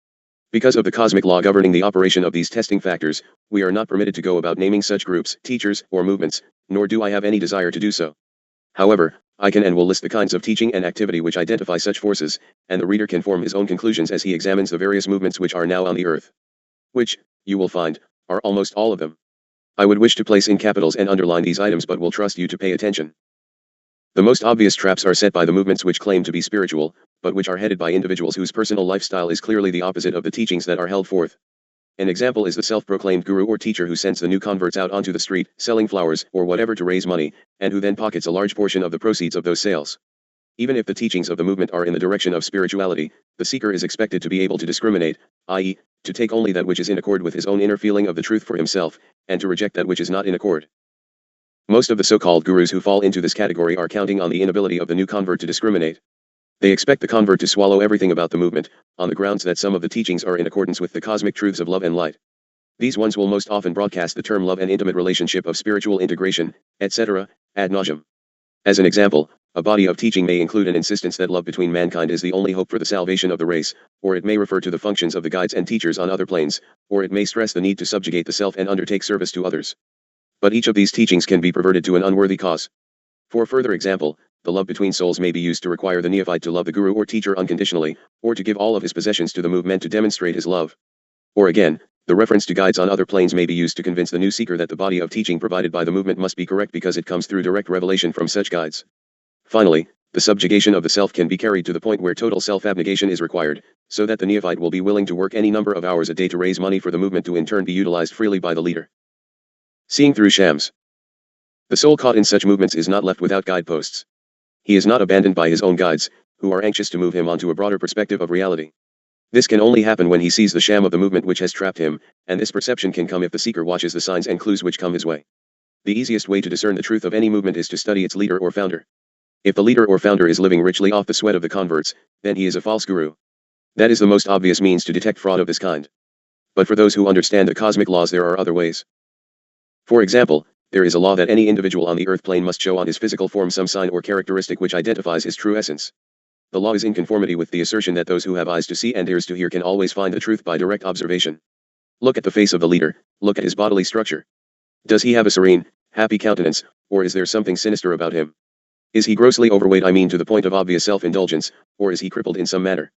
Because of the cosmic law governing the operation of these testing factors, we are not permitted to go about naming such groups, teachers, or movements, nor do I have any desire to do so. However, I can and will list the kinds of teaching and activity which identify such forces, and the reader can form his own conclusions as he examines the various movements which are now on the earth. Which, you will find, are almost all of them. I would wish to place in capitals and underline these items, but will trust you to pay attention. The most obvious traps are set by the movements which claim to be spiritual, but which are headed by individuals whose personal lifestyle is clearly the opposite of the teachings that are held forth. An example is the self-proclaimed guru or teacher who sends the new converts out onto the street, selling flowers or whatever to raise money, and who then pockets a large portion of the proceeds of those sales. Even if the teachings of the movement are in the direction of spirituality, the seeker is expected to be able to discriminate, i.e., to take only that which is in accord with his own inner feeling of the truth for himself, and to reject that which is not in accord. Most of the so-called gurus who fall into this category are counting on the inability of the new convert to discriminate. They expect the convert to swallow everything about the movement, on the grounds that some of the teachings are in accordance with the cosmic truths of love and light. These ones will most often broadcast the term love and intimate relationship of spiritual integration, etc., ad nauseum. As an example, a body of teaching may include an insistence that love between mankind is the only hope for the salvation of the race, or it may refer to the functions of the guides and teachers on other planes, or it may stress the need to subjugate the self and undertake service to others. But each of these teachings can be perverted to an unworthy cause. For further example, the love between souls may be used to require the neophyte to love the guru or teacher unconditionally, or to give all of his possessions to the movement to demonstrate his love. Or again, the reference to guides on other planes may be used to convince the new seeker that the body of teaching provided by the movement must be correct because it comes through direct revelation from such guides. Finally, the subjugation of the self can be carried to the point where total self-abnegation is required, so that the neophyte will be willing to work any number of hours a day to raise money for the movement to in turn be utilized freely by the leader. Seeing through shams. The soul caught in such movements is not left without guideposts. He is not abandoned by his own guides, who are anxious to move him onto a broader perspective of reality. This can only happen when he sees the sham of the movement which has trapped him, and this perception can come if the seeker watches the signs and clues which come his way. The easiest way to discern the truth of any movement is to study its leader or founder. If the leader or founder is living richly off the sweat of the converts, then he is a false guru. That is the most obvious means to detect fraud of this kind. But for those who understand the cosmic laws, there are other ways. For example, there is a law that any individual on the earth plane must show on his physical form some sign or characteristic which identifies his true essence. The law is in conformity with the assertion that those who have eyes to see and ears to hear can always find the truth by direct observation. Look at the face of the leader, look at his bodily structure. Does he have a serene, happy countenance, or is there something sinister about him? Is he grossly overweight, to the point of obvious self-indulgence, or is he crippled in some manner?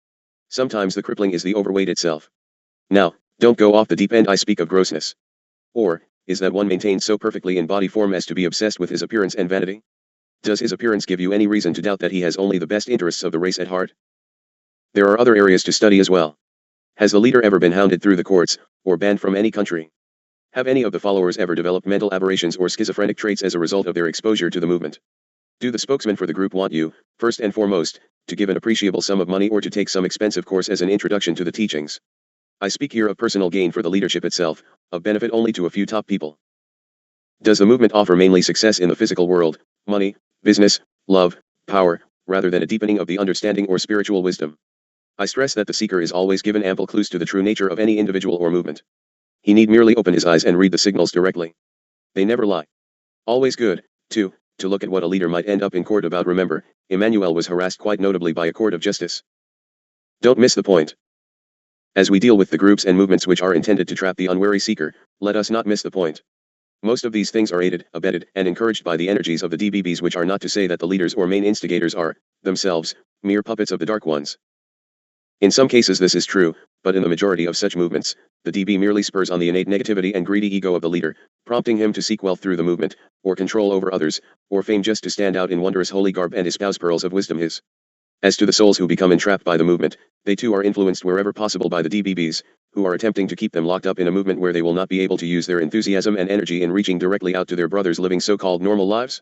Sometimes the crippling is the overweight itself. Now, don't go off the deep end, I speak of grossness. Or, is that one maintained so perfectly in body form as to be obsessed with his appearance and vanity? Does his appearance give you any reason to doubt that he has only the best interests of the race at heart? There are other areas to study as well. Has the leader ever been hounded through the courts, or banned from any country? Have any of the followers ever developed mental aberrations or schizophrenic traits as a result of their exposure to the movement? Do the spokesmen for the group want you, first and foremost, to give an appreciable sum of money or to take some expensive course as an introduction to the teachings? I speak here of personal gain for the leadership itself, of benefit only to a few top people. Does the movement offer mainly success in the physical world, money, business, love, power, rather than a deepening of the understanding or spiritual wisdom? I stress that the seeker is always given ample clues to the true nature of any individual or movement. He need merely open his eyes and read the signals directly. They never lie. Always good, too, to look at what a leader might end up in court about. Remember, Emmanuel was harassed quite notably by a court of justice. Don't miss the point. As we deal with the groups and movements which are intended to trap the unwary seeker, let us not miss the point. Most of these things are aided, abetted, and encouraged by the energies of the DBBs, which are not to say that the leaders or main instigators are, themselves, mere puppets of the Dark Ones. In some cases this is true, but in the majority of such movements, the DB merely spurs on the innate negativity and greedy ego of the leader, prompting him to seek wealth through the movement, or control over others, or fame just to stand out in wondrous holy garb and espouse pearls of wisdom his. As to the souls who become entrapped by the movement, they too are influenced wherever possible by the DBBs, who are attempting to keep them locked up in a movement where they will not be able to use their enthusiasm and energy in reaching directly out to their brothers living so-called normal lives.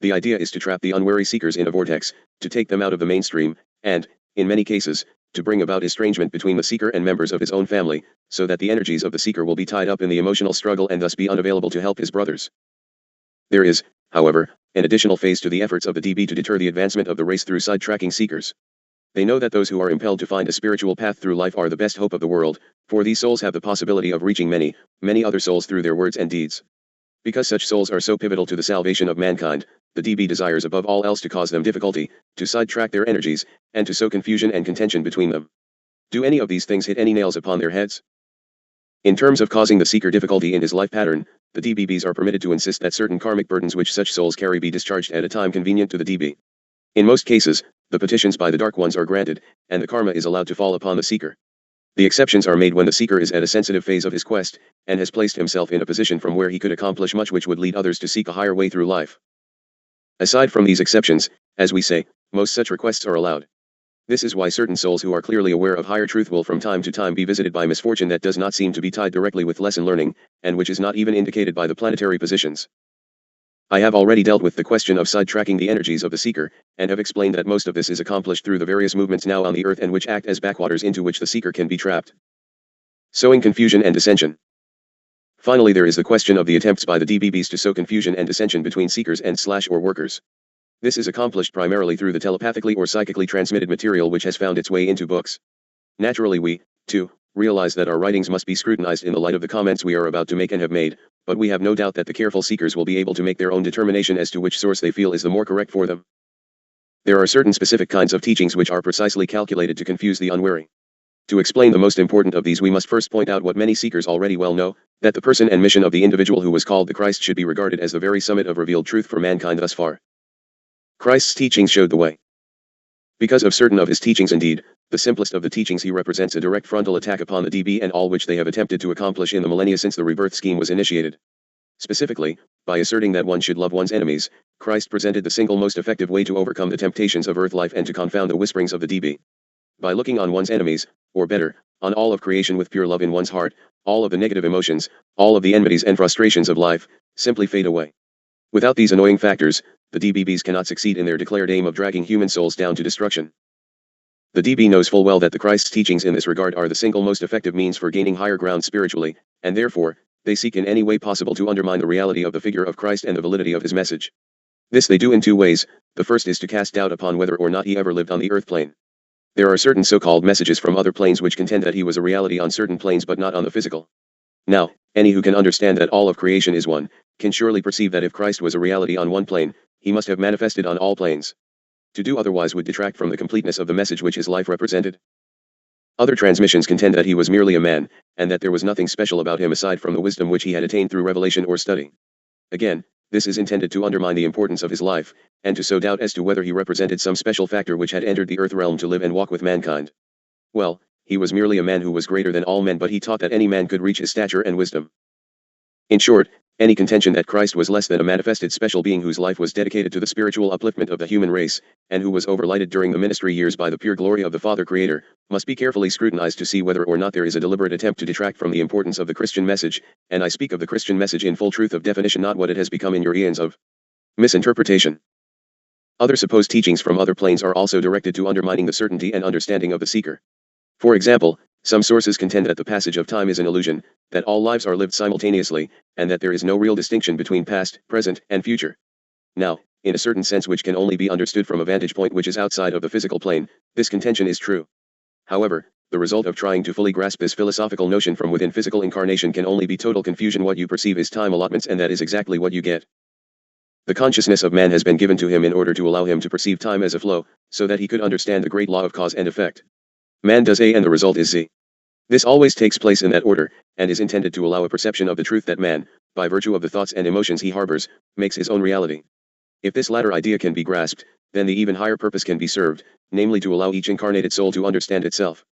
The idea is to trap the unwary seekers in a vortex, to take them out of the mainstream, and, in many cases, to bring about estrangement between the seeker and members of his own family, so that the energies of the seeker will be tied up in the emotional struggle and thus be unavailable to help his brothers. There is, however, an additional phase to the efforts of the DB to deter the advancement of the race through sidetracking seekers. They know that those who are impelled to find a spiritual path through life are the best hope of the world, for these souls have the possibility of reaching many, many other souls through their words and deeds. Because such souls are so pivotal to the salvation of mankind, the DB desires above all else to cause them difficulty, to sidetrack their energies, and to sow confusion and contention between them. Do any of these things hit any nails upon their heads? In terms of causing the seeker difficulty in his life pattern, the DBBs are permitted to insist that certain karmic burdens which such souls carry be discharged at a time convenient to the DB. In most cases, the petitions by the Dark Ones are granted, and the karma is allowed to fall upon the seeker. The exceptions are made when the seeker is at a sensitive phase of his quest, and has placed himself in a position from where he could accomplish much which would lead others to seek a higher way through life. Aside from these exceptions, as we say, most such requests are allowed. This is why certain souls who are clearly aware of higher truth will from time to time be visited by misfortune that does not seem to be tied directly with lesson learning, and which is not even indicated by the planetary positions. I have already dealt with the question of sidetracking the energies of the seeker, and have explained that most of this is accomplished through the various movements now on the earth and which act as backwaters into which the seeker can be trapped. Sowing confusion and dissension. Finally, there is the question of the attempts by the DBBs to sow confusion and dissension between seekers and or workers. This is accomplished primarily through the telepathically or psychically transmitted material which has found its way into books. Naturally we, too, realize that our writings must be scrutinized in the light of the comments we are about to make and have made, but we have no doubt that the careful seekers will be able to make their own determination as to which source they feel is the more correct for them. There are certain specific kinds of teachings which are precisely calculated to confuse the unwary. To explain the most important of these, we must first point out what many seekers already well know, that the person and mission of the individual who was called the Christ should be regarded as the very summit of revealed truth for mankind thus far. Christ's teachings showed the way. Because of certain of his teachings, indeed, the simplest of the teachings, he represents a direct frontal attack upon the DB and all which they have attempted to accomplish in the millennia since the rebirth scheme was initiated. Specifically, by asserting that one should love one's enemies, Christ presented the single most effective way to overcome the temptations of earth life and to confound the whisperings of the DB. By looking on one's enemies, or better, on all of creation with pure love in one's heart, all of the negative emotions, all of the enmities and frustrations of life, simply fade away. Without these annoying factors, the DBBs cannot succeed in their declared aim of dragging human souls down to destruction. The DB knows full well that the Christ's teachings in this regard are the single most effective means for gaining higher ground spiritually, and therefore, they seek in any way possible to undermine the reality of the figure of Christ and the validity of his message. This they do in two ways. The first is to cast doubt upon whether or not he ever lived on the earth plane. There are certain so-called messages from other planes which contend that he was a reality on certain planes but not on the physical. Now, any who can understand that all of creation is one, can surely perceive that if Christ was a reality on one plane, he must have manifested on all planes. To do otherwise would detract from the completeness of the message which his life represented. Other transmissions contend that he was merely a man, and that there was nothing special about him aside from the wisdom which he had attained through revelation or study. Again, this is intended to undermine the importance of his life, and to sow doubt as to whether he represented some special factor which had entered the earth realm to live and walk with mankind. Well, he was merely a man who was greater than all men, but he taught that any man could reach his stature and wisdom. In short, any contention that Christ was less than a manifested special being whose life was dedicated to the spiritual upliftment of the human race, and who was overlighted during the ministry years by the pure glory of the Father Creator, must be carefully scrutinized to see whether or not there is a deliberate attempt to detract from the importance of the Christian message, and I speak of the Christian message in full truth of definition, not what it has become in your eons of misinterpretation. Other supposed teachings from other planes are also directed to undermining the certainty and understanding of the seeker. For example, some sources contend that the passage of time is an illusion, that all lives are lived simultaneously, and that there is no real distinction between past, present, and future. Now, in a certain sense which can only be understood from a vantage point which is outside of the physical plane, this contention is true. However, the result of trying to fully grasp this philosophical notion from within physical incarnation can only be total confusion. What you perceive is time allotments, and that is exactly what you get. The consciousness of man has been given to him in order to allow him to perceive time as a flow, so that he could understand the great law of cause and effect. Man does A and the result is Z. This always takes place in that order, and is intended to allow a perception of the truth that man, by virtue of the thoughts and emotions he harbors, makes his own reality. If this latter idea can be grasped, then the even higher purpose can be served, namely to allow each incarnated soul to understand itself.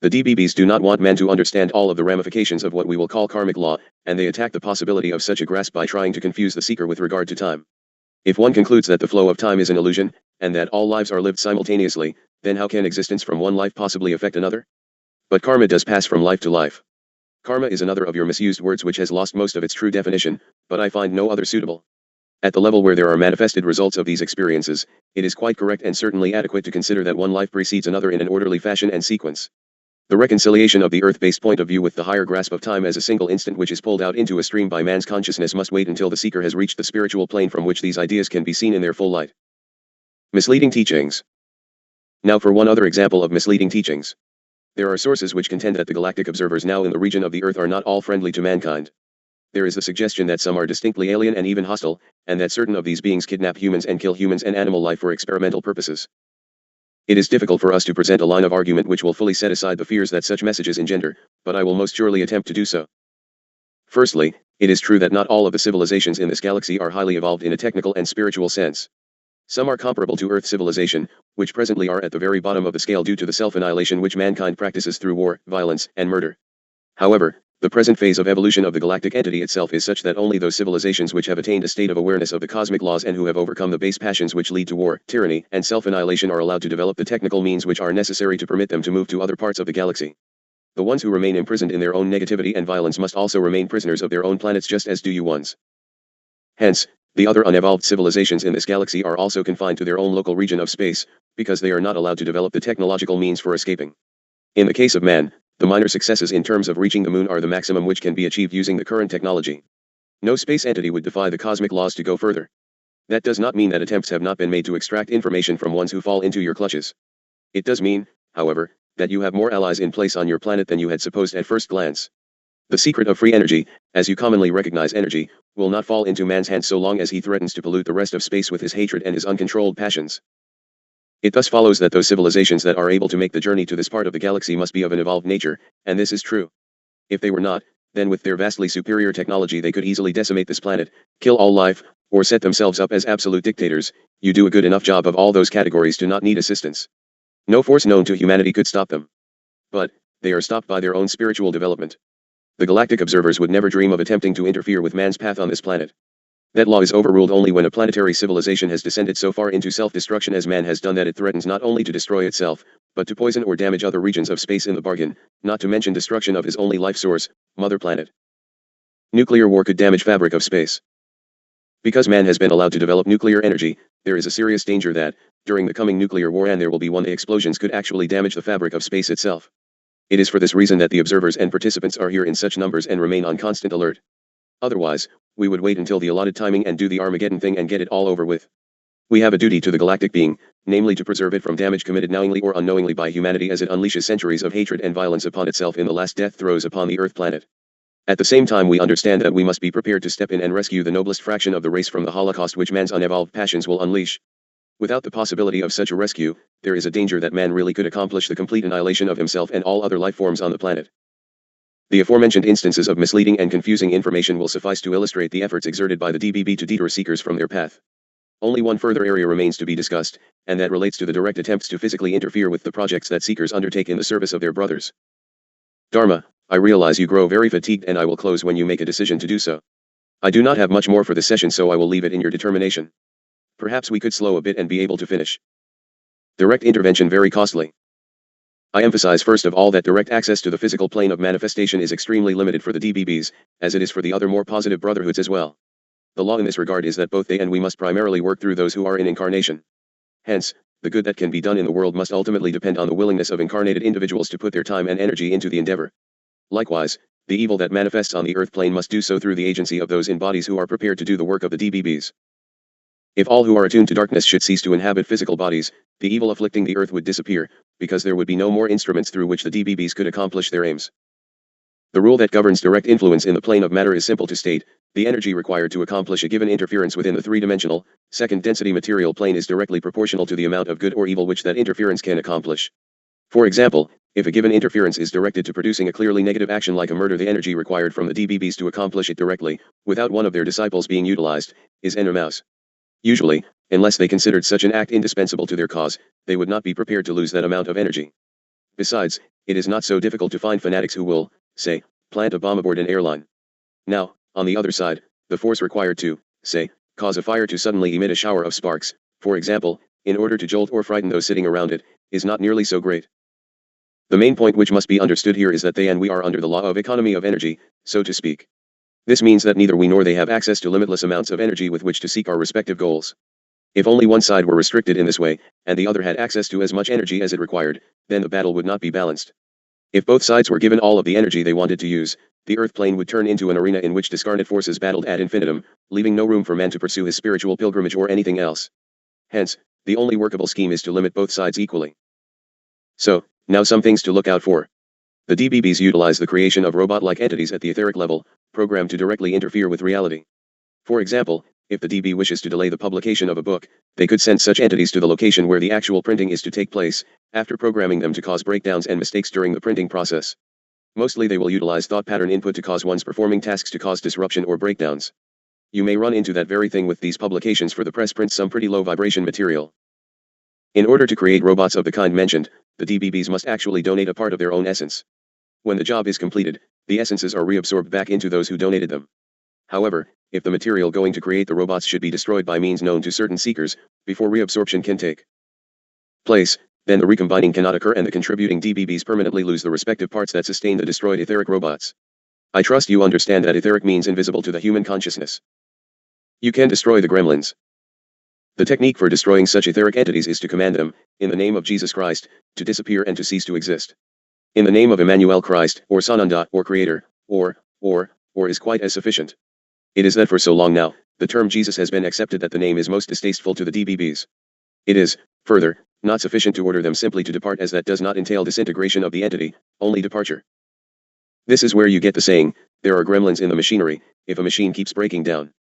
The DBBs do not want man to understand all of the ramifications of what we will call karmic law, and they attack the possibility of such a grasp by trying to confuse the seeker with regard to time. If one concludes that the flow of time is an illusion, and that all lives are lived simultaneously, then how can existence from one life possibly affect another? But karma does pass from life to life. Karma is another of your misused words which has lost most of its true definition, but I find no other suitable. At the level where there are manifested results of these experiences, it is quite correct and certainly adequate to consider that one life precedes another in an orderly fashion and sequence. The reconciliation of the earth-based point of view with the higher grasp of time as a single instant which is pulled out into a stream by man's consciousness must wait until the seeker has reached the spiritual plane from which these ideas can be seen in their full light. Misleading teachings. Now for one other example of misleading teachings. There are sources which contend that the galactic observers now in the region of the Earth are not all friendly to mankind. There is the suggestion that some are distinctly alien and even hostile, and that certain of these beings kidnap humans and kill humans and animal life for experimental purposes. It is difficult for us to present a line of argument which will fully set aside the fears that such messages engender, but I will most surely attempt to do so. Firstly, it is true that not all of the civilizations in this galaxy are highly evolved in a technical and spiritual sense. Some are comparable to Earth civilization, which presently are at the very bottom of the scale due to the self-annihilation which mankind practices through war, violence, and murder. However, The present phase of evolution of the galactic entity itself is such that only those civilizations which have attained a state of awareness of the cosmic laws and who have overcome the base passions which lead to war, tyranny, and self-annihilation are allowed to develop the technical means which are necessary to permit them to move to other parts of the galaxy. The ones who remain imprisoned in their own negativity and violence must also remain prisoners of their own planets just as do you ones. Hence, the other unevolved civilizations in this galaxy are also confined to their own local region of space, because they are not allowed to develop the technological means for escaping. In the case of man, the minor successes in terms of reaching the moon are the maximum which can be achieved using the current technology. No space entity would defy the cosmic laws to go further. That does not mean that attempts have not been made to extract information from ones who fall into your clutches. It does mean, however, that you have more allies in place on your planet than you had supposed at first glance. The secret of free energy, as you commonly recognize energy, will not fall into man's hands so long as he threatens to pollute the rest of space with his hatred and his uncontrolled passions. It thus follows that those civilizations that are able to make the journey to this part of the galaxy must be of an evolved nature, and this is true. If they were not, then with their vastly superior technology they could easily decimate this planet, kill all life, or set themselves up as absolute dictators. You do a good enough job of all those categories to not need assistance. No force known to humanity could stop them. But, they are stopped by their own spiritual development. The galactic observers would never dream of attempting to interfere with man's path on this planet. That law is overruled only when a planetary civilization has descended so far into self-destruction as man has done that it threatens not only to destroy itself, but to poison or damage other regions of space in the bargain, not to mention destruction of his only life source, Mother Planet. Nuclear war could damage fabric of space. Because man has been allowed to develop nuclear energy, there is a serious danger that, during the coming nuclear war and there will be one, explosions could actually damage the fabric of space itself. It is for this reason that the observers and participants are here in such numbers and remain on constant alert. Otherwise, we would wait until the allotted timing and do the Armageddon thing and get it all over with. We have a duty to the galactic being, namely to preserve it from damage committed knowingly or unknowingly by humanity as it unleashes centuries of hatred and violence upon itself in the last death throes upon the Earth planet. At the same time we understand that we must be prepared to step in and rescue the noblest fraction of the race from the Holocaust which man's unevolved passions will unleash. Without the possibility of such a rescue, there is a danger that man really could accomplish the complete annihilation of himself and all other life forms on the planet. The aforementioned instances of misleading and confusing information will suffice to illustrate the efforts exerted by the DBB to detour seekers from their path. Only one further area remains to be discussed, and that relates to the direct attempts to physically interfere with the projects that seekers undertake in the service of their brothers. Dharma, I realize you grow very fatigued and I will close when you make a decision to do so. I do not have much more for this session so I will leave it in your determination. Perhaps we could slow a bit and be able to finish. Direct intervention very costly. I emphasize first of all that direct access to the physical plane of manifestation is extremely limited for the DBBs, as it is for the other more positive brotherhoods as well. The law in this regard is that both they and we must primarily work through those who are in incarnation. Hence, the good that can be done in the world must ultimately depend on the willingness of incarnated individuals to put their time and energy into the endeavor. Likewise, the evil that manifests on the earth plane must do so through the agency of those in bodies who are prepared to do the work of the DBBs. If all who are attuned to darkness should cease to inhabit physical bodies, the evil afflicting the earth would disappear, because there would be no more instruments through which the DBBs could accomplish their aims. The rule that governs direct influence in the plane of matter is simple to state: the energy required to accomplish a given interference within the three-dimensional, second-density material plane is directly proportional to the amount of good or evil which that interference can accomplish. For example, if a given interference is directed to producing a clearly negative action like a murder, the energy required from the DBBs to accomplish it directly, without one of their disciples being utilized, is enormous. Usually, unless they considered such an act indispensable to their cause, they would not be prepared to lose that amount of energy. Besides, it is not so difficult to find fanatics who will, say, plant a bomb aboard an airline. Now, on the other side, the force required to, say, cause a fire to suddenly emit a shower of sparks, for example, in order to jolt or frighten those sitting around it, is not nearly so great. The main point which must be understood here is that they and we are under the law of economy of energy, so to speak. This means that neither we nor they have access to limitless amounts of energy with which to seek our respective goals. If only one side were restricted in this way, and the other had access to as much energy as it required, then the battle would not be balanced. If both sides were given all of the energy they wanted to use, the Earth plane would turn into an arena in which discarnate forces battled ad infinitum, leaving no room for man to pursue his spiritual pilgrimage or anything else. Hence, the only workable scheme is to limit both sides equally. So, now some things to look out for. The DBBs utilize the creation of robot-like entities at the etheric level, programmed to directly interfere with reality. For example, if the DB wishes to delay the publication of a book, they could send such entities to the location where the actual printing is to take place, after programming them to cause breakdowns and mistakes during the printing process. Mostly they will utilize thought pattern input to cause one's performing tasks to cause disruption or breakdowns. You may run into that very thing with these publications, for the press prints some pretty low vibration material. In order to create robots of the kind mentioned, the DBBs must actually donate a part of their own essence. When the job is completed, The essences are reabsorbed back into those who donated them. However, if the material going to create the robots should be destroyed by means known to certain seekers, before reabsorption can take place, then the recombining cannot occur and the contributing DBBs permanently lose the respective parts that sustain the destroyed etheric robots. I trust you understand that etheric means invisible to the human consciousness. You can destroy the gremlins. The technique for destroying such etheric entities is to command them, in the name of Jesus Christ, to disappear and to cease to exist. In the name of Emmanuel Christ, or Sananda, or Creator, or is quite as sufficient. It is that for so long now, the term Jesus has been accepted that the name is most distasteful to the DBBs. It is, further, not sufficient to order them simply to depart, as that does not entail disintegration of the entity, only departure. This is where you get the saying, there are gremlins in the machinery, if a machine keeps breaking down.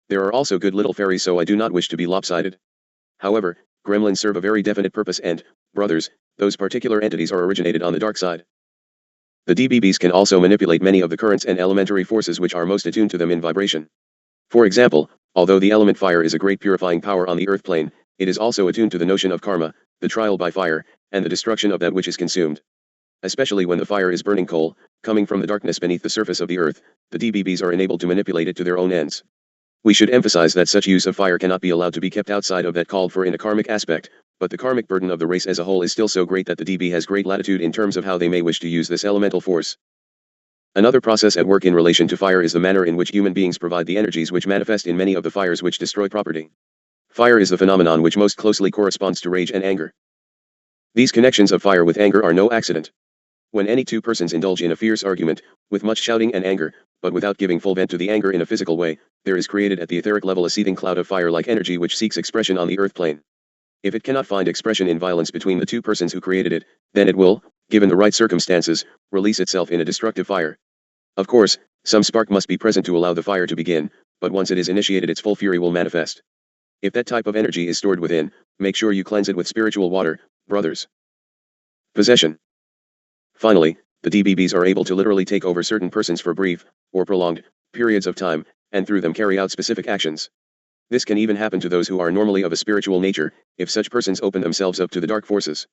There are also good little fairies, so I do not wish to be lopsided. However, gremlins serve a very definite purpose and, brothers, those particular entities are originated on the dark side. The DBBs can also manipulate many of the currents and elementary forces which are most attuned to them in vibration. For example, although the element fire is a great purifying power on the earth plane, it is also attuned to the notion of karma, the trial by fire, and the destruction of that which is consumed. Especially when the fire is burning coal, coming from the darkness beneath the surface of the earth, the DBBs are enabled to manipulate it to their own ends. We should emphasize that such use of fire cannot be allowed to be kept outside of that called for in a karmic aspect, but the karmic burden of the race as a whole is still so great that the DB has great latitude in terms of how they may wish to use this elemental force. Another process at work in relation to fire is the manner in which human beings provide the energies which manifest in many of the fires which destroy property. Fire is the phenomenon which most closely corresponds to rage and anger. These connections of fire with anger are no accident. When any two persons indulge in a fierce argument, with much shouting and anger, but without giving full vent to the anger in a physical way, there is created at the etheric level a seething cloud of fire-like energy which seeks expression on the earth plane. If it cannot find expression in violence between the two persons who created it, then it will, given the right circumstances, release itself in a destructive fire. Of course, some spark must be present to allow the fire to begin, but once it is initiated its full fury will manifest. If that type of energy is stored within, make sure you cleanse it with spiritual water, brothers. Possession. Finally, the DBBs are able to literally take over certain persons for brief, or prolonged, periods of time, and through them carry out specific actions. This can even happen to those who are normally of a spiritual nature, if such persons open themselves up to the dark forces.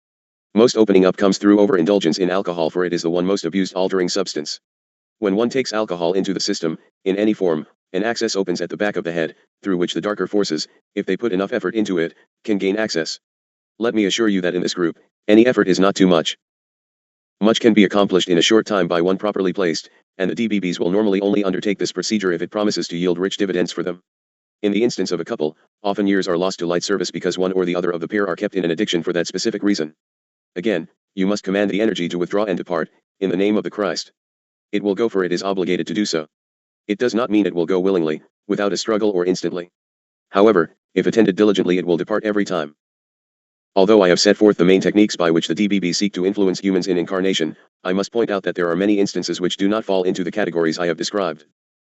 Most opening up comes through overindulgence in alcohol, for it is the one most abused altering substance. When one takes alcohol into the system, in any form, an access opens at the back of the head, through which the darker forces, if they put enough effort into it, can gain access. Let me assure you that in this group, any effort is not too much. Much can be accomplished in a short time by one properly placed, and the DBBs will normally only undertake this procedure if it promises to yield rich dividends for them. In the instance of a couple, often years are lost to light service because one or the other of the pair are kept in an addiction for that specific reason. Again, you must command the energy to withdraw and depart, in the name of the Christ. It will go, for it is obligated to do so. It does not mean it will go willingly, without a struggle or instantly. However, if attended diligently it will depart every time. Although I have set forth the main techniques by which the DBB seek to influence humans in incarnation, I must point out that there are many instances which do not fall into the categories I have described.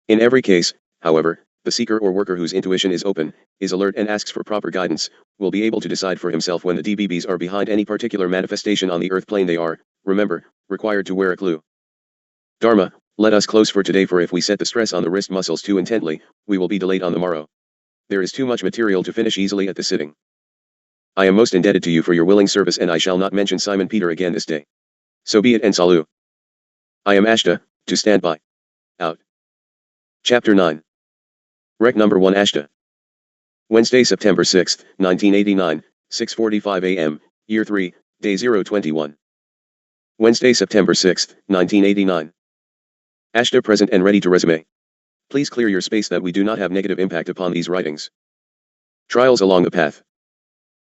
In every case, however, the seeker or worker whose intuition is open, is alert and asks for proper guidance, will be able to decide for himself when the DBBs are behind any particular manifestation on the earth plane. They are, remember, required to wear a clue. Dharma, let us close for today, for if we set the stress on the wrist muscles too intently, we will be delayed on the morrow. There is too much material to finish easily at this sitting. I am most indebted to you for your willing service, and I shall not mention Simon Peter again this day. So be it, and salut. I am Ashtar, to stand by. Out. Chapter 9. Rec number 1 Ashtar. Wednesday, September 6, 1989, 6:45 a.m., Year 3, Day 021. Wednesday, September 6, 1989. Ashtar present and ready to resume. Please clear your space that we do not have negative impact upon these writings. Trials along the path.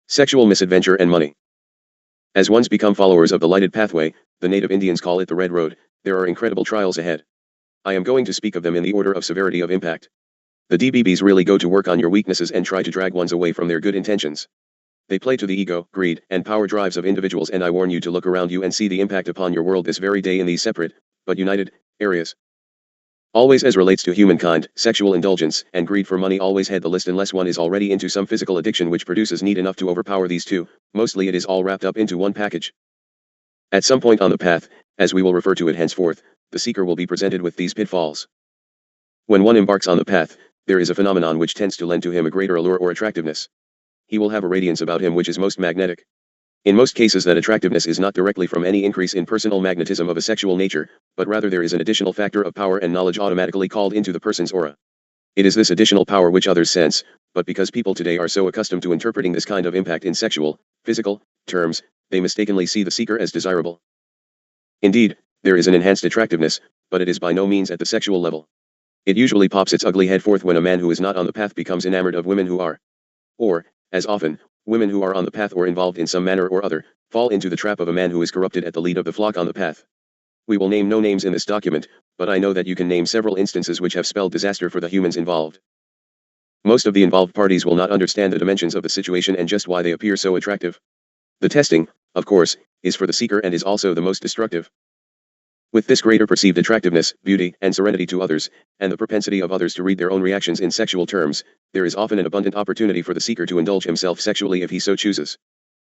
Sexual misadventure and money. As ones become followers of the lighted pathway, the native Indians call it the Red Road, there are incredible trials ahead. I am going to speak of them in the order of severity of impact. The DBBs really go to work on your weaknesses and try to drag ones away from their good intentions. They play to the ego, greed, and power drives of individuals, and I warn you to look around you and see the impact upon your world this very day in these separate, but united, areas. Always as relates to humankind, sexual indulgence and greed for money always head the list unless one is already into some physical addiction which produces need enough to overpower these two. Mostly it is all wrapped up into one package. At some point on the path, as we will refer to it henceforth, the seeker will be presented with these pitfalls. When one embarks on the path, there is a phenomenon which tends to lend to him a greater allure or attractiveness. He will have a radiance about him which is most magnetic. In most cases that attractiveness is not directly from any increase in personal magnetism of a sexual nature, but rather there is an additional factor of power and knowledge automatically called into the person's aura. It is this additional power which others sense, but because people today are so accustomed to interpreting this kind of impact in sexual, physical, terms, they mistakenly see the seeker as desirable. Indeed, there is an enhanced attractiveness, but it is by no means at the sexual level. It usually pops its ugly head forth when a man who is not on the path becomes enamored of women who are. Or, as often, women who are on the path or involved in some manner or other, fall into the trap of a man who is corrupted at the lead of the flock on the path. We will name no names in this document, but I know that you can name several instances which have spelled disaster for the humans involved. Most of the involved parties will not understand the dimensions of the situation and just why they appear so attractive. The testing, of course, is for the seeker and is also the most destructive. With this greater perceived attractiveness, beauty, and serenity to others, and the propensity of others to read their own reactions in sexual terms, there is often an abundant opportunity for the seeker to indulge himself sexually if he so chooses.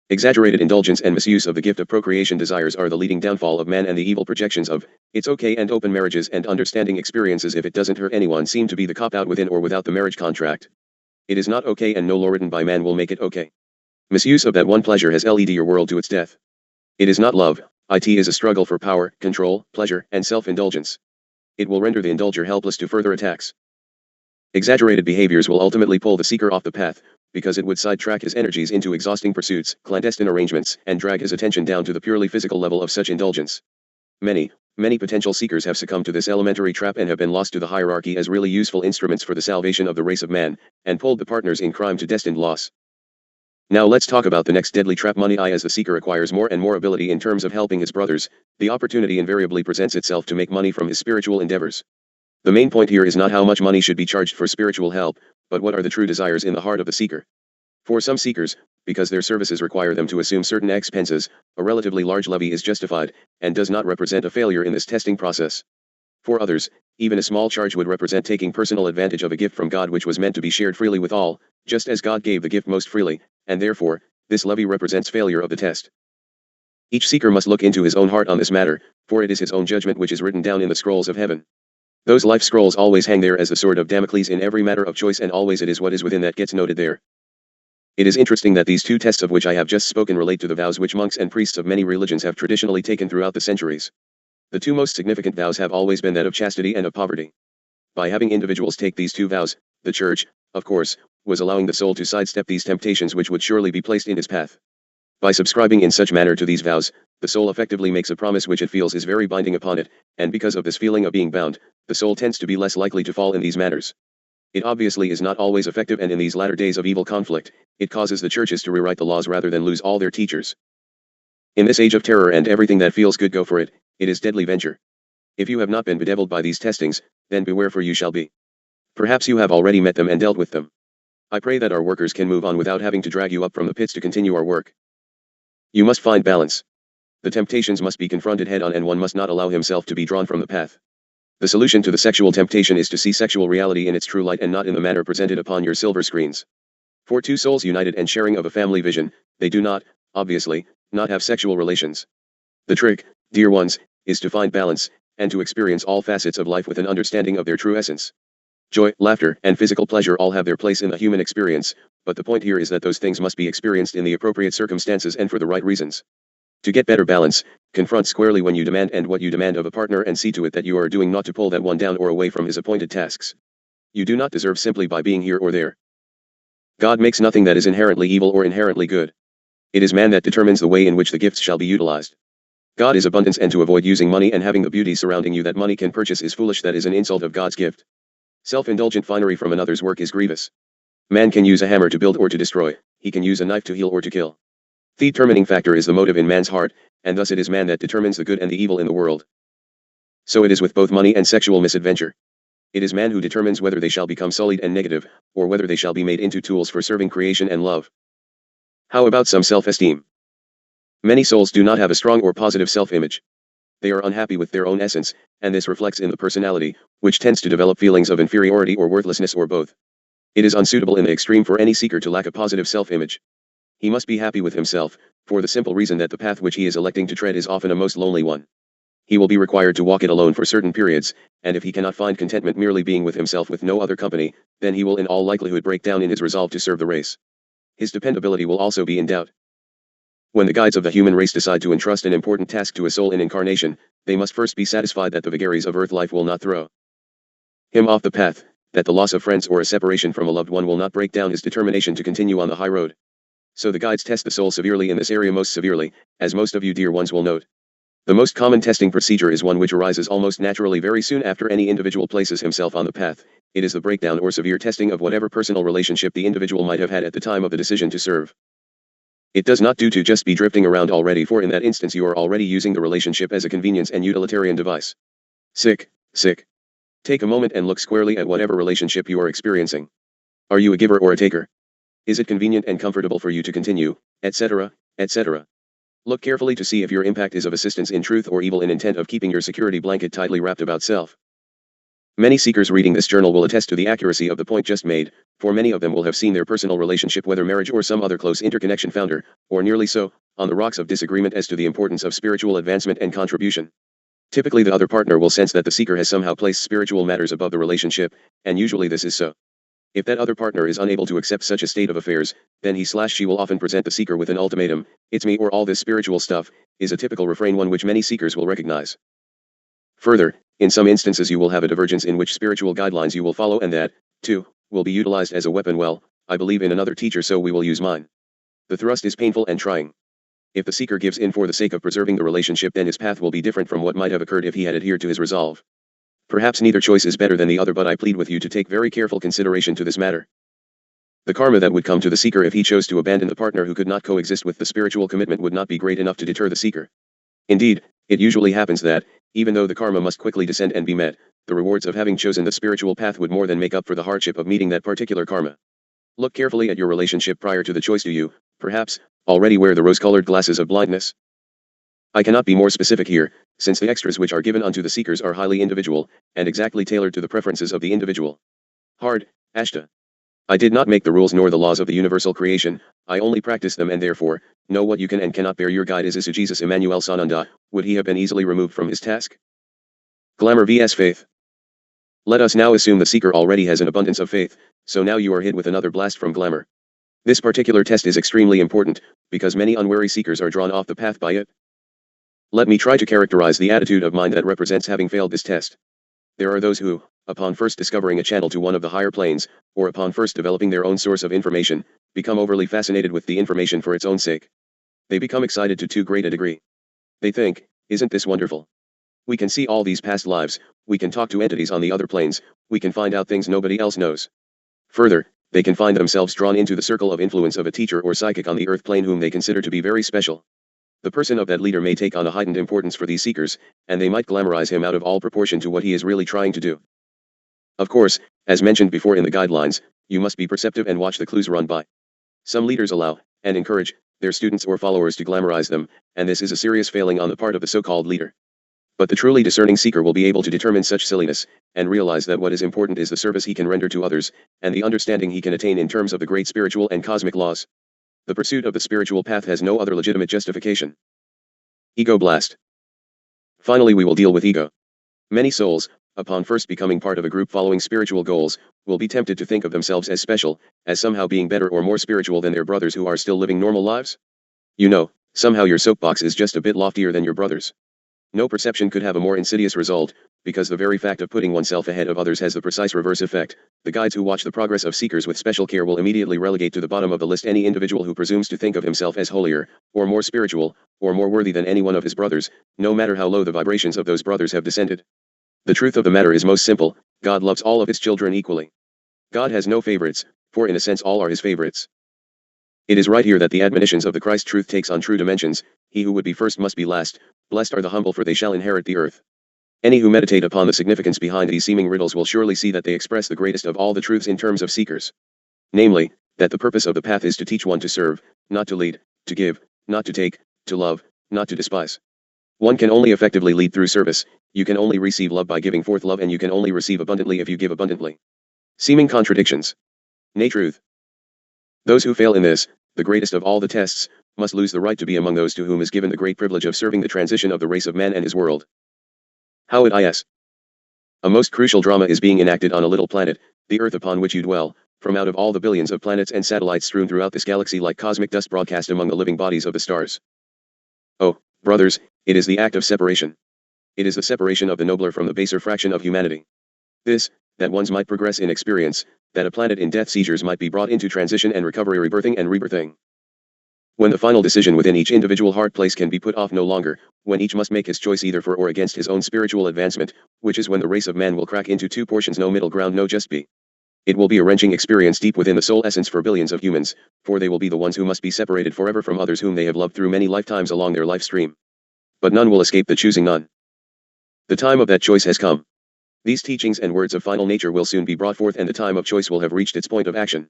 Exaggerated indulgence and misuse of the gift of procreation desires are the leading downfall of man, and the evil projections of "it's okay" and open marriages and understanding experiences if it doesn't hurt anyone seem to be the cop-out within or without the marriage contract. It is not okay, and no law written by man will make it okay. Misuse of that one pleasure has led your world to its death. It is not love, it is a struggle for power, control, pleasure, and self-indulgence. It will render the indulger helpless to further attacks. Exaggerated behaviors will ultimately pull the seeker off the path, because it would sidetrack his energies into exhausting pursuits, clandestine arrangements, and drag his attention down to the purely physical level of such indulgence. Many potential seekers have succumbed to this elementary trap and have been lost to the hierarchy as really useful instruments for the salvation of the race of man, and pulled the partners in crime to destined loss. Now let's talk about the next deadly trap, money. As the seeker acquires more and more ability in terms of helping his brothers, the opportunity invariably presents itself to make money from his spiritual endeavors. The main point here is not how much money should be charged for spiritual help, but what are the true desires in the heart of the seeker. For some seekers, because their services require them to assume certain expenses, a relatively large levy is justified, and does not represent a failure in this testing process. For others, even a small charge would represent taking personal advantage of a gift from God which was meant to be shared freely with all, just as God gave the gift most freely, and therefore, this levy represents failure of the test. Each seeker must look into his own heart on this matter, for it is his own judgment which is written down in the scrolls of heaven. Those life scrolls always hang there as the sword of Damocles in every matter of choice, and always it is what is within that gets noted there. It is interesting that these two tests of which I have just spoken relate to the vows which monks and priests of many religions have traditionally taken throughout the centuries. The two most significant vows have always been that of chastity and of poverty. By having individuals take these two vows, the Church, of course, was allowing the soul to sidestep these temptations which would surely be placed in his path. By subscribing in such manner to these vows, the soul effectively makes a promise which it feels is very binding upon it, and because of this feeling of being bound, the soul tends to be less likely to fall in these matters. It obviously is not always effective, and in these latter days of evil conflict, it causes the churches to rewrite the laws rather than lose all their teachers. In this age of terror and everything that feels good go for it, it is deadly venture. If you have not been bedeviled by these testings, then beware, for you shall be. Perhaps you have already met them and dealt with them. I pray that our workers can move on without having to drag you up from the pits to continue our work. You must find balance. The temptations must be confronted head on, and one must not allow himself to be drawn from the path. The solution to the sexual temptation is to see sexual reality in its true light and not in the manner presented upon your silver screens. For two souls united and sharing of a family vision, they do not, obviously, not have sexual relations. The trick, dear ones, is to find balance, and to experience all facets of life with an understanding of their true essence. Joy, laughter, and physical pleasure all have their place in the human experience, but the point here is that those things must be experienced in the appropriate circumstances and for the right reasons. To get better balance, confront squarely when you demand and what you demand of a partner, and see to it that you are doing not to pull that one down or away from his appointed tasks. You do not deserve simply by being here or there. God makes nothing that is inherently evil or inherently good. It is man that determines the way in which the gifts shall be utilized. God is abundance, and to avoid using money and having the beauty surrounding you that money can purchase is foolish. That is an insult of God's gift. Self-indulgent finery from another's work is grievous. Man can use a hammer to build or to destroy, he can use a knife to heal or to kill. The determining factor is the motive in man's heart, and thus it is man that determines the good and the evil in the world. So it is with both money and sexual misadventure. It is man who determines whether they shall become sullied and negative, or whether they shall be made into tools for serving creation and love. How about some self-esteem? Many souls do not have a strong or positive self-image. They are unhappy with their own essence, and this reflects in the personality, which tends to develop feelings of inferiority or worthlessness or both. It is unsuitable in the extreme for any seeker to lack a positive self-image. He must be happy with himself, for the simple reason that the path which he is electing to tread is often a most lonely one. He will be required to walk it alone for certain periods, and if he cannot find contentment merely being with himself with no other company, then he will in all likelihood break down in his resolve to serve the race. His dependability will also be in doubt. When the guides of the human race decide to entrust an important task to a soul in incarnation, they must first be satisfied that the vagaries of earth life will not throw him off the path, that the loss of friends or a separation from a loved one will not break down his determination to continue on the high road. So the guides test the soul severely in this area, most severely, as most of you dear ones will note. The most common testing procedure is one which arises almost naturally very soon after any individual places himself on the path. It is the breakdown or severe testing of whatever personal relationship the individual might have had at the time of the decision to serve. It does not do to just be drifting around already, for in that instance you are already using the relationship as a convenience and utilitarian device. Sick. Take a moment and look squarely at whatever relationship you are experiencing. Are you a giver or a taker? Is it convenient and comfortable for you to continue, etc., etc.? Look carefully to see if your impact is of assistance in truth or evil in intent of keeping your security blanket tightly wrapped about self. Many seekers reading this journal will attest to the accuracy of the point just made, for many of them will have seen their personal relationship, whether marriage or some other close interconnection, founder, or nearly so, on the rocks of disagreement as to the importance of spiritual advancement and contribution. Typically the other partner will sense that the seeker has somehow placed spiritual matters above the relationship, and usually this is so. If that other partner is unable to accept such a state of affairs, then he/she will often present the seeker with an ultimatum: "It's me or all this spiritual stuff," is a typical refrain, one which many seekers will recognize. Further, in some instances you will have a divergence in which spiritual guidelines you will follow, and that, too, will be utilized as a weapon. Well, I believe in another teacher, so we will use mine. The thrust is painful and trying. If the seeker gives in for the sake of preserving the relationship, then his path will be different from what might have occurred if he had adhered to his resolve. Perhaps neither choice is better than the other, but I plead with you to take very careful consideration to this matter. The karma that would come to the seeker if he chose to abandon the partner who could not coexist with the spiritual commitment would not be great enough to deter the seeker. Indeed, it usually happens that, even though the karma must quickly descend and be met, the rewards of having chosen the spiritual path would more than make up for the hardship of meeting that particular karma. Look carefully at your relationship prior to the choice. Do you, perhaps, already wear the rose-colored glasses of blindness? I cannot be more specific here, since the extras which are given unto the seekers are highly individual, and exactly tailored to the preferences of the individual. Hard, Ashtar. I did not make the rules nor the laws of the universal creation, I only practice them, and therefore, know what you can and cannot bear. Your guide is Isu Jesus Emmanuel Sananda. Would he have been easily removed from his task? Glamour vs. faith. Let us now assume the seeker already has an abundance of faith, so now you are hit with another blast from glamour. This particular test is extremely important, because many unwary seekers are drawn off the path by it. Let me try to characterize the attitude of mind that represents having failed this test. There are those who, upon first discovering a channel to one of the higher planes, or upon first developing their own source of information, become overly fascinated with the information for its own sake. They become excited to too great a degree. They think, "Isn't this wonderful? We can see all these past lives, we can talk to entities on the other planes, we can find out things nobody else knows." Further, they can find themselves drawn into the circle of influence of a teacher or psychic on the earth plane whom they consider to be very special. The person of that leader may take on a heightened importance for these seekers, and they might glamorize him out of all proportion to what he is really trying to do. Of course, as mentioned before in the guidelines, you must be perceptive and watch the clues run by. Some leaders allow, and encourage, their students or followers to glamorize them, and this is a serious failing on the part of the so-called leader. But the truly discerning seeker will be able to determine such silliness, and realize that what is important is the service he can render to others, and the understanding he can attain in terms of the great spiritual and cosmic laws. The pursuit of the spiritual path has no other legitimate justification. Ego blast. Finally, we will deal with ego. Many souls, upon first becoming part of a group following spiritual goals, will be tempted to think of themselves as special, as somehow being better or more spiritual than their brothers who are still living normal lives. You know, somehow your soapbox is just a bit loftier than your brothers. No perception could have a more insidious result, because the very fact of putting oneself ahead of others has the precise reverse effect. The guides who watch the progress of seekers with special care will immediately relegate to the bottom of the list any individual who presumes to think of himself as holier, or more spiritual, or more worthy than any one of his brothers, no matter how low the vibrations of those brothers have descended. The truth of the matter is most simple: God loves all of his children equally. God has no favorites, for in a sense all are his favorites. It is right here that the admonitions of the Christ truth takes on true dimensions. He who would be first must be last. Blessed are the humble, for they shall inherit the earth. Any who meditate upon the significance behind these seeming riddles will surely see that they express the greatest of all the truths in terms of seekers. Namely, that the purpose of the path is to teach one to serve, not to lead, to give, not to take, to love, not to despise. One can only effectively lead through service, you can only receive love by giving forth love, and you can only receive abundantly if you give abundantly. Seeming contradictions. Nay, truth. Those who fail in this, the greatest of all the tests, must lose the right to be among those to whom is given the great privilege of serving the transition of the race of man and his world. How it is. A most crucial drama is being enacted on a little planet, the earth upon which you dwell, from out of all the billions of planets and satellites strewn throughout this galaxy like cosmic dust broadcast among the living bodies of the stars. Oh, brothers, it is the act of separation. It is the separation of the nobler from the baser fraction of humanity. This, that ones might progress in experience, that a planet in death seizures might be brought into transition and recovery, rebirthing and rebirthing. When the final decision within each individual heart place can be put off no longer, when each must make his choice either for or against his own spiritual advancement, which is when the race of man will crack into two portions, no middle ground, no just be. It will be a wrenching experience deep within the soul essence for billions of humans, for they will be the ones who must be separated forever from others whom they have loved through many lifetimes along their life stream. But none will escape the choosing, none. The time of that choice has come. These teachings and words of final nature will soon be brought forth, and the time of choice will have reached its point of action.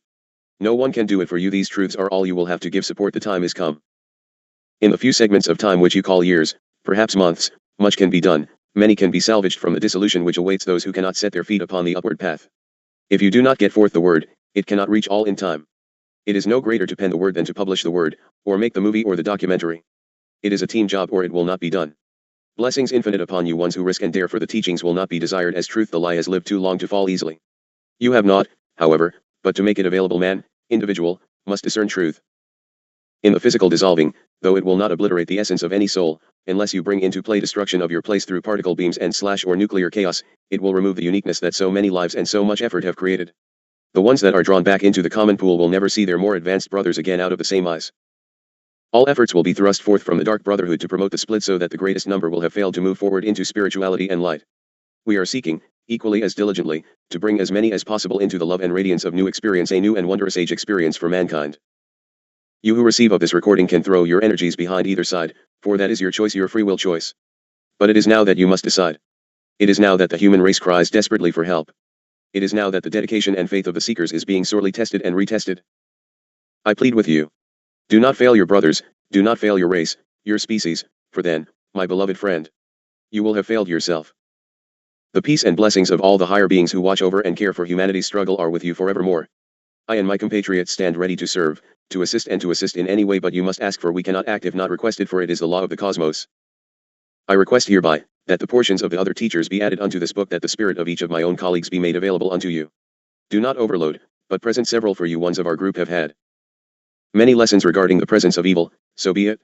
No one can do it for you. These truths are all you will have to give support. The time is come. In the few segments of time which you call years, perhaps months, much can be done, many can be salvaged from the dissolution which awaits those who cannot set their feet upon the upward path. If you do not get forth the word, it cannot reach all in time. It is no greater to pen the word than to publish the word, or make the movie or the documentary. It is a team job or it will not be done. Blessings infinite upon you ones who risk and dare, for the teachings will not be desired as truth. The lie has lived too long to fall easily. You have not, however, but to make it available, man, individual, must discern truth. In the physical dissolving, though it will not obliterate the essence of any soul, unless you bring into play destruction of your place through particle beams and slash or nuclear chaos, it will remove the uniqueness that so many lives and so much effort have created. The ones that are drawn back into the common pool will never see their more advanced brothers again out of the same eyes. All efforts will be thrust forth from the dark brotherhood to promote the split, so that the greatest number will have failed to move forward into spirituality and light. We are seeking, equally as diligently, to bring as many as possible into the love and radiance of new experience, a new and wondrous age experience for mankind. You who receive of this recording can throw your energies behind either side, for that is your choice, your free will choice. But it is now that you must decide. It is now that the human race cries desperately for help. It is now that the dedication and faith of the seekers is being sorely tested and retested. I plead with you. Do not fail your brothers, do not fail your race, your species, for then, my beloved friend, you will have failed yourself. The peace and blessings of all the higher beings who watch over and care for humanity's struggle are with you forevermore. I and my compatriots stand ready to serve, to assist in any way, but you must ask, for we cannot act if not requested, for it is the law of the cosmos. I request hereby, that the portions of the other teachers be added unto this book, that the spirit of each of my own colleagues be made available unto you. Do not overload, but present several, for you ones of our group have had many lessons regarding the presence of evil, so be it.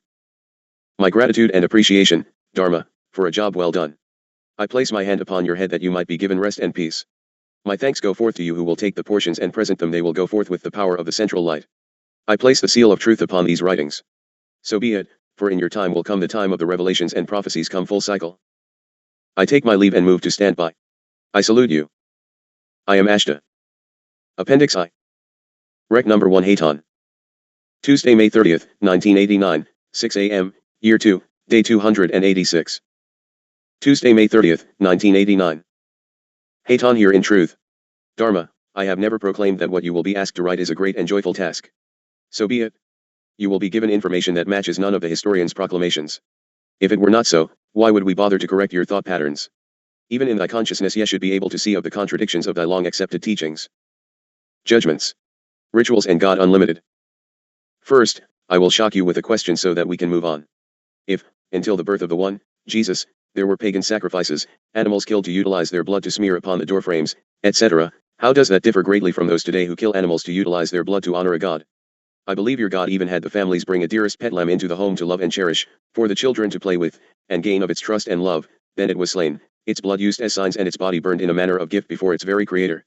My gratitude and appreciation, Dharma, for a job well done. I place my hand upon your head that you might be given rest and peace. My thanks go forth to you who will take the portions and present them. They will go forth with the power of the central light. I place the seal of truth upon these writings. So be it, for in your time will come the time of the revelations and prophecies come full cycle. I take my leave and move to stand by. I salute you. I am Ashtar. Appendix I. Rec number 1 Haton. Tuesday, May 30th, 1989, 6 a.m., Year 2, Day 286. Tuesday, May 30th, 1989. Haton here. In truth, Dharma, I have never proclaimed that what you will be asked to write is a great and joyful task. So be it. You will be given information that matches none of the historian's proclamations. If it were not so, why would we bother to correct your thought patterns? Even in thy consciousness ye should be able to see of the contradictions of thy long accepted teachings. Judgments. Rituals and God Unlimited. First, I will shock you with a question so that we can move on. If, until the birth of the one, Jesus, there were pagan sacrifices, animals killed to utilize their blood to smear upon the doorframes, etc., how does that differ greatly from those today who kill animals to utilize their blood to honor a god? I believe your God even had the families bring a dearest pet lamb into the home to love and cherish, for the children to play with, and gain of its trust and love. Then it was slain, its blood used as signs, and its body burned in a manner of gift before its very creator.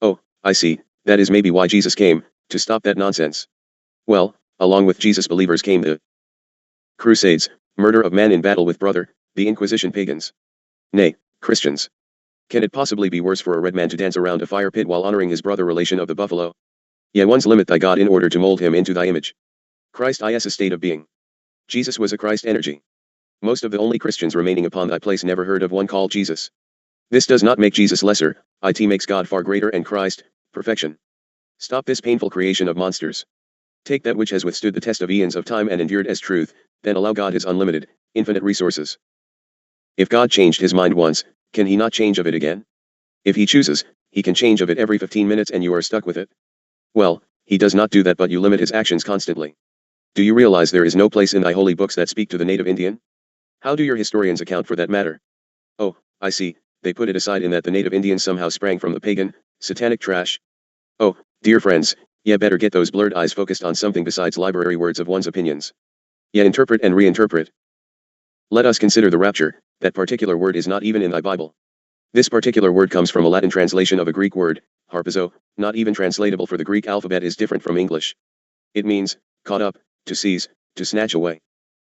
Oh, I see, that is maybe why Jesus came, to stop that nonsense. Well, along with Jesus believers came the Crusades, murder of man in battle with brother, the Inquisition, pagans. Nay, Christians. Can it possibly be worse for a red man to dance around a fire pit while honoring his brother relation of the buffalo? Yea, ones limit thy God in order to mold him into thy image. Christ is a state of being. Jesus was a Christ energy. Most of the only Christians remaining upon thy place never heard of one called Jesus. This does not make Jesus lesser, it makes God far greater and Christ, perfection. Stop this painful creation of monsters. Take that which has withstood the test of eons of time and endured as truth, then allow God his unlimited, infinite resources. If God changed his mind once, can he not change of it again? If he chooses, he can change of it every 15 minutes and you are stuck with it. Well, he does not do that, but you limit his actions constantly. Do you realize there is no place in thy holy books that speak to the native Indian? How do your historians account for that matter? Oh, I see, they put it aside in that the native Indians somehow sprang from the pagan, satanic trash. Oh, Dear friends, ye better get those blurred eyes focused on something besides library words of one's opinions. Ye interpret and reinterpret. Let us consider the rapture. That particular word is not even in thy Bible. This particular word comes from a Latin translation of a Greek word, harpazo, not even translatable, for the Greek alphabet is different from English. It means, caught up, to seize, to snatch away.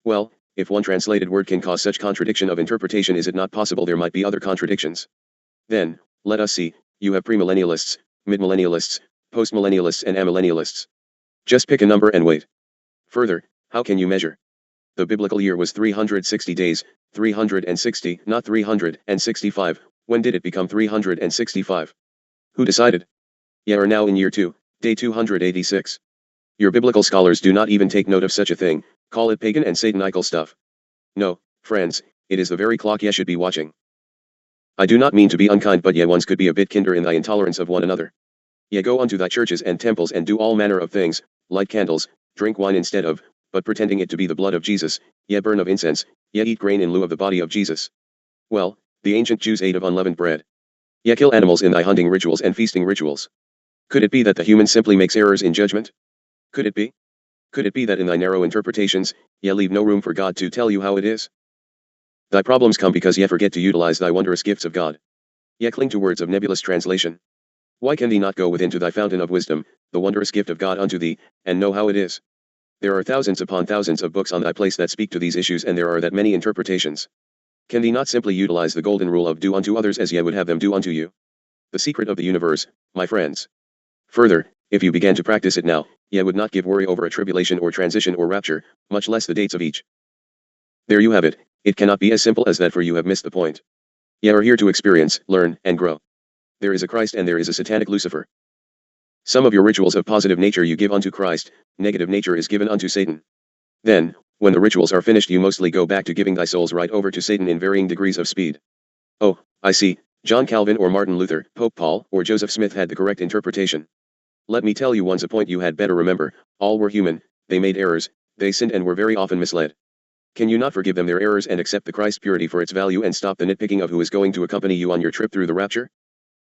Well, if one translated word can cause such contradiction of interpretation, is it not possible there might be other contradictions? Then, let us see, you have premillennialists, midmillennialists, postmillennialists and amillennialists. Just pick a number and wait. Further, how can you measure? The biblical year was 360 days, 360, not 365. When did it become 365? Who decided? Ye are now in year 2, day 286. Your biblical scholars do not even take note of such a thing, call it pagan and satanical stuff. No, friends, it is the very clock ye should be watching. I do not mean to be unkind, but ye once could be a bit kinder in thy intolerance of one another. Ye go unto thy churches and temples and do all manner of things, light candles, drink wine instead of, but pretending it to be the blood of Jesus, ye burn of incense, ye eat grain in lieu of the body of Jesus. Well, the ancient Jews ate of unleavened bread. Ye kill animals in thy hunting rituals and feasting rituals. Could it be that the human simply makes errors in judgment? Could it be? Could it be that in thy narrow interpretations, ye leave no room for God to tell you how it is? Thy problems come because ye forget to utilize thy wondrous gifts of God. Ye cling to words of nebulous translation. Why can thee not go within to thy fountain of wisdom, the wondrous gift of God unto thee, and know how it is? There are thousands upon thousands of books on thy place that speak to these issues, and there are that many interpretations. Can thee not simply utilize the golden rule of do unto others as ye would have them do unto you? The secret of the universe, my friends. Further, if you began to practice it now, ye would not give worry over a tribulation or transition or rapture, much less the dates of each. There you have it. It cannot be as simple as that, for you have missed the point. Ye are here to experience, learn, and grow. There is a Christ and there is a satanic Lucifer. Some of your rituals of positive nature you give unto Christ, negative nature is given unto Satan. Then, when the rituals are finished, you mostly go back to giving thy souls right over to Satan in varying degrees of speed. Oh, I see, John Calvin or Martin Luther, Pope Paul or Joseph Smith had the correct interpretation. Let me tell you once a point you had better remember, all were human, they made errors, they sinned and were very often misled. Can you not forgive them their errors and accept the Christ purity for its value and stop the nitpicking of who is going to accompany you on your trip through the rapture?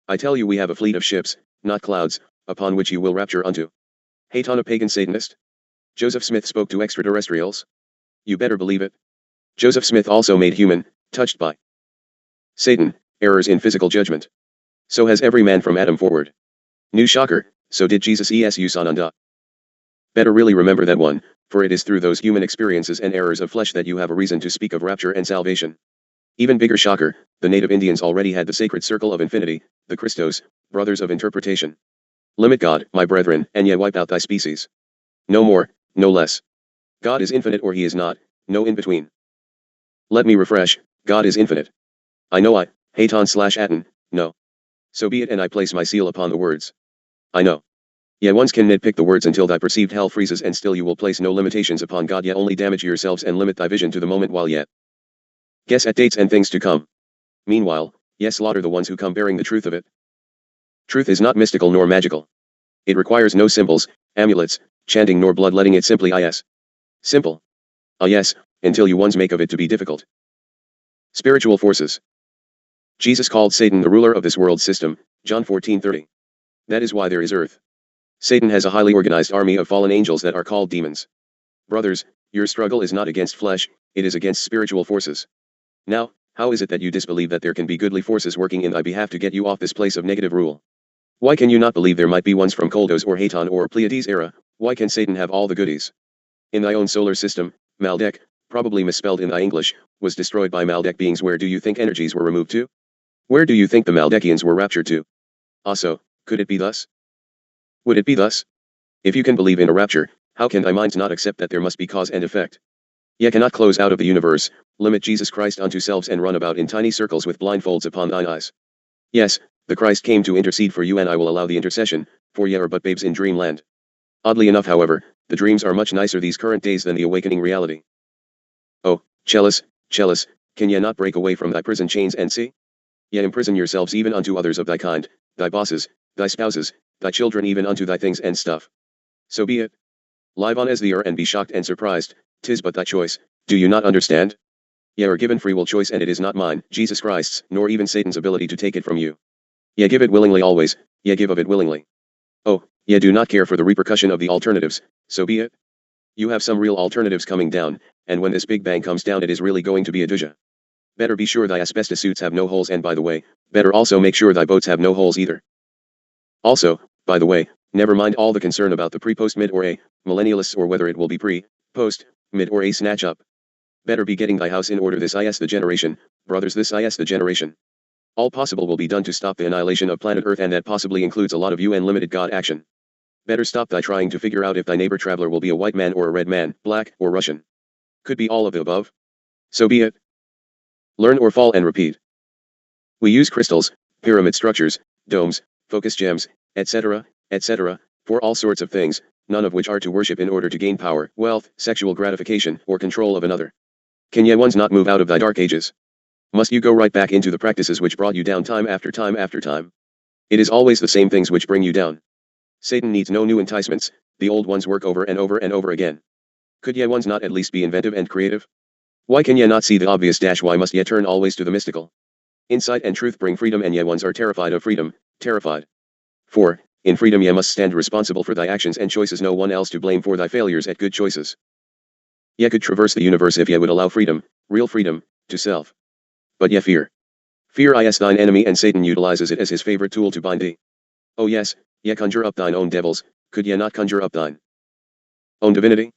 I tell you we have a fleet of ships, not clouds, upon which you will rapture unto. Hate on a pagan Satanist? Joseph Smith spoke to extraterrestrials? You better believe it. Joseph Smith also made human, touched by Satan, errors in physical judgment. So has every man from Adam forward. New shocker, so did Jesus Esu Sananda. Better really remember that one, for it is through those human experiences and errors of flesh that you have a reason to speak of rapture and salvation. Even bigger shocker, the native Indians already had the sacred circle of infinity, the Christos, brothers of interpretation. Limit God, my brethren, and ye wipe out thy species. No more, no less. God is infinite or he is not, no in between. Let me refresh, God is infinite. I know I, Haton/Aton, no. So be it, and I place my seal upon the words. I know. Ye once can nitpick the words until thy perceived hell freezes, and still you will place no limitations upon God, yet only damage yourselves and limit thy vision to the moment while yet guess at dates and things to come. Meanwhile, ye slaughter the ones who come bearing the truth of it. Truth is not mystical nor magical. It requires no symbols, amulets, chanting nor bloodletting, it simply is. Simple. Ah yes, until you once make of it to be difficult. Spiritual forces. Jesus called Satan the ruler of this world system, John 14:30. That is why there is earth. Satan has a highly organized army of fallen angels that are called demons. Brothers, your struggle is not against flesh, it is against spiritual forces. Now, how is it that you disbelieve that there can be goodly forces working in thy behalf to get you off this place of negative rule? Why can you not believe there might be ones from Koldos or Haton or Pleiades era? Why can Satan have all the goodies? In thy own solar system, Maldek, probably misspelled in thy English, was destroyed by Maldek beings. Where do you think energies were removed to? Where do you think the Maldekians were raptured to? Also, could it be thus? Would it be thus? If you can believe in a rapture, how can thy minds not accept that there must be cause and effect? Ye cannot close out of the universe, limit Jesus Christ unto selves and run about in tiny circles with blindfolds upon thine eyes. Yes, the Christ came to intercede for you, and I will allow the intercession, for ye are but babes in dreamland. Oddly enough, however, the dreams are much nicer these current days than the awakening reality. Oh, Chellis, can ye not break away from thy prison chains and see? Ye imprison yourselves even unto others of thy kind, thy bosses, thy spouses, thy children, even unto thy things and stuff. So be it. Live on as the and be shocked and surprised, 'tis but thy choice, do you not understand? Ye are given free will choice, and it is not mine, Jesus Christ's, nor even Satan's ability to take it from you. Ye give it willingly always, ye give of it willingly. Oh, Ye do not care for the repercussion of the alternatives, so be it. You have some real alternatives coming down, and when this big bang comes down it is really going to be a doozy. Better be sure thy asbestos suits have no holes, and by the way, better also make sure thy boats have no holes either. Also, by the way, never mind all the concern about the pre-post mid or a millennialists, or whether it will be pre, post, mid or a snatch up. Better be getting thy house in order. This is the generation, brothers, this is the generation. All possible will be done to stop the annihilation of planet Earth, and that possibly includes a lot of UN limited God action. Better stop thy trying to figure out if thy neighbor traveler will be a white man or a red man, black or Russian. Could be all of the above. So be it. Learn or fall and repeat. We use crystals, pyramid structures, domes, focus gems, etc., etc., for all sorts of things, none of which are to worship in order to gain power, wealth, sexual gratification, or control of another. Can ye ones not move out of thy dark ages? Must you go right back into the practices which brought you down time after time after time? It is always the same things which bring you down. Satan needs no new enticements, the old ones work over and over and over again. Could ye ones not at least be inventive and creative? Why can ye not see the obvious? Why must ye turn always to the mystical? Insight and truth bring freedom, and ye ones are terrified of freedom, terrified. For, in freedom ye must stand responsible for thy actions and choices, no one else to blame for thy failures at good choices. Ye could traverse the universe if ye would allow freedom, real freedom, to self. But ye fear. Fear is thine enemy, and Satan utilizes it as his favorite tool to bind thee. Oh yes, ye conjure up thine own devils, could ye not conjure up thine own divinity?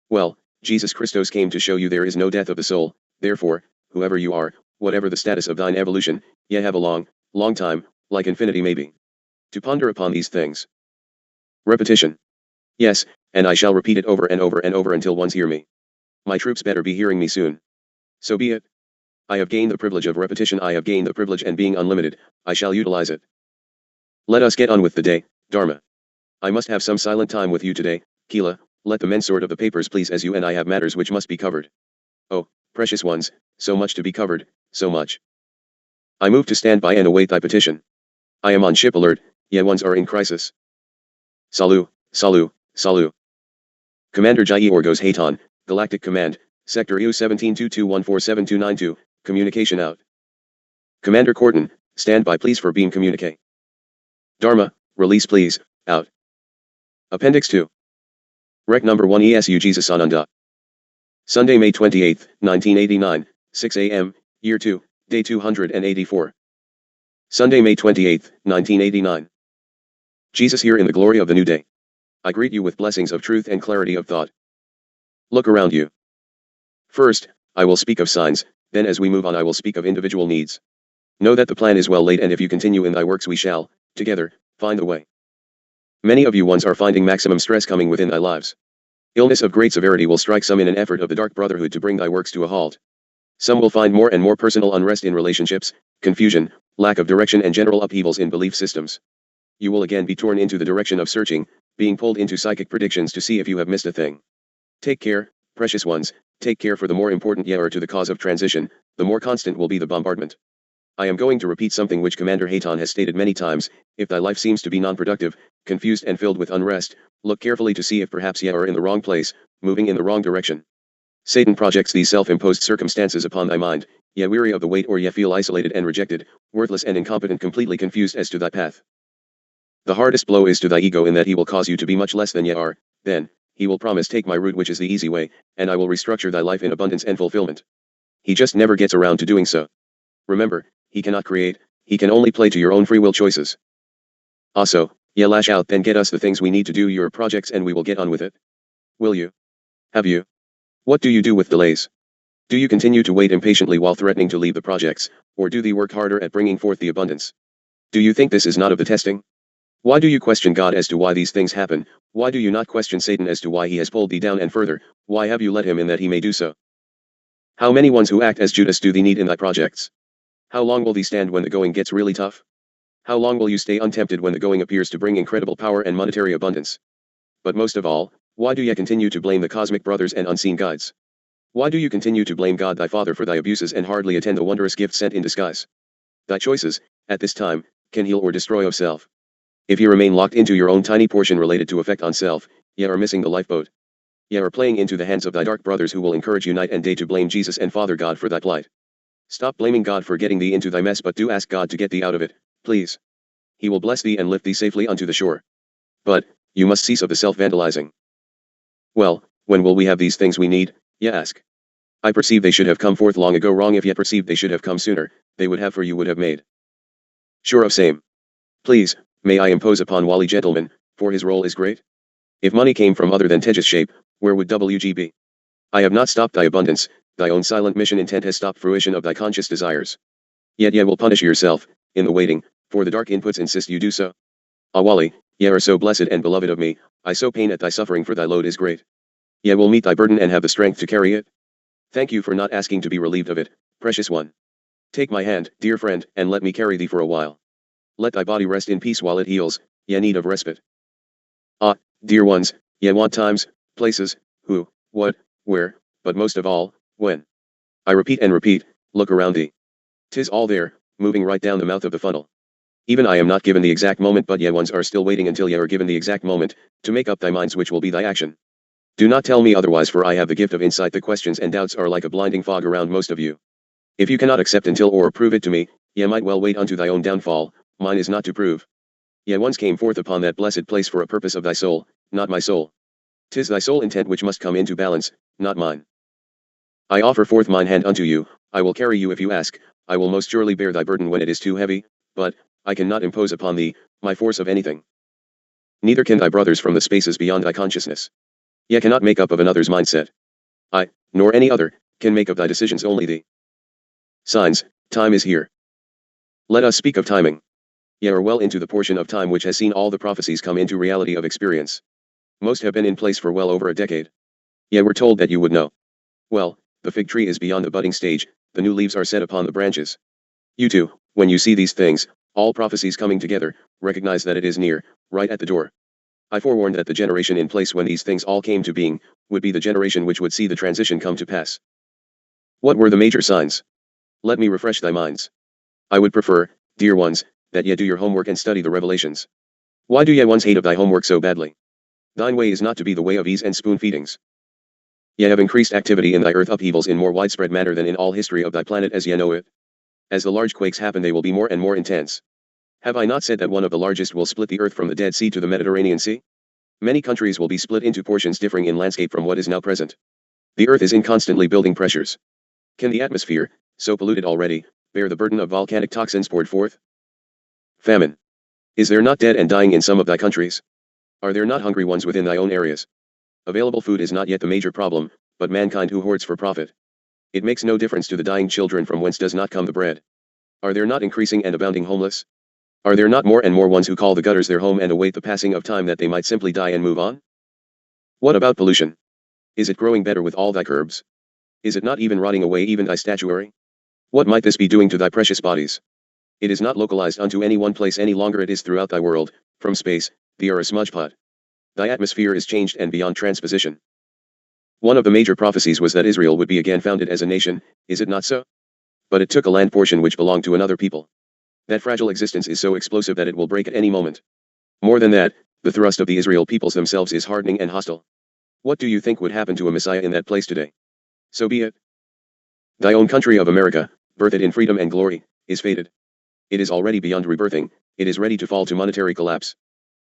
Well, Jesus Christos came to show you there is no death of the soul, therefore, whoever you are, whatever the status of thine evolution, ye have a long, long time, like infinity maybe, to ponder upon these things. Repetition. Yes, and I shall repeat it over and over and over until ones hear me. My troops better be hearing me soon. So be it. I have gained the privilege of repetition, I have gained the privilege, and being unlimited, I shall utilize it. Let us get on with the day, Dharma. I must have some silent time with you today, Keela. Let the men sort of the papers please, as you and I have matters which must be covered. Oh, precious ones, so much to be covered, so much. I move to stand by and await thy petition. I am on ship alert, ye ones are in crisis. Salut, salut, salut. Commander Jai Orgos Hayton, Galactic Command, Sector EU 1722147292, communication out. Commander Corton, stand by please for beam communique. Dharma, release please, out. Appendix 2. Rec number 1 ESU Jesus Ananda. Sunday, May 28, 1989, 6 a.m., Year 2, Day 284. Sunday, May 28, 1989. Jesus here in the glory of the new day. I greet you with blessings of truth and clarity of thought. Look around you. First, I will speak of signs, then as we move on I will speak of individual needs. Know that the plan is well laid, and if you continue in thy works we shall, together, find the way. Many of you ones are finding maximum stress coming within thy lives. Illness of great severity will strike some in an effort of the dark brotherhood to bring thy works to a halt. Some will find more and more personal unrest in relationships, confusion, lack of direction, and general upheavals in belief systems. You will again be torn into the direction of searching, being pulled into psychic predictions to see if you have missed a thing. Take care, precious ones, take care, for the more important ye are to the cause of transition, the more constant will be the bombardment. I am going to repeat something which Commander Hayton has stated many times: if thy life seems to be non-productive, confused and filled with unrest, look carefully to see if perhaps ye are in the wrong place, moving in the wrong direction. Satan projects these self-imposed circumstances upon thy mind, ye weary of the weight, or ye feel isolated and rejected, worthless and incompetent, completely confused as to thy path. The hardest blow is to thy ego, in that he will cause you to be much less than ye are. Then, he will promise, take my route which is the easy way, and I will restructure thy life in abundance and fulfillment. He just never gets around to doing so. Remember, he cannot create, he can only play to your own free will choices. Also, ye lash out, then get us the things we need to do your projects and we will get on with it. Will you? Have you? What do you do with delays? Do you continue to wait impatiently while threatening to leave the projects, or do thee work harder at bringing forth the abundance? Do you think this is not of the testing? Why do you question God as to why these things happen? Why do you not question Satan as to why he has pulled thee down, and further, why have you let him in that he may do so? How many ones who act as Judas do thee need in thy projects? How long will thee stand when the going gets really tough? How long will you stay untempted when the going appears to bring incredible power and monetary abundance? But most of all, why do ye continue to blame the cosmic brothers and unseen guides? Why do you continue to blame God thy Father for thy abuses and hardly attend the wondrous gift sent in disguise? Thy choices, at this time, can heal or destroy of self. If ye remain locked into your own tiny portion related to effect on self, ye are missing the lifeboat. Ye are playing into the hands of thy dark brothers, who will encourage you night and day to blame Jesus and Father God for thy plight. Stop blaming God for getting thee into thy mess, but do ask God to get thee out of it, please. He will bless thee and lift thee safely unto the shore. But, you must cease of the self-vandalizing. Well, when will we have these things we need, ye ask? I perceive they should have come forth long ago. Wrong if yet perceived they should have come sooner, they would have for you would have made. Sure of same. Please, may I impose upon Wally gentleman, for his role is great? If money came from other than Tejas shape, where would WG be? I have not stopped thy abundance, thy own silent mission intent has stopped fruition of thy conscious desires. Yet ye will punish yourself, in the waiting, for the dark inputs insist you do so. Ah Wally, ye are so blessed and beloved of me, I so pain at thy suffering for thy load is great. Ye will meet thy burden and have the strength to carry it. Thank you for not asking to be relieved of it, precious one. Take my hand, dear friend, and let me carry thee for a while. Let thy body rest in peace while it heals, ye need of respite. Ah, dear ones, ye want times, places, who, what, where, but most of all, when. I repeat and repeat, look around thee. 'Tis all there, moving right down the mouth of the funnel. Even I am not given the exact moment, but ye ones are still waiting until ye are given the exact moment, to make up thy minds which will be thy action. Do not tell me otherwise, for I have the gift of insight. The questions and doubts are like a blinding fog around most of you. If you cannot accept until or prove it to me, ye might well wait unto thy own downfall, mine is not to prove. Ye once came forth upon that blessed place for a purpose of thy soul, not my soul. 'Tis thy soul intent which must come into balance, not mine. I offer forth mine hand unto you, I will carry you if you ask, I will most surely bear thy burden when it is too heavy, but, I cannot impose upon thee, my force of anything. Neither can thy brothers from the spaces beyond thy consciousness. Ye cannot make up of another's mindset. I, nor any other, can make of thy decisions, only thee. Signs, time is here. Let us speak of timing. Ye are well into the portion of time which has seen all the prophecies come into reality of experience. Most have been in place for well over a decade. Ye were told that you would know. Well, the fig tree is beyond the budding stage, the new leaves are set upon the branches. You too, when you see these things, all prophecies coming together, recognize that it is near, right at the door. I forewarned that the generation in place when these things all came to being, would be the generation which would see the transition come to pass. What were the major signs? Let me refresh thy minds. I would prefer, dear ones, that ye do your homework and study the revelations. Why do ye ones hate of thy homework so badly? Thine way is not to be the way of ease and spoon feedings. Ye have increased activity in thy earth upheavals in more widespread manner than in all history of thy planet as ye know it. As the large quakes happen, they will be more and more intense. Have I not said that one of the largest will split the earth from the Dead Sea to the Mediterranean Sea? Many countries will be split into portions differing in landscape from what is now present. The earth is in constantly building pressures. Can the atmosphere, so polluted already, bear the burden of volcanic toxins poured forth? Famine. Is there not dead and dying in some of thy countries? Are there not hungry ones within thy own areas? Available food is not yet the major problem, but mankind who hoards for profit. It makes no difference to the dying children from whence does not come the bread. Are there not increasing and abounding homeless? Are there not more and more ones who call the gutters their home and await the passing of time that they might simply die and move on? What about pollution? Is it growing better with all thy curbs? Is it not even rotting away even thy statuary? What might this be doing to thy precious bodies? It is not localized unto any one place any longer, it is throughout thy world, from space, thee are a smudge pot. Thy atmosphere is changed and beyond transposition. One of the major prophecies was that Israel would be again founded as a nation, is it not so? But it took a land portion which belonged to another people. That fragile existence is so explosive that it will break at any moment. More than that, the thrust of the Israel peoples themselves is hardening and hostile. What do you think would happen to a Messiah in that place today? So be it. Thy own country of America, birthed in freedom and glory, is fated. It is already beyond rebirthing, it is ready to fall to monetary collapse.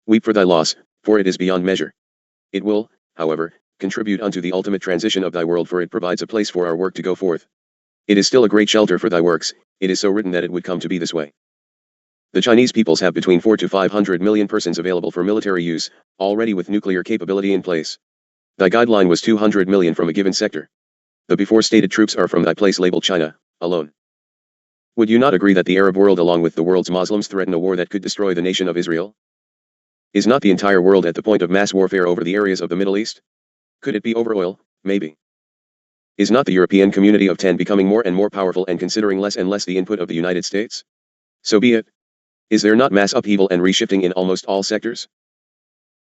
Weep for thy loss, for it is beyond measure. It will, however, contribute unto the ultimate transition of thy world, for it provides a place for our work to go forth. It is still a great shelter for thy works, it is so written that it would come to be this way. The Chinese peoples have between 4 to 500 million persons available for military use, already with nuclear capability in place. Thy guideline was 200 million from a given sector. The before stated troops are from thy place labeled China, alone. Would you not agree that the Arab world along with the world's Muslims threaten a war that could destroy the nation of Israel? Is not the entire world at the point of mass warfare over the areas of the Middle East? Could it be over oil? Maybe. Is not the European community of 10 becoming more and more powerful and considering less and less the input of the United States? So be it. Is there not mass upheaval and reshifting in almost all sectors?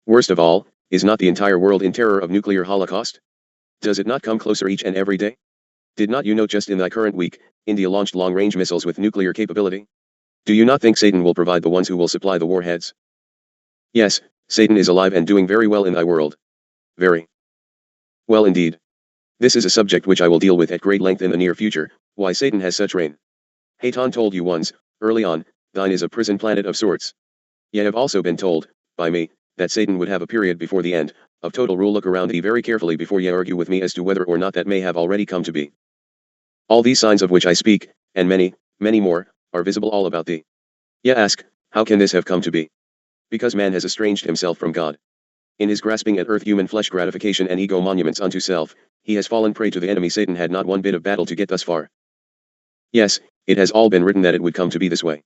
Worst of all, is not the entire world in terror of nuclear holocaust? Does it not come closer each and every day? Did not you know just in thy current week, India launched long-range missiles with nuclear capability? Do you not think Satan will provide the ones who will supply the warheads? Yes, Satan is alive and doing very well in thy world. Very well indeed. This is a subject which I will deal with at great length in the near future, why Satan has such reign. Hayton told you once, early on, thine is a prison planet of sorts. Ye have also been told, by me, that Satan would have a period before the end, of total rule. Look around thee very carefully before ye argue with me as to whether or not that may have already come to be. All these signs of which I speak, and many, many more, are visible all about thee. Ye ask, how can this have come to be? Because man has estranged himself from God. In his grasping at earth human flesh gratification and ego monuments unto self, he has fallen prey to the enemy. Satan had not one bit of battle to get thus far. Yes, it has all been written that it would come to be this way.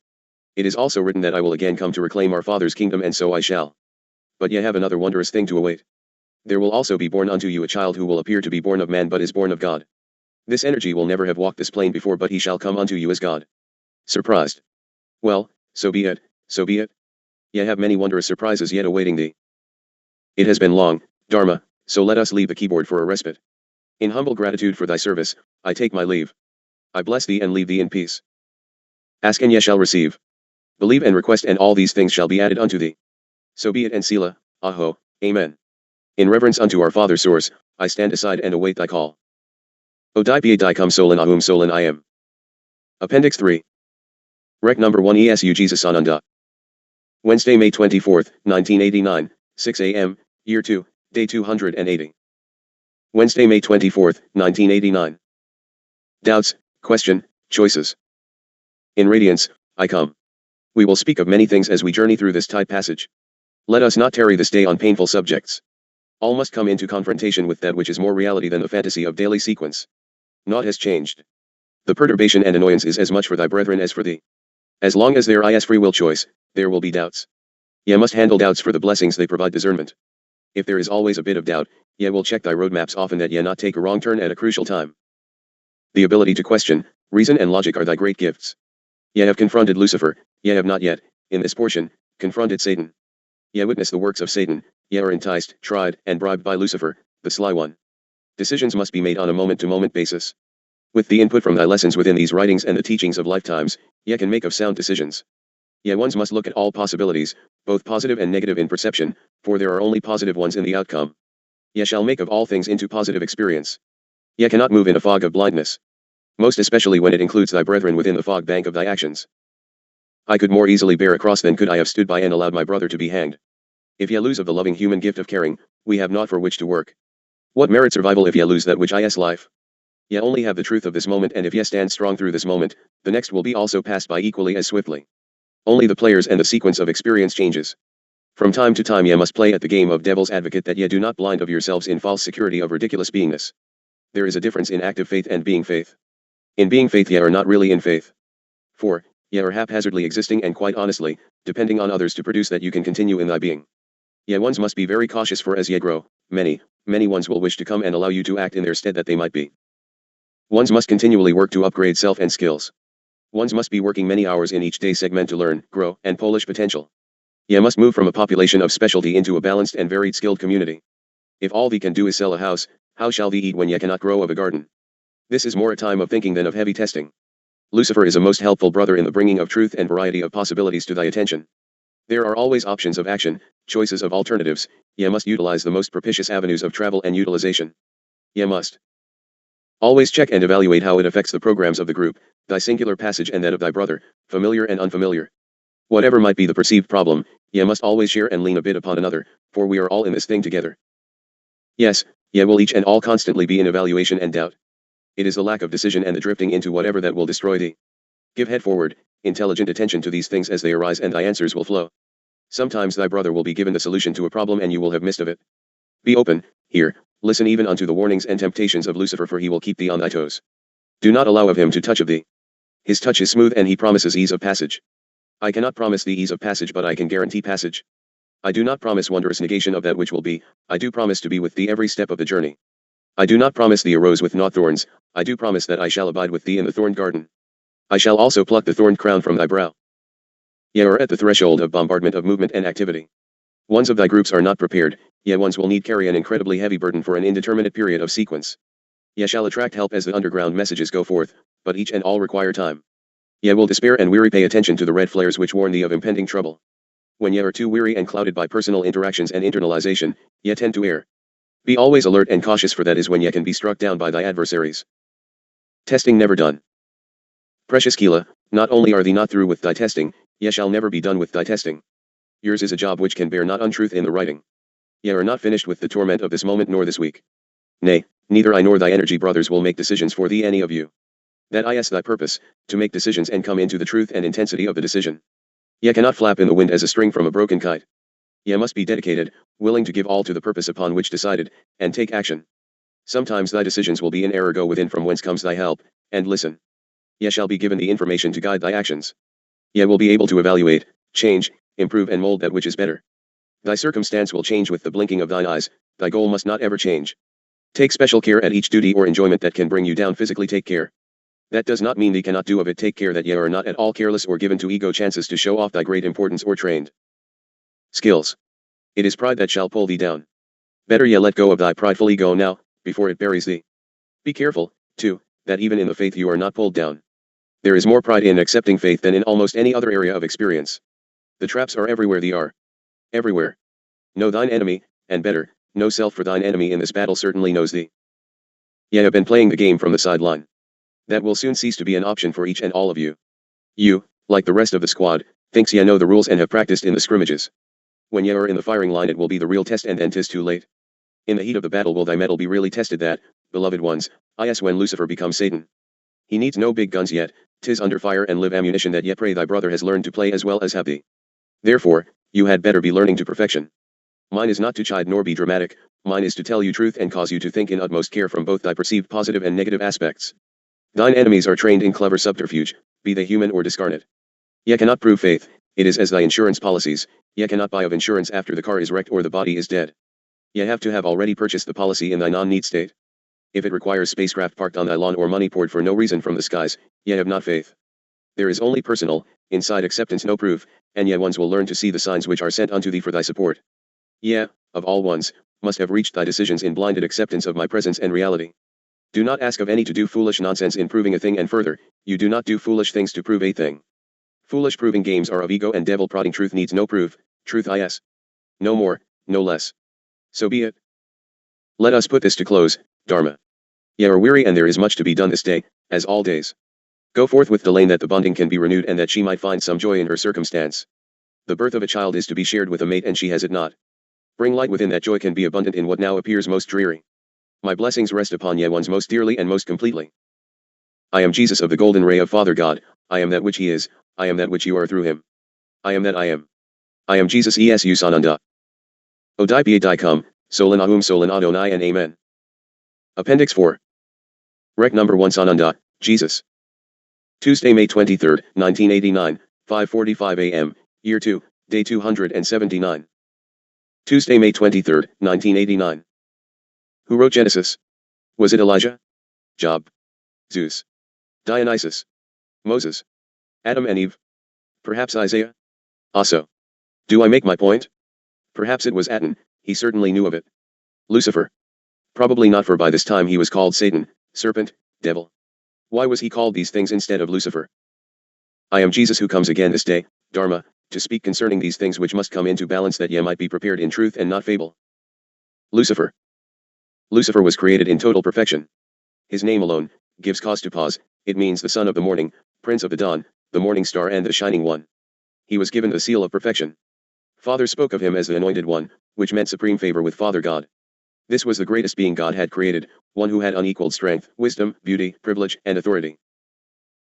It is also written that I will again come to reclaim our Father's kingdom, and so I shall. But ye have another wondrous thing to await. There will also be born unto you a child who will appear to be born of man but is born of God. This energy will never have walked this plane before, but he shall come unto you as God. Surprised? Well, so be it, so be it. Ye have many wondrous surprises yet awaiting thee. It has been long, Dharma, so let us leave the keyboard for a respite. In humble gratitude for thy service, I take my leave. I bless thee and leave thee in peace. Ask and ye shall receive. Believe and request, and all these things shall be added unto thee. So be it, and Selah, Aho, Amen. In reverence unto our Father Source, I stand aside and await thy call. O di pa di cum solin ahum solin I am. Appendix 3. Rec number 1 ESU Jesus Ananda. Wednesday, May 24, 1989, 6 a.m., Year 2, Day 280. Wednesday, May 24, 1989. Doubts, question, choices. In radiance, I come. We will speak of many things as we journey through this tide passage. Let us not tarry this day on painful subjects. All must come into confrontation with that which is more reality than the fantasy of daily sequence. Naught has changed. The perturbation and annoyance is as much for thy brethren as for thee. As long as there is free will choice, there will be doubts. Ye must handle doubts, for the blessings they provide discernment. If there is always a bit of doubt, ye will check thy roadmaps often, that ye not take a wrong turn at a crucial time. The ability to question, reason and logic are thy great gifts. Ye have confronted Lucifer, ye have not yet, in this portion, confronted Satan. Ye witness the works of Satan, ye are enticed, tried, and bribed by Lucifer, the sly one. Decisions must be made on a moment-to-moment basis. With the input from thy lessons within these writings and the teachings of lifetimes, ye can make of sound decisions. Ye ones must look at all possibilities, both positive and negative in perception, for there are only positive ones in the outcome. Ye shall make of all things into positive experience. Ye cannot move in a fog of blindness. Most especially when it includes thy brethren within the fog bank of thy actions. I could more easily bear a cross than could I have stood by and allowed my brother to be hanged. If ye lose of the loving human gift of caring, we have naught for which to work. What merit survival if ye lose that which is life? Ye only have the truth of this moment, and if ye stand strong through this moment, the next will be also passed by equally as swiftly. Only the players and the sequence of experience changes. From time to time ye must play at the game of devil's advocate, that ye do not blind of yourselves in false security of ridiculous beingness. There is a difference in active faith and being faith. In being faith ye are not really in faith. For, ye are haphazardly existing and quite honestly, depending on others to produce that you can continue in thy being. Ye ones must be very cautious, for as ye grow, many ones will wish to come and allow you to act in their stead that they might be. Ones must continually work to upgrade self and skills. Ones must be working many hours in each day segment to learn, grow, and polish potential. Ye must move from a population of specialty into a balanced and varied skilled community. If all thee can do is sell a house, how shall thee eat when ye cannot grow of a garden? This is more a time of thinking than of heavy testing. Lucifer is a most helpful brother in the bringing of truth and variety of possibilities to thy attention. There are always options of action, choices of alternatives. Ye must utilize the most propitious avenues of travel and utilization. Ye must always check and evaluate how it affects the programs of the group, thy singular passage and that of thy brother, familiar and unfamiliar. Whatever might be the perceived problem, ye must always share and lean a bit upon another, for we are all in this thing together. Yes, ye will each and all constantly be in evaluation and doubt. It is the lack of decision and the drifting into whatever that will destroy thee. Give head forward, intelligent attention to these things as they arise, and thy answers will flow. Sometimes thy brother will be given the solution to a problem and you will have missed of it. Be open, hear, listen even unto the warnings and temptations of Lucifer, for he will keep thee on thy toes. Do not allow of him to touch of thee. His touch is smooth and he promises ease of passage. I cannot promise thee ease of passage, but I can guarantee passage. I do not promise wondrous negation of that which will be, I do promise to be with thee every step of the journey. I do not promise thee a rose with not thorns, I do promise that I shall abide with thee in the thorned garden. I shall also pluck the thorned crown from thy brow. Ye are at the threshold of bombardment of movement and activity. Ones of thy groups are not prepared, ye ones will need carry an incredibly heavy burden for an indeterminate period of sequence. Ye shall attract help as the underground messages go forth, but each and all require time. Ye will despair and weary. Pay attention to the red flares which warn thee of impending trouble. When ye are too weary and clouded by personal interactions and internalization, ye tend to err. Be always alert and cautious, for that is when ye can be struck down by thy adversaries. Testing never done. Precious Keela, not only are thee not through with thy testing, ye shall never be done with thy testing. Yours is a job which can bear not untruth in the writing. Ye are not finished with the torment of this moment nor this week. Nay, neither I nor thy energy brothers will make decisions for thee, any of you. That is thy purpose, to make decisions and come into the truth and intensity of the decision. Ye cannot flap in the wind as a string from a broken kite. Ye must be dedicated, willing to give all to the purpose upon which decided, and take action. Sometimes thy decisions will be in error. Go within from whence comes thy help, and listen. Ye shall be given the information to guide thy actions. Ye will be able to evaluate, change, improve and mold that which is better. Thy circumstance will change with the blinking of thine eyes, thy goal must not ever change. Take special care at each duty or enjoyment that can bring you down physically. Take care. That does not mean thee cannot do of it. Take care that ye are not at all careless or given to ego chances to show off thy great importance or trained skills. It is pride that shall pull thee down. Better ye let go of thy prideful ego now, before it buries thee. Be careful, too, that even in the faith you are not pulled down. There is more pride in accepting faith than in almost any other area of experience. The traps are everywhere. They are everywhere. Know thine enemy, and better, know self, for thine enemy in this battle certainly knows thee. Ye have been playing the game from the sideline. That will soon cease to be an option for each and all of you. You, like the rest of the squad, thinks ye know the rules and have practiced in the scrimmages. When ye are in the firing line it will be the real test, and then 'tis too late. In the heat of the battle will thy mettle be really tested. That, beloved ones, is when Lucifer becomes Satan. He needs no big guns yet, 'tis under fire and live ammunition that ye pray thy brother has learned to play as well as have thee. Therefore, you had better be learning to perfection. Mine is not to chide nor be dramatic, mine is to tell you truth and cause you to think in utmost care from both thy perceived positive and negative aspects. Thine enemies are trained in clever subterfuge, be they human or discarnate. Ye cannot prove faith, it is as thy insurance policies, ye cannot buy of insurance after the car is wrecked or the body is dead. Ye have to have already purchased the policy in thy non-need state. If it requires spacecraft parked on thy lawn or money poured for no reason from the skies, ye have not faith. There is only personal, inside acceptance, no proof, and ye ones will learn to see the signs which are sent unto thee for thy support. Ye, of all ones, must have reached thy decisions in blinded acceptance of my presence and reality. Do not ask of any to do foolish nonsense in proving a thing, and further, you do not do foolish things to prove a thing. Foolish proving games are of ego and devil prodding. Truth needs no proof, truth is. No more, no less. So be it. Let us put this to close, Dharma. Ye are weary and there is much to be done this day, as all days. Go forth with Delane that the bonding can be renewed and that she might find some joy in her circumstance. The birth of a child is to be shared with a mate and she has it not. Bring light within that joy can be abundant in what now appears most dreary. My blessings rest upon ye ones most dearly and most completely. I am Jesus of the golden ray of Father God, I am that which he is, I am that which you are through him. I am that I am. I am Jesus Esu Sananda. Odai Pi Cum, Solin Ahum Solin Adonai and Amen. Appendix 4. Rec number 1 Sananda, Jesus. Tuesday, May 23, 1989, 5:45 a.m., Year 2, Day 279. Tuesday, May 23, 1989. Who wrote Genesis? Was it Elijah? Job? Zeus? Dionysus? Moses? Adam and Eve? Perhaps Isaiah? Also. Do I make my point? Perhaps it was Aten, he certainly knew of it. Lucifer? Probably not, for by this time he was called Satan, serpent, devil. Why was he called these things instead of Lucifer? I am Jesus who comes again this day, Dharma, to speak concerning these things which must come into balance that ye might be prepared in truth and not fable. Lucifer. Lucifer was created in total perfection. His name alone gives cause to pause. It means the son of the morning, prince of the dawn, the morning star and the shining one. He was given the seal of perfection. Father spoke of him as the anointed one, which meant supreme favor with Father God. This was the greatest being God had created, one who had unequaled strength, wisdom, beauty, privilege, and authority.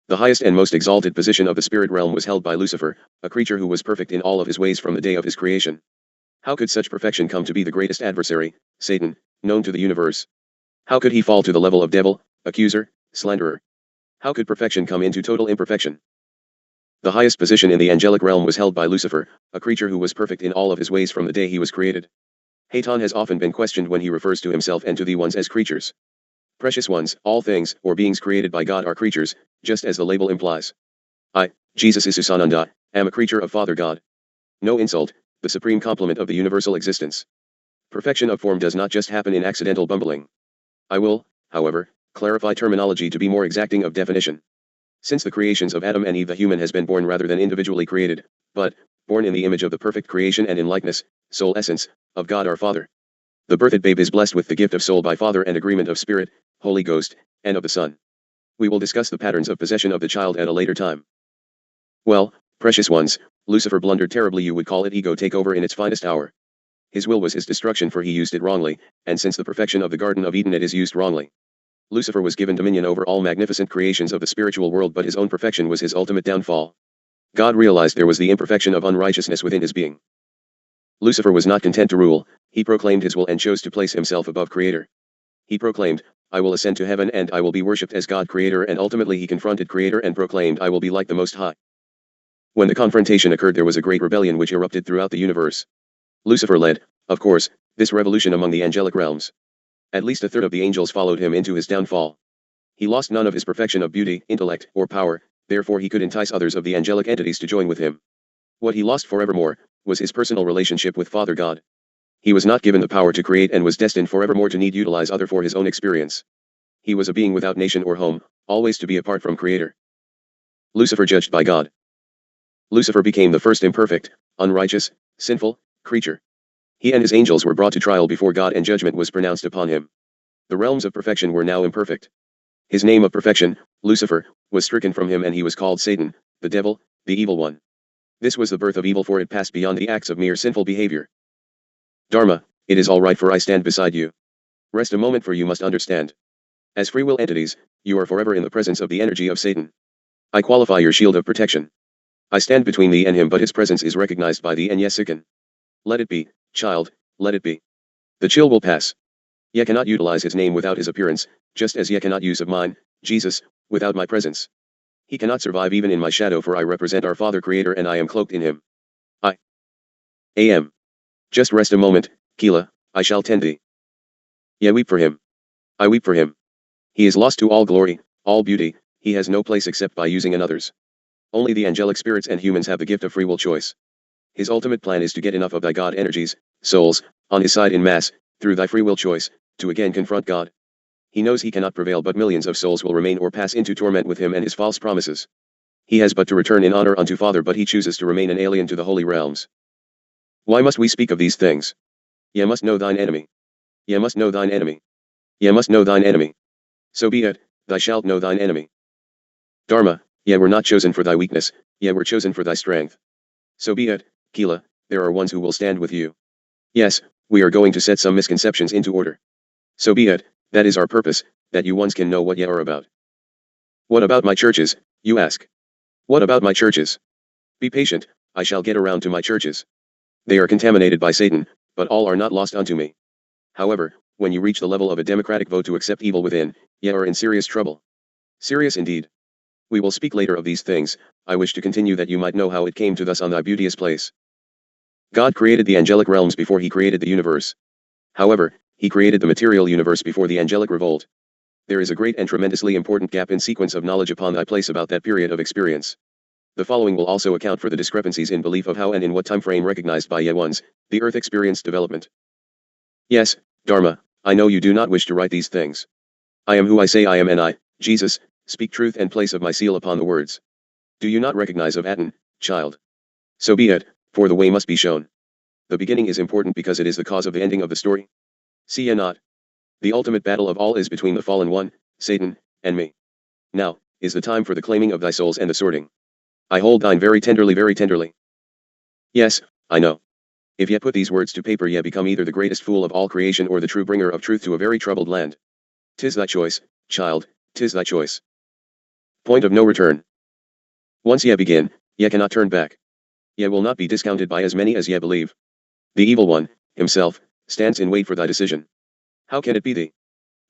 The highest and most exalted position of the spirit realm was held by Lucifer, a creature who was perfect in all of his ways from the day of his creation. How could such perfection come to be the greatest adversary, Satan, known to the universe? How could he fall to the level of devil, accuser, slanderer? How could perfection come into total imperfection? The highest position in the angelic realm was held by Lucifer, a creature who was perfect in all of his ways from the day he was created. Haton has often been questioned when he refers to himself and to the ones as creatures. Precious ones, all things, or beings created by God are creatures, just as the label implies. I, Jesus Isusananda, am a creature of Father God. No insult, the supreme complement of the universal existence. Perfection of form does not just happen in accidental bumbling. I will, however, clarify terminology to be more exacting of definition. Since the creations of Adam and Eve, the human has been born rather than individually created, but born in the image of the perfect creation and in likeness, soul essence, of God our Father. The birthed babe is blessed with the gift of soul by Father and agreement of Spirit, Holy Ghost, and of the Son. We will discuss the patterns of possession of the child at a later time. Well, precious ones, Lucifer blundered terribly. You would call it ego take over in its finest hour. His will was his destruction, for he used it wrongly, and since the perfection of the Garden of Eden it is used wrongly. Lucifer was given dominion over all magnificent creations of the spiritual world, but his own perfection was his ultimate downfall. God realized there was the imperfection of unrighteousness within his being. Lucifer was not content to rule, he proclaimed his will and chose to place himself above Creator. He proclaimed, I will ascend to heaven and I will be worshipped as God Creator, and ultimately he confronted Creator and proclaimed, I will be like the Most High. When the confrontation occurred, there was a great rebellion which erupted throughout the universe. Lucifer led, of course, this revolution among the angelic realms. At least a third of the angels followed him into his downfall. He lost none of his perfection of beauty, intellect, or power, therefore he could entice others of the angelic entities to join with him. What he lost forevermore was his personal relationship with Father God. He was not given the power to create and was destined forevermore to need utilize other for his own experience. He was a being without nation or home, always to be apart from Creator. Lucifer judged by God. Lucifer became the first imperfect, unrighteous, sinful creature. He and his angels were brought to trial before God and judgment was pronounced upon him. The realms of perfection were now imperfect. His name of perfection, Lucifer, was stricken from him and he was called Satan, the devil, the evil one. This was the birth of evil, for it passed beyond the acts of mere sinful behavior. Dharma, it is all right, for I stand beside you. Rest a moment, for you must understand. As free will entities, you are forever in the presence of the energy of Satan. I qualify your shield of protection. I stand between thee and him, but his presence is recognized by thee and Yesikan. Let it be, child, let it be. The chill will pass. Ye cannot utilize his name without his appearance, just as ye cannot use of mine, Jesus, without my presence. He cannot survive even in my shadow, for I represent our Father Creator and I am cloaked in him. I am. Just rest a moment, Kila, I shall tend thee. Ye weep for him. I weep for him. He is lost to all glory, all beauty, he has no place except by using another's. Only the angelic spirits and humans have the gift of free will choice. His ultimate plan is to get enough of thy God energies, souls, on his side in mass, through thy free will choice, to again confront God. He knows he cannot prevail, but millions of souls will remain or pass into torment with him and his false promises. He has but to return in honor unto Father, but he chooses to remain an alien to the holy realms. Why must we speak of these things? Ye must know thine enemy. Ye must know thine enemy. Ye must know thine enemy. So be it, thou shalt know thine enemy. Dharma, ye were not chosen for thy weakness, ye were chosen for thy strength. So be it, Kila, there are ones who will stand with you. Yes, we are going to set some misconceptions into order. So be it, that is our purpose, that you ones can know what ye are about. What about my churches, you ask? What about my churches? Be patient, I shall get around to my churches. They are contaminated by Satan, but all are not lost unto me. However, when you reach the level of a democratic vote to accept evil within, ye are in serious trouble. Serious indeed. We will speak later of these things. I wish to continue that you might know how it came to thus on thy beauteous place. God created the angelic realms before he created the universe. However, he created the material universe before the angelic revolt. There is a great and tremendously important gap in sequence of knowledge upon thy place about that period of experience. The following will also account for the discrepancies in belief of how and in what time frame recognized by ye ones, the earth experienced development. Yes, Dharma, I know you do not wish to write these things. I am who I say I am, and I, Jesus, speak truth and place of my seal upon the words. Do you not recognize of Aten, child? So be it, for the way must be shown. The beginning is important because it is the cause of the ending of the story. See ye not? The ultimate battle of all is between the fallen one, Satan, and me. Now, is the time for the claiming of thy souls and the sorting. I hold thine very tenderly, very tenderly. Yes, I know. If ye put these words to paper, ye become either the greatest fool of all creation or the true bringer of truth to a very troubled land. 'Tis thy choice, child, 'tis thy choice. Point of no return. Once ye begin, ye cannot turn back. Ye will not be discounted by as many as ye believe. The evil one, himself, stands in wait for thy decision. How can it be thee?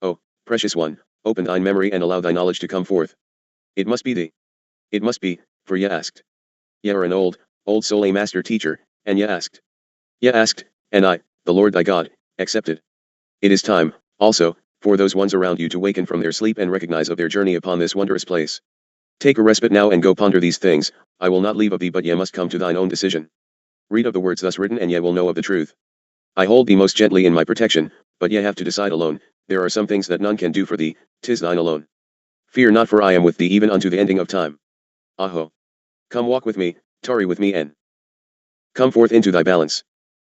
Oh, precious one, open thine memory and allow thy knowledge to come forth. It must be thee. It must be, for ye asked. Ye are an old soul, a master teacher, and ye asked. Ye asked, and I, the Lord thy God, accepted. It is time, also, for those ones around you to waken from their sleep and recognize of their journey upon this wondrous place. Take a respite now and go ponder these things. I will not leave of thee, but ye must come to thine own decision. Read of the words thus written and ye will know of the truth. I hold thee most gently in my protection, but ye have to decide alone. There are some things that none can do for thee, 'tis thine alone. Fear not, for I am with thee even unto the ending of time. Aho. Come walk with me, tarry with me, and come forth into thy balance.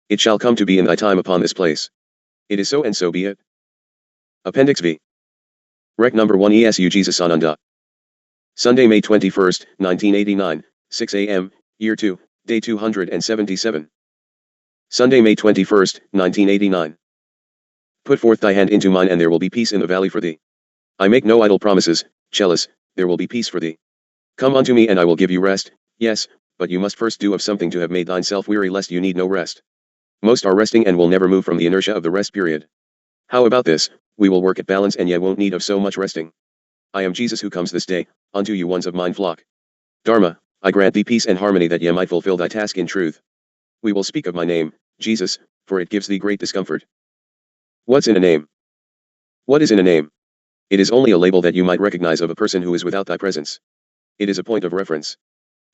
It shall come to be in thy time upon this place. It is so, and so be it. Appendix V. Rec number 1 ESU Jesus Ananda. Sunday, May 21, 1989, 6 a.m., Year 2, Day 277. Sunday, May 21st, 1989. Put forth thy hand into mine, and there will be peace in the valley for thee. I make no idle promises, Chalice, there will be peace for thee. Come unto me and I will give you rest, yes, but you must first do of something to have made thyself weary, lest you need no rest. Most are resting and will never move from the inertia of the rest period. How about this? We will work at balance and yet won't need of so much resting. I am Jesus who comes this day, unto you ones of mine flock. Dharma, I grant thee peace and harmony that ye might fulfill thy task in truth. We will speak of my name, Jesus, for it gives thee great discomfort. What's in a name? What is in a name? It is only a label that you might recognize of a person who is without thy presence. It is a point of reference.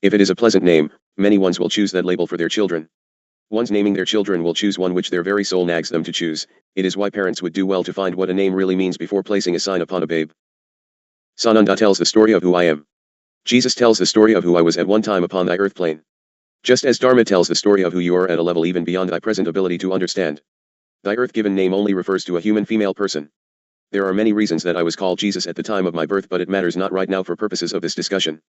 If it is a pleasant name, many ones will choose that label for their children. Ones naming their children will choose one which their very soul nags them to choose. It is why parents would do well to find what a name really means before placing a sign upon a babe. Sananda tells the story of who I am. Jesus tells the story of who I was at one time upon thy earth plane. Just as Dharma tells the story of who you are at a level even beyond thy present ability to understand. Thy earth-given name only refers to a human female person. There are many reasons that I was called Jesus at the time of my birth, but it matters not right now for purposes of this discussion.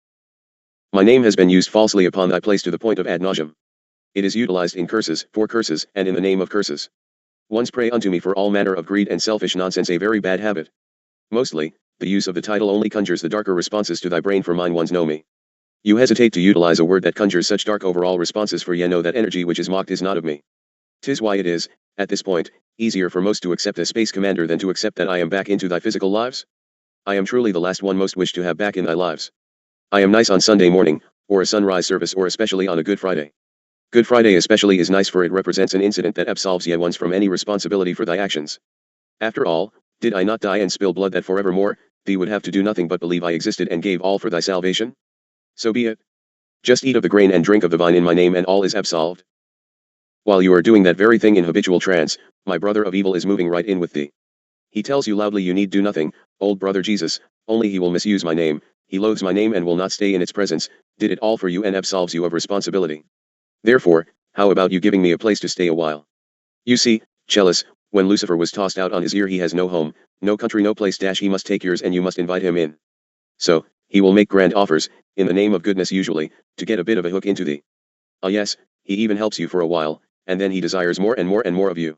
My name has been used falsely upon thy place to the point of ad nauseam. It is utilized in curses, for curses, and in the name of curses. Ones pray unto me for all manner of greed and selfish nonsense, a very bad habit. Mostly, the use of the title only conjures the darker responses to thy brain, for mine ones know me. You hesitate to utilize a word that conjures such dark overall responses, for ye know that energy which is mocked is not of me. 'Tis why it is, at this point, easier for most to accept as Space Commander than to accept that I am back into thy physical lives. I am truly the last one most wish to have back in thy lives. I am nice on Sunday morning, or a sunrise service, or especially on a Good Friday. Good Friday especially is nice, for it represents an incident that absolves ye once from any responsibility for thy actions. After all, did I not die and spill blood that forevermore, thee would have to do nothing but believe I existed and gave all for thy salvation? So be it. Just eat of the grain and drink of the vine in my name and all is absolved. While you are doing that very thing in habitual trance, my brother of evil is moving right in with thee. He tells you loudly you need do nothing, old brother Jesus, only he will misuse my name, he loathes my name and will not stay in its presence, did it all for you and absolves you of responsibility. Therefore, how about you giving me a place to stay a while? You see, Chalice, when Lucifer was tossed out on his ear, he has no home, no country, no place dash he must take yours and you must invite him in. So, he will make grand offers, in the name of goodness usually, to get a bit of a hook into thee. Ah yes, he even helps you for a while, and then he desires more and more and more of you.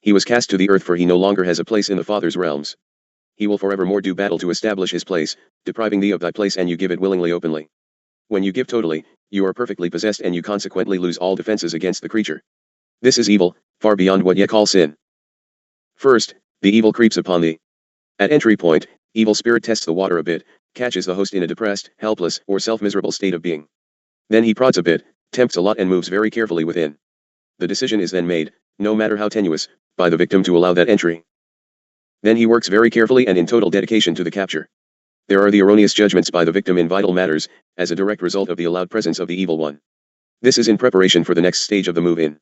He was cast to the earth, for he no longer has a place in the Father's realms. He will forevermore do battle to establish his place, depriving thee of thy place, and you give it willingly openly. When you give totally, you are perfectly possessed and you consequently lose all defenses against the creature. This is evil, far beyond what ye call sin. First, the evil creeps upon thee. At entry point, evil spirit tests the water a bit, catches the host in a depressed, helpless, or self-miserable state of being. Then he prods a bit, tempts a lot and moves very carefully within. The decision is then made, no matter how tenuous, by the victim to allow that entry. Then he works very carefully and in total dedication to the capture. There are the erroneous judgments by the victim in vital matters, as a direct result of the allowed presence of the evil one. This is in preparation for the next stage of the move in.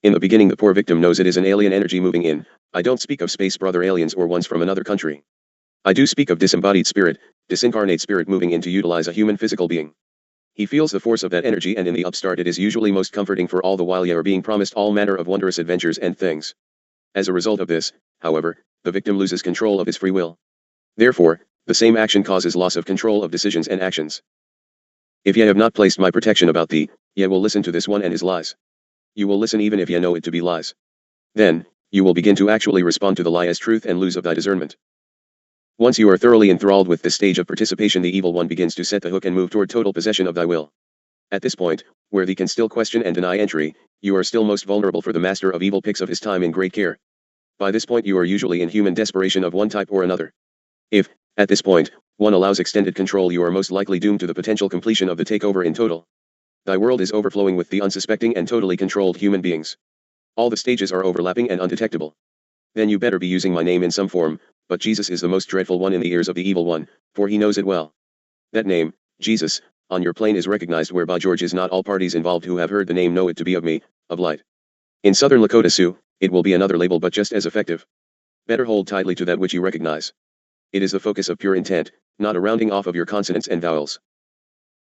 In the beginning the poor victim knows it is an alien energy moving in. I don't speak of space brother aliens or ones from another country. I do speak of disembodied spirit, disincarnate spirit moving in to utilize a human physical being. He feels the force of that energy, and in the upstart it is usually most comforting, for all the while ye are being promised all manner of wondrous adventures and things. As a result of this, however, the victim loses control of his free will. Therefore, the same action causes loss of control of decisions and actions. If ye have not placed my protection about thee, ye will listen to this one and his lies. You will listen even if ye know it to be lies. Then, you will begin to actually respond to the lie as truth and lose of thy discernment. Once you are thoroughly enthralled with this stage of participation, the evil one begins to set the hook and move toward total possession of thy will. At this point, where thee can still question and deny entry, you are still most vulnerable, for the master of evil picks of his time in great care. By this point you are usually in human desperation of one type or another. If, at this point, one allows extended control, you are most likely doomed to the potential completion of the takeover in total. Thy world is overflowing with the unsuspecting and totally controlled human beings. All the stages are overlapping and undetectable. Then you better be using my name in some form, but Jesus is the most dreadful one in the ears of the evil one, for he knows it well. That name, Jesus, on your plane is recognized, whereby George is not all parties involved who have heard the name know it to be of me, of light. In Southern Lakota Sioux, it will be another label but just as effective. Better hold tightly to that which you recognize. It is the focus of pure intent, not a rounding off of your consonants and vowels.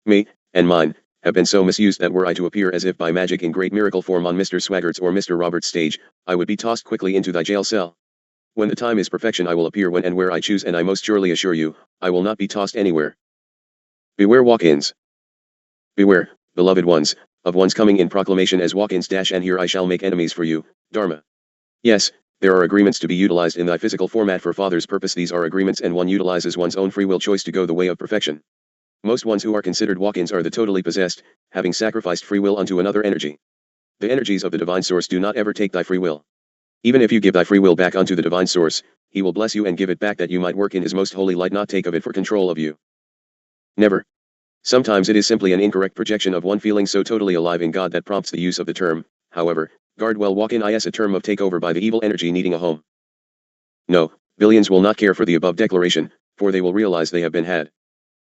Me, and mine, have been so misused that were I to appear as if by magic in great miracle form on Mr. Swaggart's or Mr. Robert's stage, I would be tossed quickly into thy jail cell. When the time is perfection I will appear when and where I choose, and I most surely assure you, I will not be tossed anywhere. Beware walk-ins. Beware, beloved ones, of one's coming in proclamation as walk-ins and here I shall make enemies for you, Dharma. Yes, there are agreements to be utilized in thy physical format for Father's purpose. These are agreements and one utilizes one's own free will choice to go the way of perfection. Most ones who are considered walk-ins are the totally possessed, having sacrificed free will unto another energy. The energies of the divine source do not ever take thy free will. Even if you give thy free will back unto the divine source, he will bless you and give it back that you might work in his most holy light, not take of it for control of you. Never. Sometimes it is simply an incorrect projection of one feeling so totally alive in God that prompts the use of the term. However, guard well, walk-in is a term of takeover by the evil energy needing a home. No, billions will not care for the above declaration, for they will realize they have been had.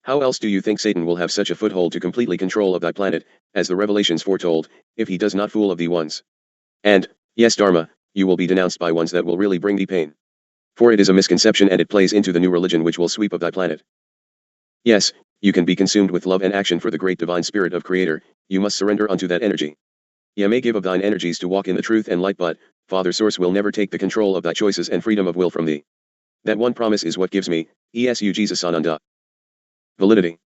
How else do you think Satan will have such a foothold to completely control of thy planet, as the revelations foretold, if he does not fool of thee once? And, yes Dharma, you will be denounced by ones that will really bring thee pain. For it is a misconception and it plays into the new religion which will sweep of thy planet. Yes, you can be consumed with love and action for the great divine spirit of Creator, you must surrender unto that energy. Ye may give of thine energies to walk in the truth and light, but, Father Source will never take the control of thy choices and freedom of will from thee. That one promise is what gives me, Esu Jesus Ananda, validity.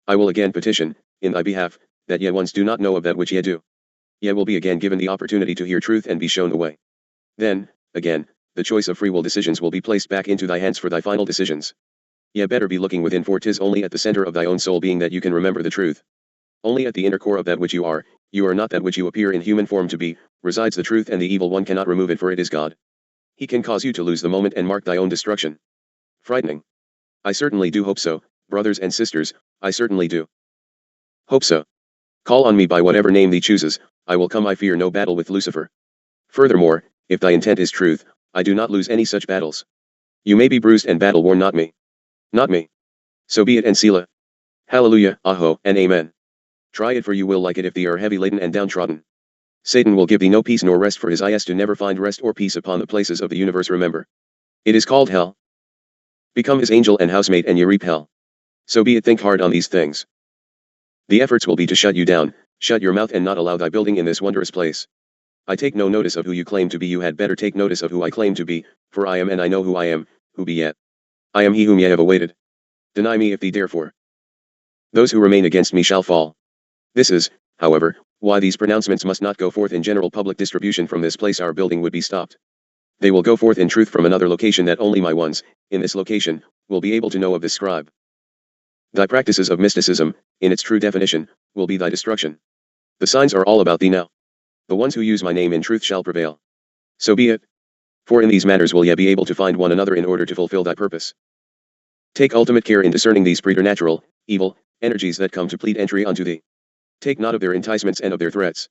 I will again petition, in thy behalf, that ye ones do not know of that which ye do. Ye will be again given the opportunity to hear truth and be shown the way. Then, again, the choice of free will decisions will be placed back into thy hands for thy final decisions. Ye better be looking within, for 'tis only at the center of thy own soul being that you can remember the truth. Only at the inner core of that which you are not that which you appear in human form to be, resides the truth, and the evil one cannot remove it, for it is God. He can cause you to lose the moment and mark thy own destruction. Frightening. I certainly do hope so, brothers and sisters, I certainly do. Hope so. Call on me by whatever name thee chooses, I will come. I fear no battle with Lucifer. Furthermore, if thy intent is truth, I do not lose any such battles. You may be bruised and battle worn, not me. Not me. So be it, and Selah. Hallelujah, Aho, and Amen. Try it, for you will like it if thee are heavy laden and downtrodden. Satan will give thee no peace nor rest, for his eyes to never find rest or peace upon the places of the universe. Remember. It is called hell. Become his angel and housemate and ye reap hell. So be it. Think hard on these things. The efforts will be to shut you down, shut your mouth, and not allow thy building in this wondrous place. I take no notice of who you claim to be. You had better take notice of who I claim to be, for I am, and I know who I am, who be yet. I am he whom ye have awaited. Deny me if thee therefore. Those who remain against me shall fall. This is, however, why these pronouncements must not go forth in general public distribution from this place. Our building would be stopped. They will go forth in truth from another location that only my ones, in this location, will be able to know of. This scribe. Thy practices of mysticism, in its true definition, will be thy destruction. The signs are all about thee now. The ones who use my name in truth shall prevail. So be it. For in these matters will ye be able to find one another in order to fulfill thy purpose. Take ultimate care in discerning these preternatural, evil, energies that come to plead entry unto thee. Take not of their enticements and of their threats.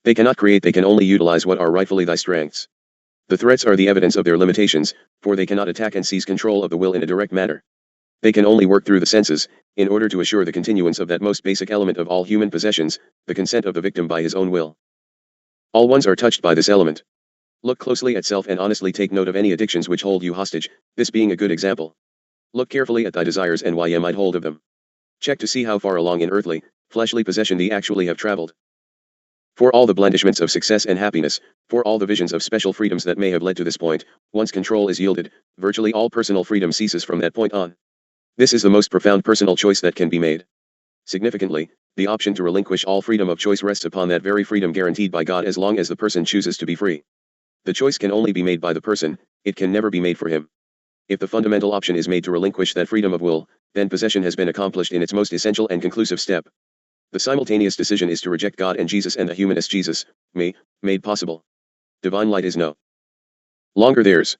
They cannot create, they can only utilize what are rightfully thy strengths. The threats are the evidence of their limitations, for they cannot attack and seize control of the will in a direct manner. They can only work through the senses, in order to assure the continuance of that most basic element of all human possessions, the consent of the victim by his own will. All ones are touched by this element. Look closely at self and honestly take note of any addictions which hold you hostage, this being a good example. Look carefully at thy desires and why ye might hold of them. Check to see how far along in earthly, fleshly possession thee actually have traveled. For all the blandishments of success and happiness, for all the visions of special freedoms that may have led to this point, once control is yielded, virtually all personal freedom ceases from that point on. This is the most profound personal choice that can be made. Significantly, the option to relinquish all freedom of choice rests upon that very freedom guaranteed by God as long as the person chooses to be free. The choice can only be made by the person, it can never be made for him. If the fundamental option is made to relinquish that freedom of will, then possession has been accomplished in its most essential and conclusive step. The simultaneous decision is to reject God and Jesus and the humanist Jesus, me, made possible. Divine light is no longer theirs.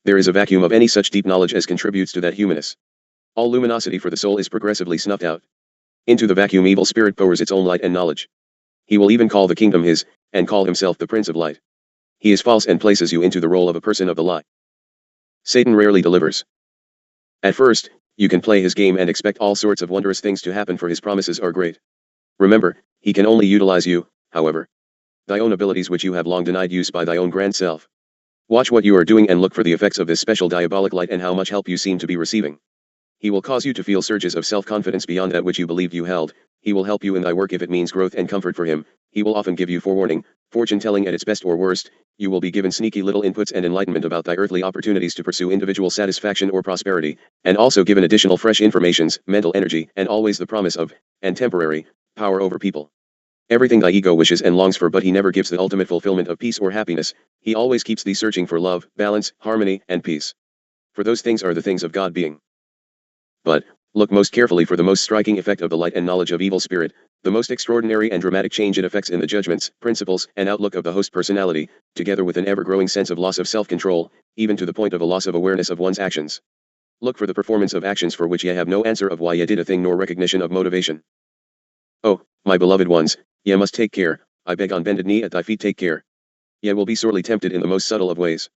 There is a vacuum of any such deep knowledge as contributes to that humanist. All luminosity for the soul is progressively snuffed out. Into the vacuum evil spirit pours its own light and knowledge. He will even call the kingdom his, and call himself the Prince of Light. He is false and places you into the role of a person of the lie. Satan rarely delivers. At first, you can play his game and expect all sorts of wondrous things to happen, for his promises are great. Remember, he can only utilize you, however. Thy own abilities which you have long denied use by thy own grand self. Watch what you are doing and look for the effects of this special diabolic light and how much help you seem to be receiving. He will cause you to feel surges of self-confidence beyond that which you believed you held. He will help you in thy work if it means growth and comfort for him. He will often give you forewarning, fortune-telling at its best or worst. You will be given sneaky little inputs and enlightenment about thy earthly opportunities to pursue individual satisfaction or prosperity, and also given additional fresh informations, mental energy, and always the promise of, and temporary, power over people. Everything thy ego wishes and longs for, but he never gives the ultimate fulfillment of peace or happiness. He always keeps thee searching for love, balance, harmony, and peace. For those things are the things of God being. But, look most carefully for the most striking effect of the light and knowledge of evil spirit, the most extraordinary and dramatic change it effects in the judgments, principles, and outlook of the host personality, together with an ever-growing sense of loss of self-control, even to the point of a loss of awareness of one's actions. Look for the performance of actions for which ye have no answer of why ye did a thing nor recognition of motivation. Oh, my beloved ones, ye must take care, I beg on bended knee at thy feet, take care. Ye will be sorely tempted in the most subtle of ways.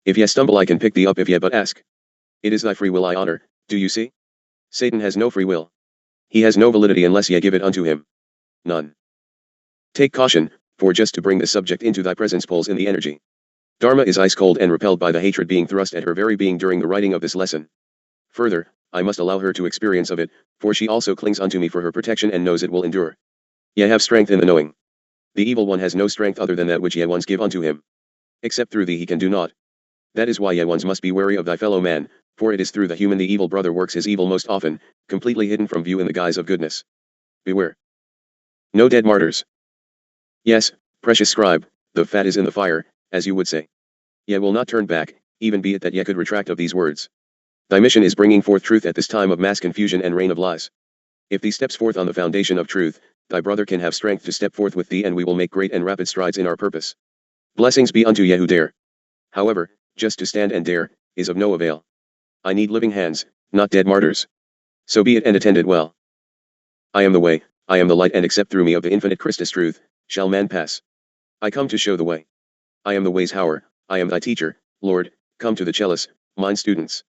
If ye stumble, I can pick thee up if ye but ask. It is thy free will I honor, do you see? Satan has no free will. He has no validity unless ye give it unto him. None. Take caution, for just to bring the subject into thy presence pulls in the energy. Dharma is ice cold and repelled by the hatred being thrust at her very being during the writing of this lesson. Further, I must allow her to experience of it, for she also clings unto me for her protection and knows it will endure. Ye have strength in the knowing. The evil one has no strength other than that which ye ones give unto him. Except through thee he can do naught. That is why ye ones must be wary of thy fellow man, for it is through the human the evil brother works his evil most often, completely hidden from view in the guise of goodness. Beware. No dead martyrs. Yes, precious scribe, the fat is in the fire, as you would say. Ye will not turn back, even be it that ye could retract of these words. Thy mission is bringing forth truth at this time of mass confusion and reign of lies. If thee steps forth on the foundation of truth, thy brother can have strength to step forth with thee, and we will make great and rapid strides in our purpose. Blessings be unto ye who dare. However, just to stand and dare, is of no avail. I need living hands, not dead martyrs. So be it, and attend it well. I am the way, I am the light, and except through me of the infinite Christus truth, shall man pass. I come to show the way. I am the way's hour, I am thy teacher, Lord, come to the chalice, mine students.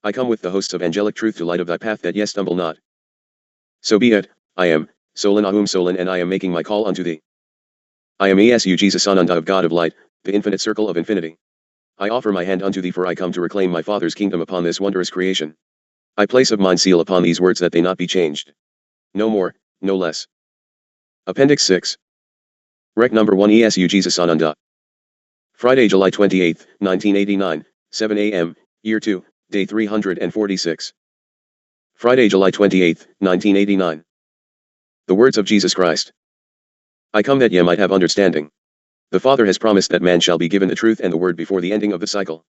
I come with the hosts of angelic truth to light of thy path that ye stumble not. So be it, I am, Solon Ahum Solon, and I am making my call unto thee. I am Esu Jesus Ananda of God of light, the infinite circle of infinity. I offer my hand unto thee, for I come to reclaim my Father's kingdom upon this wondrous creation. I place of mine seal upon these words that they not be changed. No more, no less. Appendix 6. Rec number 1 Esu Jesus Ananda. Friday, July 28, 1989, 7 a.m., Year 2, Day 346. Friday, July 28, 1989. The words of Jesus Christ. I come that ye might have understanding. The Father has promised that man shall be given the truth and the word before the ending of the cycle.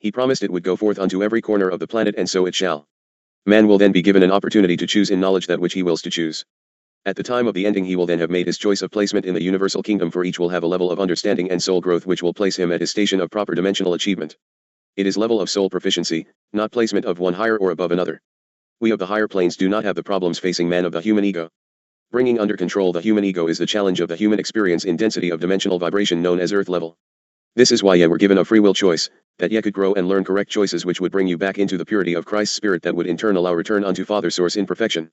He promised it would go forth unto every corner of the planet, and so it shall. Man will then be given an opportunity to choose in knowledge that which he wills to choose. At the time of the ending he will then have made his choice of placement in the universal kingdom, for each will have a level of understanding and soul growth which will place him at his station of proper dimensional achievement. It is level of soul proficiency, not placement of one higher or above another. We of the higher planes do not have the problems facing man of the human ego. Bringing under control the human ego is the challenge of the human experience in density of dimensional vibration known as earth level. This is why ye were given a free will choice, that ye could grow and learn correct choices which would bring you back into the purity of Christ's spirit, that would in turn allow return unto Father Source in perfection.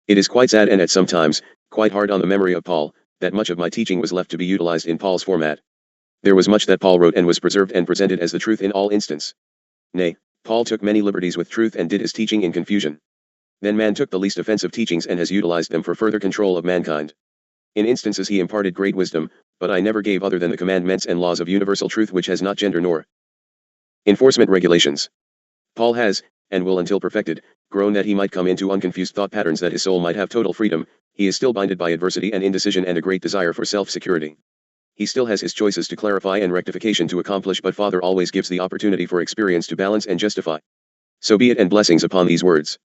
It is quite sad, and at some times, quite hard on the memory of Paul, that much of my teaching was left to be utilized in Paul's format. There was much that Paul wrote and was preserved and presented as the truth in all instance. Nay, Paul took many liberties with truth and did his teaching in confusion. Then man took the least offensive teachings and has utilized them for further control of mankind. In instances he imparted great wisdom, but I never gave other than the commandments and laws of universal truth, which has not gender nor enforcement regulations. Paul has, and will until perfected, grown that he might come into unconfused thought patterns, that his soul might have total freedom. He is still binded by adversity and indecision and a great desire for self-security. He still has his choices to clarify and rectification to accomplish, but Father always gives the opportunity for experience to balance and justify. So be it, and blessings upon these words.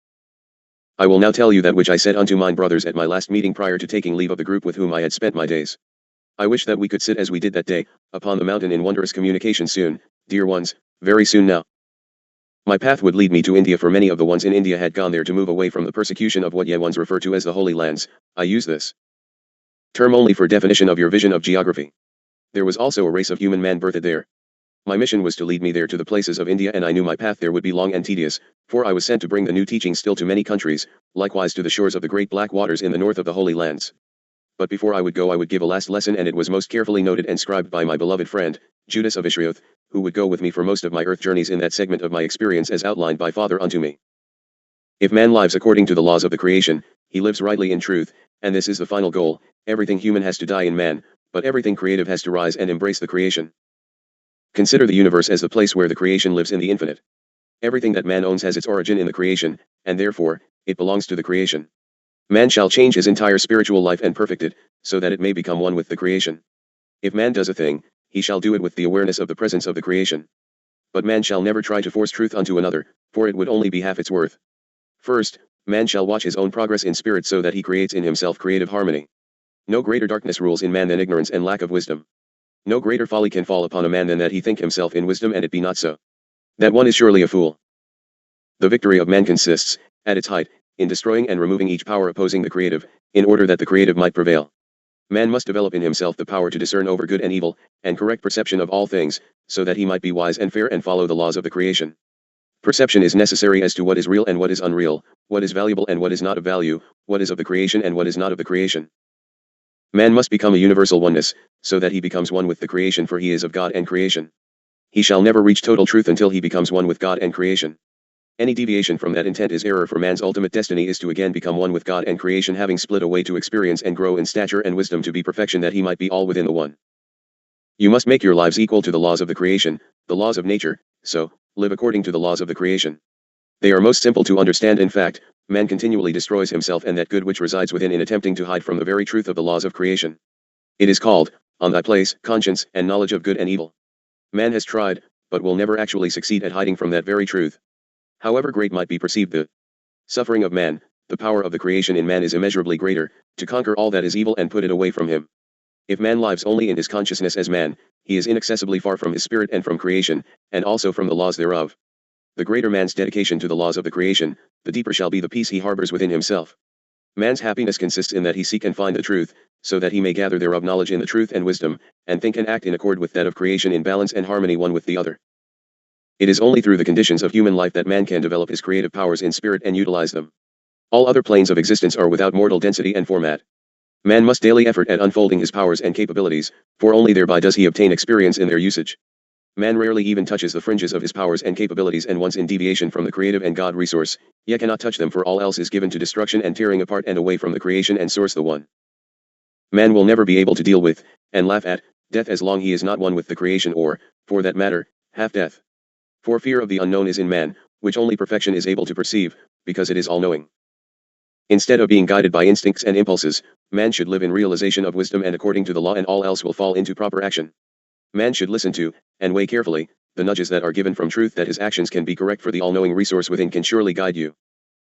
I will now tell you that which I said unto mine brothers at my last meeting prior to taking leave of the group with whom I had spent my days. I wish that we could sit as we did that day, upon the mountain in wondrous communication soon, dear ones, very soon now. My path would lead me to India, for many of the ones in India had gone there to move away from the persecution of what ye ones refer to as the Holy Lands. I use this term only for definition of your vision of geography. There was also a race of human man birthed there. My mission was to lead me there to the places of India, and I knew my path there would be long and tedious, for I was sent to bring the new teaching still to many countries, likewise to the shores of the great black waters in the north of the Holy Lands. But before I would go, I would give a last lesson, and it was most carefully noted and scribed by my beloved friend, Judas of Ishrioth, who would go with me for most of my earth journeys in that segment of my experience as outlined by Father unto me. If man lives according to the laws of the creation, he lives rightly in truth, and this is the final goal. Everything human has to die in man, but everything creative has to rise and embrace the creation. Consider the universe as the place where the creation lives in the infinite. Everything that man owns has its origin in the creation, and therefore, it belongs to the creation. Man shall change his entire spiritual life and perfect it, so that it may become one with the creation. If man does a thing, he shall do it with the awareness of the presence of the creation. But man shall never try to force truth unto another, for it would only be half its worth. First, man shall watch his own progress in spirit so that he creates in himself creative harmony. No greater darkness rules in man than ignorance and lack of wisdom. No greater folly can fall upon a man than that he think himself in wisdom and it be not so. That one is surely a fool. The victory of man consists, at its height, in destroying and removing each power opposing the creative, in order that the creative might prevail. Man must develop in himself the power to discern over good and evil, and correct perception of all things, so that he might be wise and fair and follow the laws of the creation. Perception is necessary as to what is real and what is unreal, what is valuable and what is not of value, what is of the creation and what is not of the creation. Man must become a universal oneness, so that he becomes one with the creation, for he is of God and creation. He shall never reach total truth until he becomes one with God and creation. Any deviation from that intent is error, for man's ultimate destiny is to again become one with God and creation, having split away to experience and grow in stature and wisdom to be perfection, that he might be all within the one. You must make your lives equal to the laws of the creation, the laws of nature, so, live according to the laws of the creation. They are most simple to understand. In fact, man continually destroys himself and that good which resides within in attempting to hide from the very truth of the laws of creation. It is called, on thy place, conscience and knowledge of good and evil. Man has tried, but will never actually succeed at hiding from that very truth. However great might be perceived the suffering of man, the power of the creation in man is immeasurably greater, to conquer all that is evil and put it away from him. If man lives only in his consciousness as man, he is inaccessibly far from his spirit and from creation, and also from the laws thereof. The greater man's dedication to the laws of the creation, the deeper shall be the peace he harbors within himself. Man's happiness consists in that he seek and find the truth, so that he may gather thereof knowledge in the truth and wisdom, and think and act in accord with that of creation in balance and harmony one with the other. It is only through the conditions of human life that man can develop his creative powers in spirit and utilize them. All other planes of existence are without mortal density and format. Man must daily effort at unfolding his powers and capabilities, for only thereby does he obtain experience in their usage. Man rarely even touches the fringes of his powers and capabilities, and once in deviation from the creative and God resource, yet cannot touch them, for all else is given to destruction and tearing apart and away from the creation and source the one. Man will never be able to deal with, and laugh at, death as long he is not one with the creation, or, for that matter, half death. For fear of the unknown is in man, which only perfection is able to perceive, because it is all-knowing. Instead of being guided by instincts and impulses, man should live in realization of wisdom and according to the law, and all else will fall into proper action. Man should listen to, and weigh carefully, the nudges that are given from truth, that his actions can be correct, for the all-knowing resource within can surely guide you.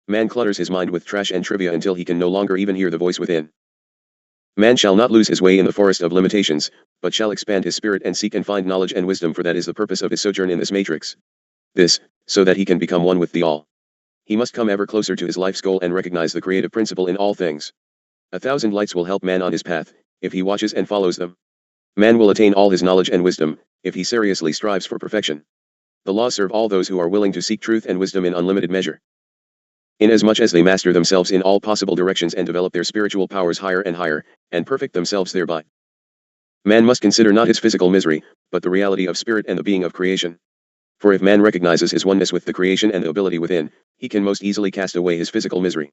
Man clutters his mind with trash and trivia until he can no longer even hear the voice within. Man shall not lose his way in the forest of limitations, but shall expand his spirit and seek and find knowledge and wisdom, for that is the purpose of his sojourn in this matrix. This, so that he can become one with the all. He must come ever closer to his life's goal and recognize the creative principle in all things. 1,000 lights will help man on his path, if he watches and follows them. Man will attain all his knowledge and wisdom, if he seriously strives for perfection. The laws serve all those who are willing to seek truth and wisdom in unlimited measure. Inasmuch as they master themselves in all possible directions and develop their spiritual powers higher and higher, and perfect themselves thereby. Man must consider not his physical misery, but the reality of spirit and the being of creation. For if man recognizes his oneness with the creation and the ability within, he can most easily cast away his physical misery.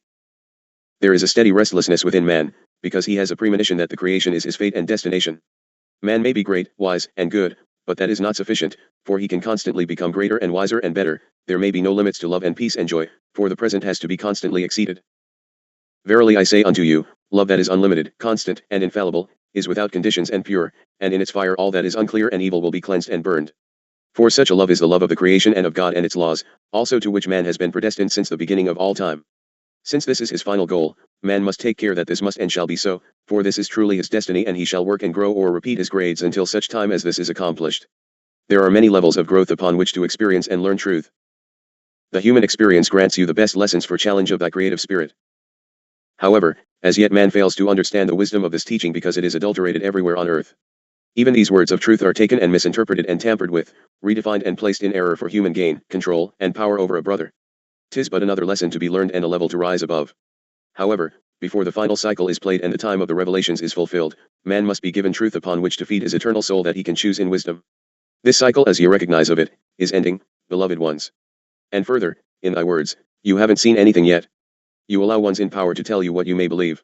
There is a steady restlessness within man, because he has a premonition that the creation is his fate and destination. Man may be great, wise, and good, but that is not sufficient, for he can constantly become greater and wiser and better. There may be no limits to love and peace and joy, for the present has to be constantly exceeded. Verily I say unto you, love that is unlimited, constant, and infallible, is without conditions and pure, and in its fire all that is unclear and evil will be cleansed and burned. For such a love is the love of the creation and of God and its laws, also to which man has been predestined since the beginning of all time. Since this is his final goal, man must take care that this must and shall be so, for this is truly his destiny, and he shall work and grow or repeat his grades until such time as this is accomplished. There are many levels of growth upon which to experience and learn truth. The human experience grants you the best lessons for challenge of thy creative spirit. However, as yet man fails to understand the wisdom of this teaching because it is adulterated everywhere on earth. Even these words of truth are taken and misinterpreted and tampered with, redefined and placed in error for human gain, control, and power over a brother. 'Tis but another lesson to be learned and a level to rise above. However, before the final cycle is played and the time of the revelations is fulfilled, man must be given truth upon which to feed his eternal soul that he can choose in wisdom. This cycle, as ye recognize of it, is ending, beloved ones. And further, in thy words, you haven't seen anything yet. You allow ones in power to tell you what you may believe.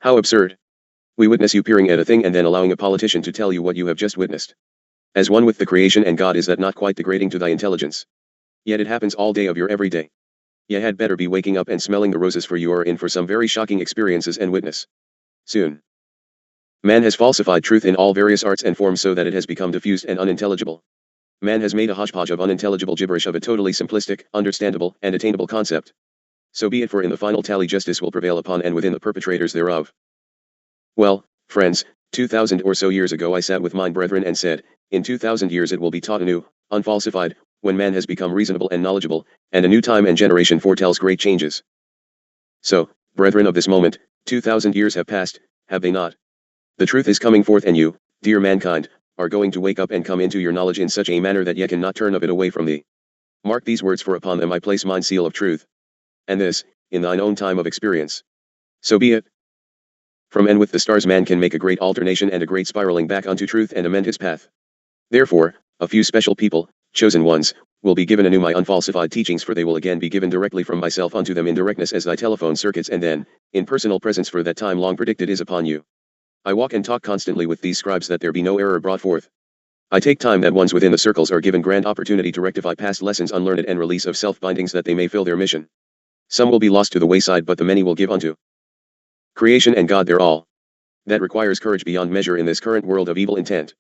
How absurd. We witness you peering at a thing and then allowing a politician to tell you what you have just witnessed. As one with the creation and God, is that not quite degrading to thy intelligence? Yet it happens all day of your every day. Ye had better be waking up and smelling the roses, for you are in for some very shocking experiences and witness. Soon. Man has falsified truth in all various arts and forms so that it has become diffused and unintelligible. Man has made a hodgepodge of unintelligible gibberish of a totally simplistic, understandable, and attainable concept. So be it, for in the final tally justice will prevail upon and within the perpetrators thereof. Well, friends, 2,000 or so years ago I sat with mine brethren and said, in 2,000 years it will be taught anew, unfalsified, when man has become reasonable and knowledgeable, and a new time and generation foretells great changes. So, brethren of this moment, 2,000 years have passed, have they not? The truth is coming forth, and you, dear mankind, are going to wake up and come into your knowledge in such a manner that ye cannot turn of it away from thee. Mark these words, for upon them I place mine seal of truth. And this, in thine own time of experience. So be it. From and with the stars man can make a great alternation and a great spiraling back unto truth and amend his path. Therefore, a few special people, chosen ones, will be given anew my unfalsified teachings, for they will again be given directly from myself unto them in directness as thy telephone circuits, and then, in personal presence, for that time long predicted is upon you. I walk and talk constantly with these scribes that there be no error brought forth. I take time that ones within the circles are given grand opportunity to rectify past lessons unlearned and release of self-bindings that they may fill their mission. Some will be lost to the wayside, but the many will give unto creation and God their all. That requires courage beyond measure in this current world of evil intent.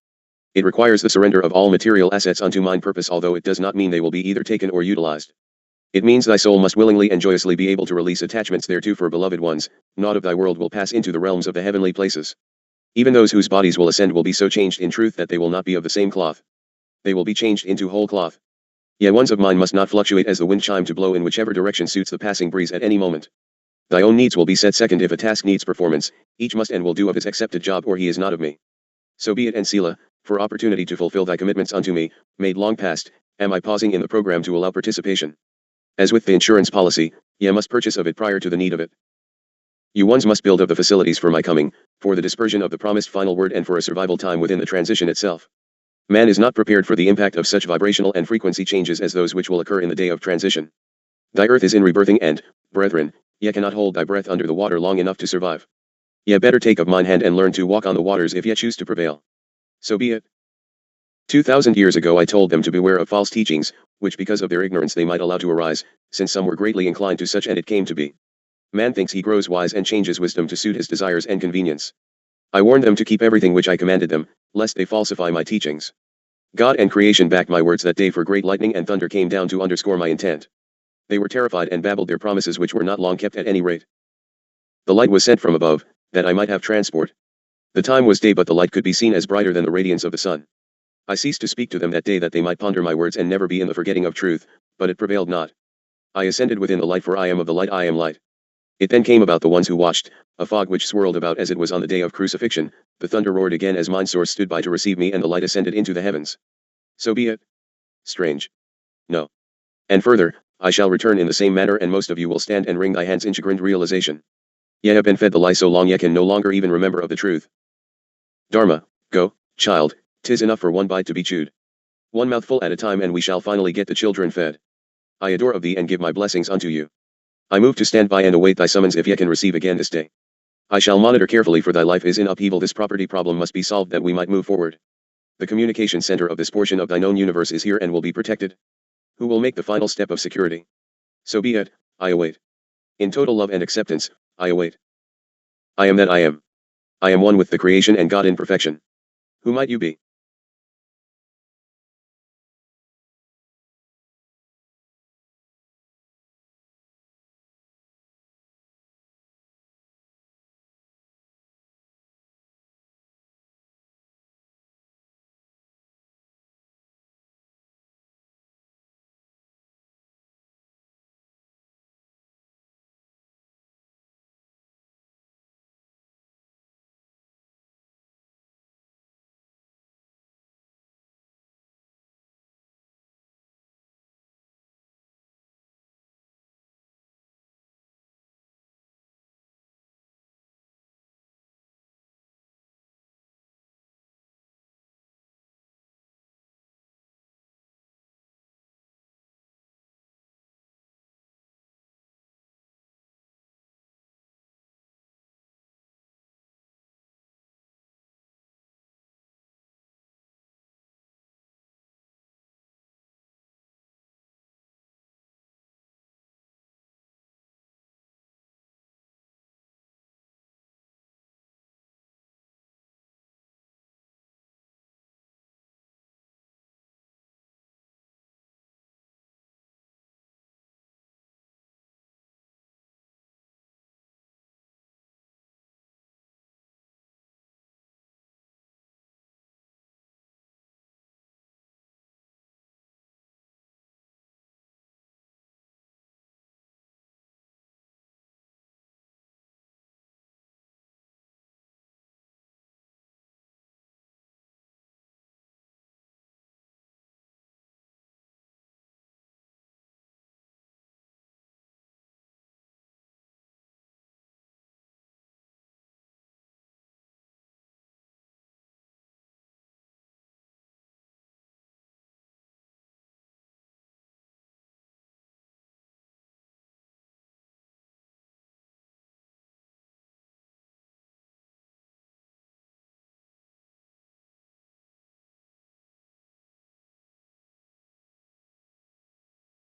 It requires the surrender of all material assets unto mine purpose, although it does not mean they will be either taken or utilized. It means thy soul must willingly and joyously be able to release attachments thereto for beloved ones. Naught of thy world will pass into the realms of the heavenly places. Even those whose bodies will ascend will be so changed in truth that they will not be of the same cloth. They will be changed into whole cloth. Yea, ones of mine must not fluctuate as the wind chime to blow in whichever direction suits the passing breeze at any moment. Thy own needs will be set second if a task needs performance, each must and will do of his accepted job or he is not of me. So be it, and Selah, for opportunity to fulfill thy commitments unto me, made long past, am I pausing in the program to allow participation. As with the insurance policy, ye must purchase of it prior to the need of it. You ones must build of the facilities for my coming, for the dispersion of the promised final word and for a survival time within the transition itself. Man is not prepared for the impact of such vibrational and frequency changes as those which will occur in the day of transition. Thy earth is in rebirthing and, brethren, ye cannot hold thy breath under the water long enough to survive. Ye better take of mine hand and learn to walk on the waters if ye choose to prevail. So be it. 2,000 years ago I told them to beware of false teachings, which because of their ignorance they might allow to arise, since some were greatly inclined to such, and it came to be. Man thinks he grows wise and changes wisdom to suit his desires and convenience. I warned them to keep everything which I commanded them, lest they falsify my teachings. God and creation backed my words that day, for great lightning and thunder came down to underscore my intent. They were terrified and babbled their promises, which were not long kept at any rate. The light was sent from above, that I might have transport. The time was day, but the light could be seen as brighter than the radiance of the sun. I ceased to speak to them that day that they might ponder my words and never be in the forgetting of truth, but it prevailed not. I ascended within the light, for I am of the light, I am light. It then came about the ones who watched, a fog which swirled about as it was on the day of crucifixion, the thunder roared again as mine source stood by to receive me, and the light ascended into the heavens. So be it. Strange. No. And further, I shall return in the same manner, and most of you will stand and wring thy hands in chagrined realization. Ye have been fed the lie so long ye can no longer even remember of the truth. Dharma, go, child, 'tis enough for one bite to be chewed. One mouthful at a time and we shall finally get the children fed. I adore of thee and give my blessings unto you. I move to stand by and await thy summons if ye can receive again this day. I shall monitor carefully, for thy life is in upheaval. This property problem must be solved that we might move forward. The communication center of this portion of thy known universe is here and will be protected. Who will make the final step of security? So be it, I await. In total love and acceptance, I await. I am that I am. I am one with the creation and God in perfection. Who might you be?